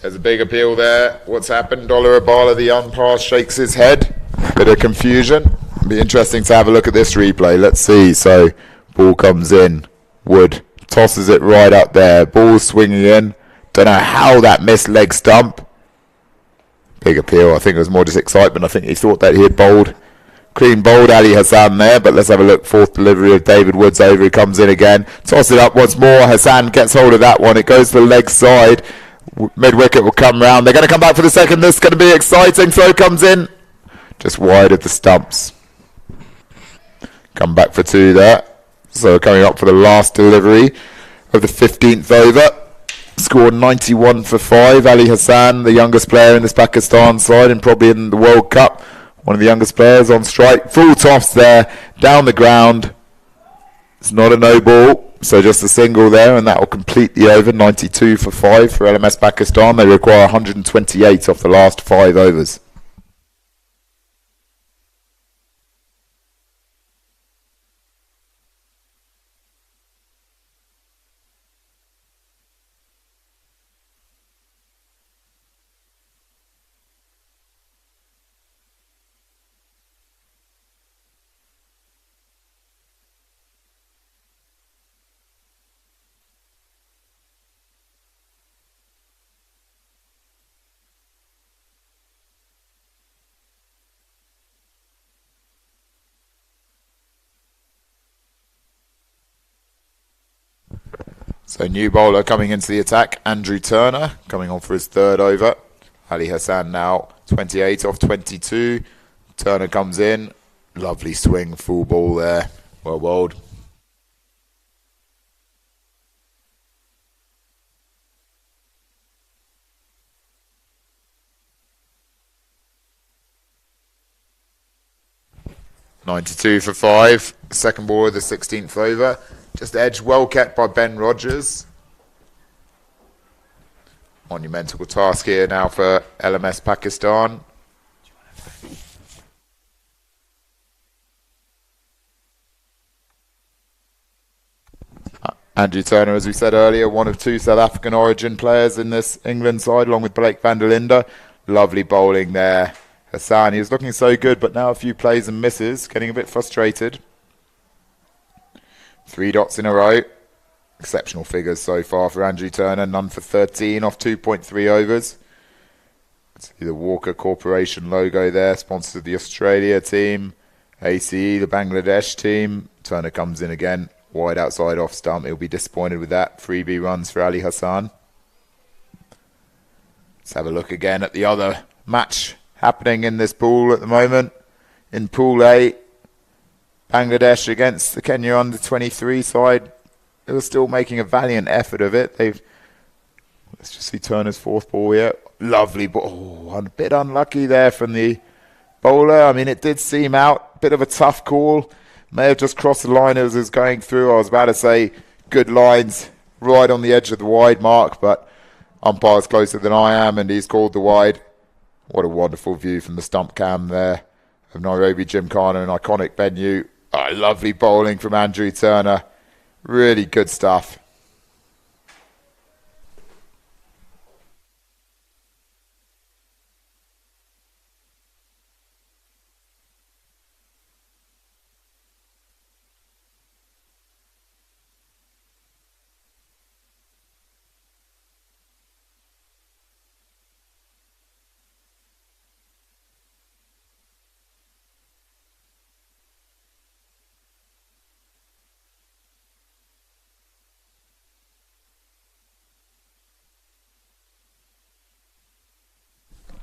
There's a big appeal there. What's happened? Dollar Abala, the umpire, shakes his head. Bit of confusion. It'll be interesting to have a look at this replay. Let's see. So, ball comes in. Wood tosses it right up there. Ball swinging in. Don't know how that missed leg stump. Big appeal. I think it was more just excitement. I think he thought that he had bowled, clean bowled Ali Hassan there. But let's have a look. 4th delivery of David Wood's over. He comes in again. Toss it up once more. Hassan gets hold of that one. It goes to the leg side. Mid-wicket will come round. They're going to come back for the second. This is going to be exciting. Throw comes in. Just wide of the stumps. Come back for 2 there. So coming up for the last delivery of the 15th over. Scored 91 for 5. Ali Hassan, the youngest player in this Pakistan side and probably in the World Cup. One of the youngest players on strike. Full toss there. Down the ground. It's not a no ball. So just a single there, and that will complete the over. 92 for 5 for LMS Pakistan. They require 128 off the last 5 overs. So new bowler coming into the attack, Andrew Turner, coming on for his 3rd over. Ali Hassan now 28 off 22. Turner comes in. Lovely swing, full ball there. Well bowled. .92 for 5. Second ball of the 16th over. Just edged, well kept by Ben Rogers. Monumental task here now for LMS Pakistan. Andrew Turner, as we said earlier, one of 2 South African origin players in this England side, along with Blake van der Linde. Lovely bowling there. Hassan, he was looking so good, but now a few plays and misses, getting a bit frustrated. 3 dots in a row. Exceptional figures so far for Andrew Turner. None for 13 off 2.3 overs. See the Walker Corporation logo there, sponsored the Australia team. ACE, the Bangladesh team. Turner comes in again. Wide outside off stump. He'll be disappointed with that. Freebie runs for Ali Hassan. Let's have a look again at the other match happening in this pool at the moment. In Pool A, Bangladesh against the Kenya under-23 side. They were still making a valiant effort of it. Let's just see Turner's 4th ball here. Lovely ball. Oh, a bit unlucky there from the bowler. I mean, it did seem out. Bit of a tough call. May have just crossed the line as it was going through. I was about to say good lines right on the edge of the wide mark, but umpire's closer than I am, and he's called the wide. What a wonderful view from the stump cam there of Nairobi Gymkhana, an iconic venue. Oh, lovely bowling from Andrew Turner. Really good stuff.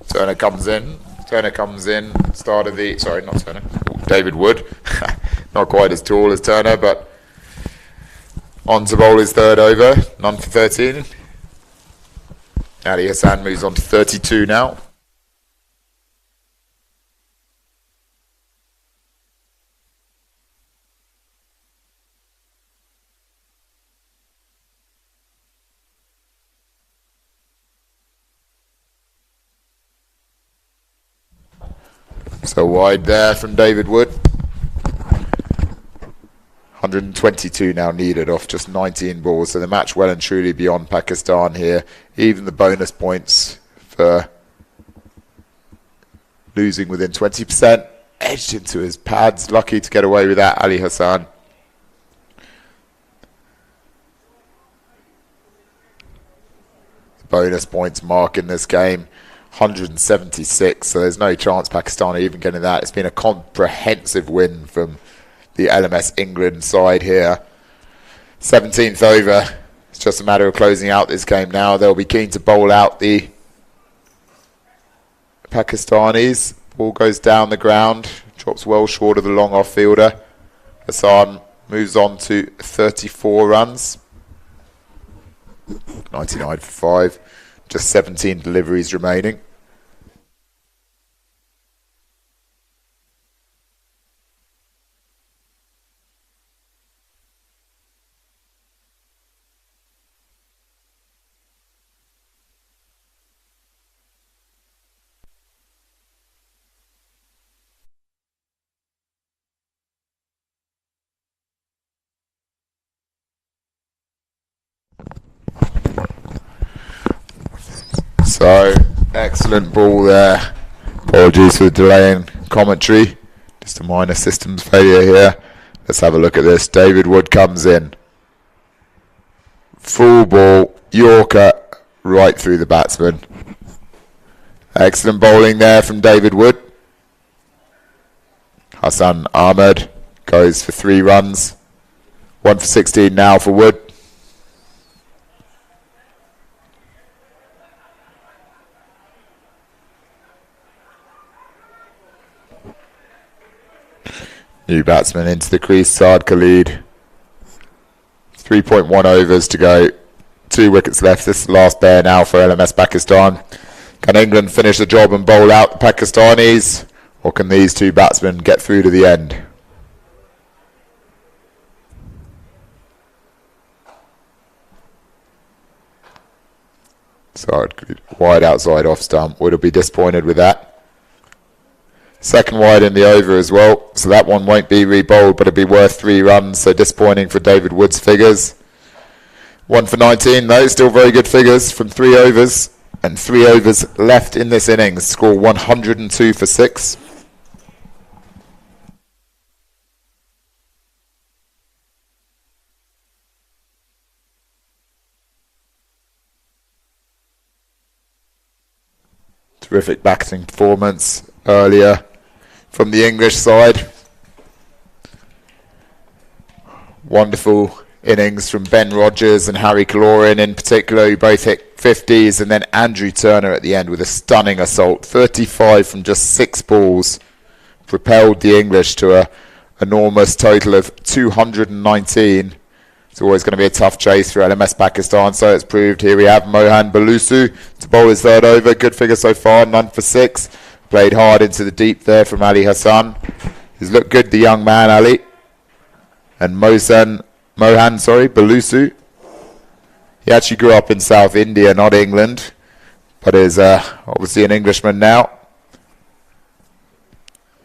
Turner comes in. Start of the... Sorry, not Turner. David Wood. Not quite as tall as Turner, but on to bowl his 3rd over. None for 13. Ali Hassan moves on to 32 now. So wide there from David Wood. 122 now needed off just 19 balls. So the match well and truly beyond Pakistan here. Even the bonus points for losing within 20%. Edged into his pads. Lucky to get away with that, Ali Hassan. The bonus points mark in this game. 176, so there's no chance Pakistan are even getting that. It's been a comprehensive win from the LMS England side here. 17th over. It's just a matter of closing out this game now. They'll be keen to bowl out the Pakistanis. Ball goes down the ground. Drops well short of the long off fielder. Hassan moves on to 34 runs. 99 for 5. Just 17 deliveries remaining. So, excellent ball there. Apologies for the delay in commentary. Just a minor systems failure here. Let's have a look at this. David Wood comes in. Full ball, Yorker, right through the batsman. Excellent bowling there from David Wood. Hassan Ahmed goes for 3 runs. 1 for 16 now for Wood. New batsman into the crease, Saad Khalid. 3.1 overs to go. 2 wickets left. This is the last bare now for LMS Pakistan. Can England finish the job and bowl out the Pakistanis? Or can these 2 batsmen get through to the end? Saad Khalid, wide outside off stump. Would have be disappointed with that. Second wide in the over as well, so that one won't be re-bowled, but it'll be worth 3 runs, so disappointing for David Wood's figures. 1 for 19 though, still very good figures from 3 overs. And 3 overs left in this innings. Score 102 for 6. Terrific batting performance earlier from the English side. Wonderful innings from Ben Rogers and Harry Goren in particular, who both hit 50s, and then Andrew Turner at the end with a stunning assault. 35 from just 6 balls propelled the English to an enormous total of 219. It's always going to be a tough chase for LMS Pakistan, so it's proved. Here we have Mohan Balusu to bowl his third over. Good figure so far, none for 6. Played hard into the deep there from Ali Hassan. He's looked good, the young man, Ali. And Mohan Balusu. He actually grew up in South India, not England, but is obviously an Englishman now.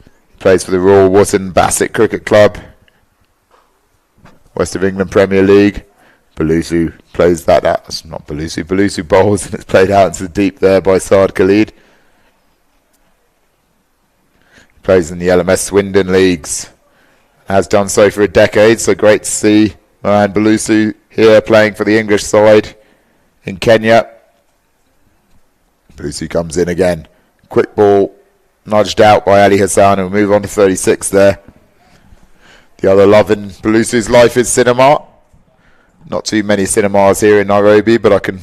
He plays for the Royal Wotton Bassett Cricket Club, West of England Premier League. Balusu plays that out. It's not Balusu. Balusu bowls, and it's played out into the deep there by Saad Khalid. He plays in the LMS Swindon Leagues. Has done so for a decade, so great to see Mohan Balusu here playing for the English side in Kenya. Balusu comes in again. Quick ball, nudged out by Ali Hassan, and we'll move on to 36 there. The other love in Balusu's life is cinema. Not too many cinemas here in Nairobi, but I can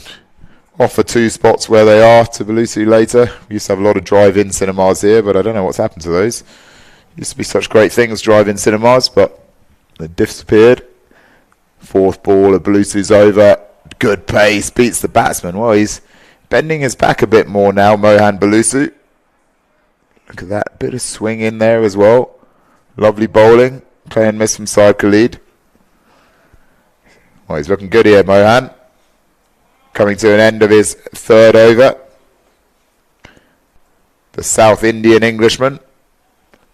offer 2 spots where they are to Balusu later. We used to have a lot of drive-in cinemas here, but I don't know what's happened to those. Used to be such great things, drive-in cinemas, but they disappeared. 4th ball of Balusu's over. Good pace, beats the batsman. Well, he's bending his back a bit more now, Mohan Balusu. Look at that, bit of swing in there as well. Lovely bowling. Play and miss from Saad Khalid. Well, he's looking good here, Mohan. Coming to an end of his 3rd over. The South Indian Englishman.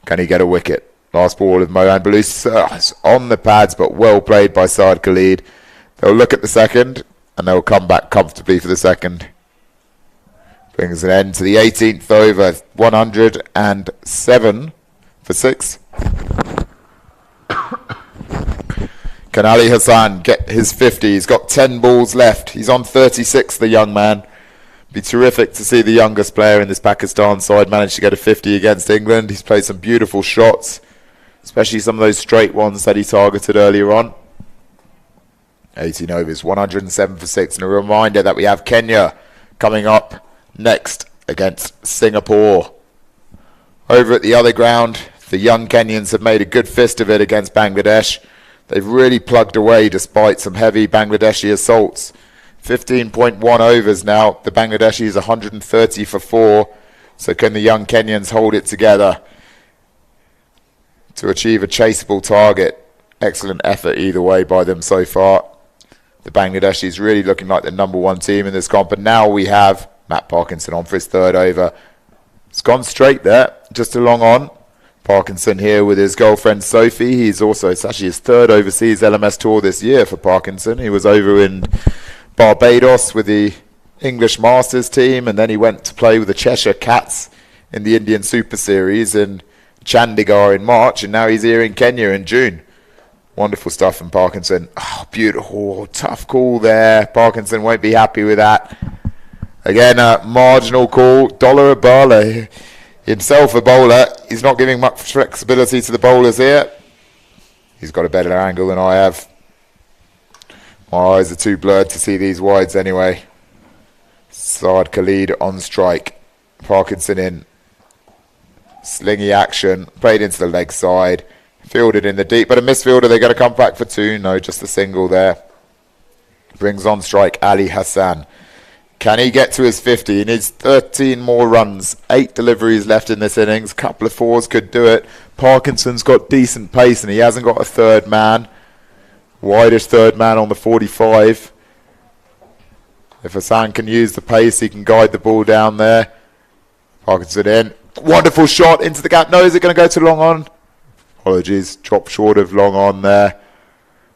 Can he get a wicket? Last ball of Mohan Balusu. It's on the pads, but well played by Saad Khalid. They'll look at the second, and they'll come back comfortably for the second. Brings an end to the 18th over. 107 for 6. Can Ali Hassan get his 50? He's got 10 balls left. He's on 36, the young man. Be terrific to see the youngest player in this Pakistan side manage to get a 50 against England. He's played some beautiful shots, especially some of those straight ones that he targeted earlier on. 18 overs, 107 for 6. And a reminder that we have Kenya coming up next against Singapore. Over at the other ground, the young Kenyans have made a good fist of it against Bangladesh. They've really plugged away despite some heavy Bangladeshi assaults. 15.1 overs now. The Bangladeshis 130 for 4. So can the young Kenyans hold it together to achieve a chaseable target? Excellent effort either way by them so far. The Bangladeshis really looking like the #1 team in this comp. And now we have Matt Parkinson on for his 3rd over. It's gone straight there, just along on. Parkinson here with his girlfriend Sophie. It's actually his 3rd overseas LMS tour this year for Parkinson. He was over in Barbados with the English Masters team, and then he went to play with the Cheshire Cats in the Indian Super Series in Chandigarh in March, and now he's here in Kenya in June. Wonderful stuff from Parkinson. Oh, beautiful, tough call there. Parkinson won't be happy with that. Again, a marginal call. Dollar Abala, himself a bowler. He's not giving much flexibility to the bowlers here. He's got a better angle than I have. My eyes are too blurred to see these wides anyway. Saad Khalid on strike. Parkinson in. Slingy action. Played into the leg side. Fielded in the deep. But a misfielder, they're going to come back for 2. No, just a single there. Brings on strike Ali Hassan. Can he get to his 50? He needs 13 more runs. 8 deliveries left in this innings. Couple of 4s could do it. Parkinson's got decent pace and he hasn't got a 3rd man. Widest 3rd man on the 45. If Hassan can use the pace, he can guide the ball down there. Parkinson in. Wonderful shot into the gap. No, is it going to go to long on? Apologies. Dropped short of long on there.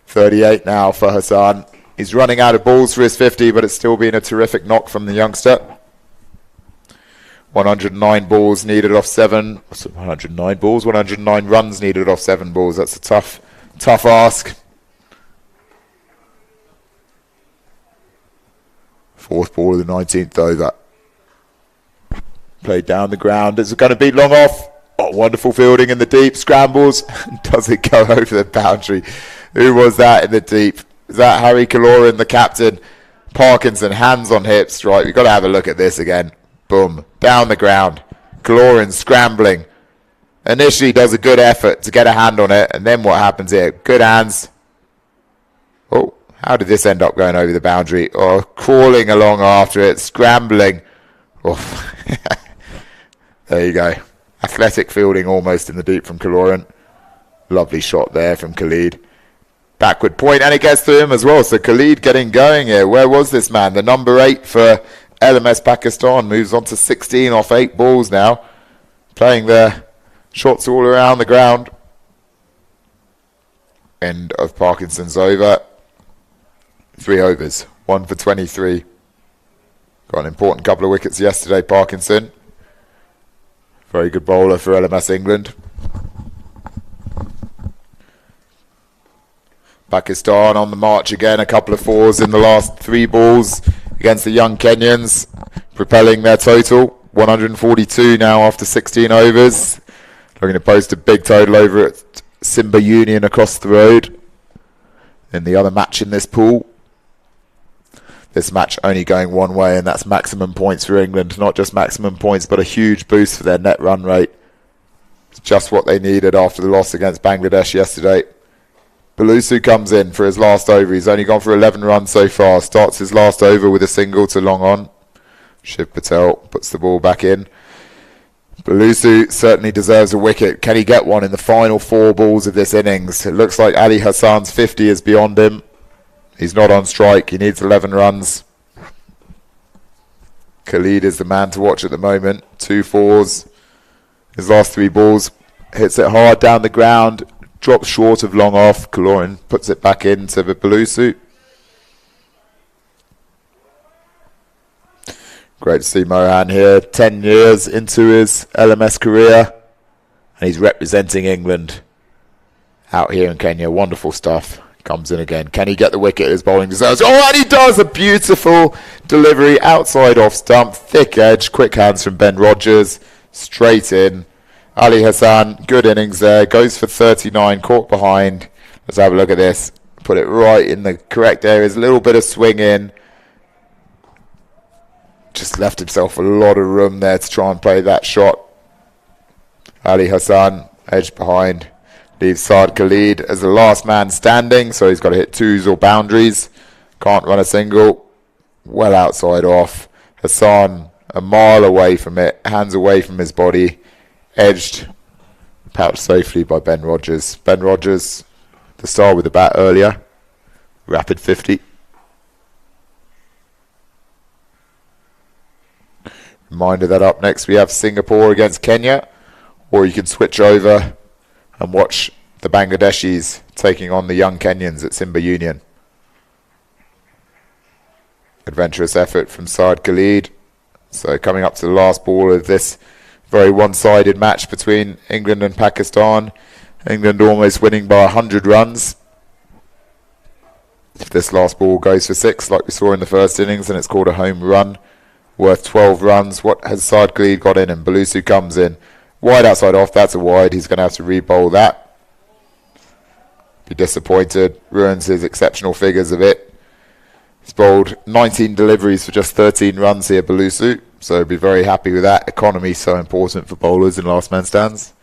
38 now for Hassan. He's running out of balls for his 50, but it's still been a terrific knock from the youngster. 109 balls needed off 7. 109 balls? 109 runs needed off 7 balls. That's a tough ask. Fourth ball of the 19th over. Played down the ground. Is it going to be long off? Oh, wonderful fielding in the deep. Scrambles. Does it go over the boundary? Who was that in the deep? Is that Harry Goren, the captain? Parkinson, hands on hips. Right, we've got to have a look at this again. Boom. Down the ground. Goren scrambling. Initially does a good effort to get a hand on it. And then what happens here? Good hands. Oh, how did this end up going over the boundary? Oh, crawling along after it. Scrambling. Oh. There you go. Athletic fielding almost in the deep from Goren. Lovely shot there from Khalid. Backward point, and it gets to him as well. So Khalid getting going here. Where was this man? The number 8 for LMS Pakistan moves on to 16 off 8 balls now. Playing their shots all around the ground. End of Parkinson's over. 3 overs. 1 for 23. Got an important couple of wickets yesterday, Parkinson. Very good bowler for LMS England. Pakistan on the march again. A couple of 4s in the last 3 balls against the young Kenyans. Propelling their total. 142 now after 16 overs. Looking to post a big total over at Simba Union across the road. In the other match in this pool. This match only going one way, and that's maximum points for England. Not just maximum points, but a huge boost for their net run rate. It's just what they needed after the loss against Bangladesh yesterday. Belusu comes in for his last over. He's only gone for 11 runs so far. Starts his last over with a single to long on. Shiv Patel puts the ball back in. Belusu certainly deserves a wicket. Can he get one in the final 4 balls of this innings? It looks like Ali Hassan's 50 is beyond him. He's not on strike. He needs 11 runs. Khalid is the man to watch at the moment. 2 4s. His last 3 balls. Hits it hard down the ground. Drops short of long off. Goren puts it back into the Belusu. Great to see Mohan here. 10 years into his LMS career. And he's representing England out here in Kenya. Wonderful stuff. Comes in again. Can he get the wicket his bowling deserves? Oh, and he does! A beautiful delivery outside off stump. Thick edge. Quick hands from Ben Rogers. Straight in. Ali Hassan, good innings there. Goes for 39. Caught behind. Let's have a look at this. Put it right in the correct areas. A little bit of swing in. Just left himself a lot of room there to try and play that shot. Ali Hassan, edge behind. Leaves Saad Khalid as the last man standing, so he's got to hit 2s or boundaries. Can't run a single. Well outside off. Hassan a mile away from it, hands away from his body. Edged, pouched safely by Ben Rogers. Ben Rogers, the star with the bat earlier. Rapid 50. Reminder that up next we have Singapore against Kenya, or you can switch over and watch the Bangladeshis taking on the young Kenyans at Simba Union. Adventurous effort from Saad Khalid. So coming up to the last ball of this very one-sided match between England and Pakistan. England almost winning by 100 runs. If this last ball goes for 6 like we saw in the first innings, then it's called a home run. Worth 12 runs. What has Saad Khalid got in? And Belusu comes in. Wide outside off, that's a wide. He's going to have to re-bowl that. Be disappointed. Ruins his exceptional figures of it. He's bowled 19 deliveries for just 13 runs here, Belusu. So be very happy with that. Economy so important for bowlers in last man stands.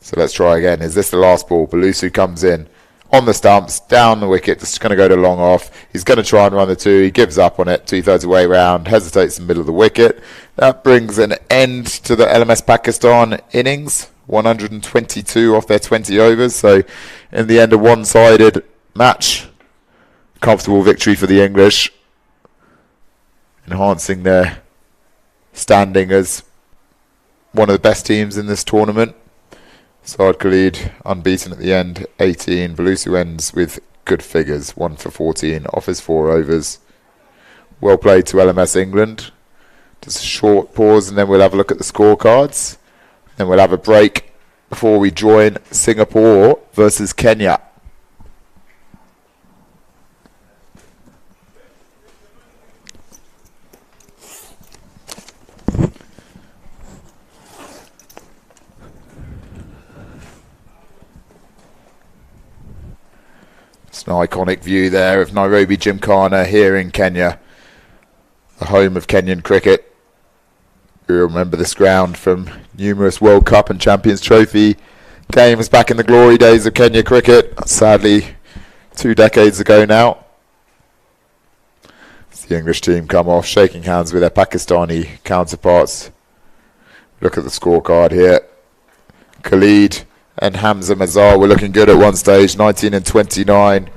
So let's try again. Is this the last ball? Belusu comes in. On the stumps, down the wicket, just going to go to long off. He's going to try and run the 2. He gives up on it, 2/3 away round, hesitates in the middle of the wicket. That brings an end to the LMS Pakistan innings. 122 off their 20 overs. So in the end, a one-sided match. Comfortable victory for the English. Enhancing their standing as one of the best teams in this tournament. Saad Khalid unbeaten at the end, 18. Belusu ends with good figures, 1 for 14 off his 4 overs. Well played to LMS England. Just a short pause and then we'll have a look at the scorecards. Then we'll have a break before we join Singapore versus Kenya. It's an iconic view there of Nairobi Gymkhana here in Kenya, the home of Kenyan cricket. You remember this ground from numerous World Cup and Champions Trophy games back in the glory days of Kenya cricket. Sadly, 2 decades ago now. As the English team come off, shaking hands with their Pakistani counterparts. Look at the scorecard here. Khalid and Hamza Mazar were looking good at one stage, 19 and 29.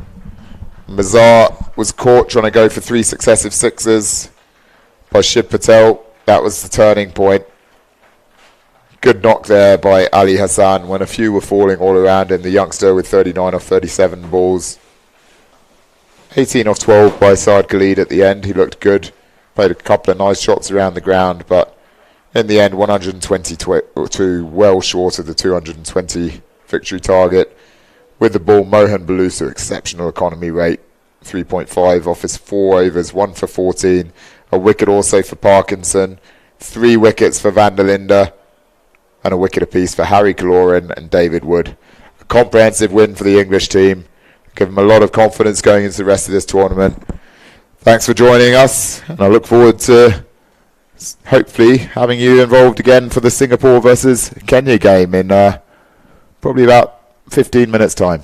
Mazar was caught trying to go for 3 successive sixes by Shiv Patel. That was the turning point. Good knock there by Ali Hassan when a few were falling all around him. The youngster with 39 off 37 balls. 18 off 12 by Saad Khalid at the end. He looked good. Played a couple of nice shots around the ground, but in the end 122, well short of the 220 victory target. With the ball, Mohan Balusa, exceptional economy rate. 3.5 off his 4 overs, 1 for 14. A wicket also for Parkinson, 3 wickets for Van der Linde, and a wicket apiece for Harry Goren and David Wood. A comprehensive win for the English team. Give them a lot of confidence going into the rest of this tournament. Thanks for joining us, and I look forward to hopefully having you involved again for the Singapore versus Kenya game in probably about 15 minutes' time.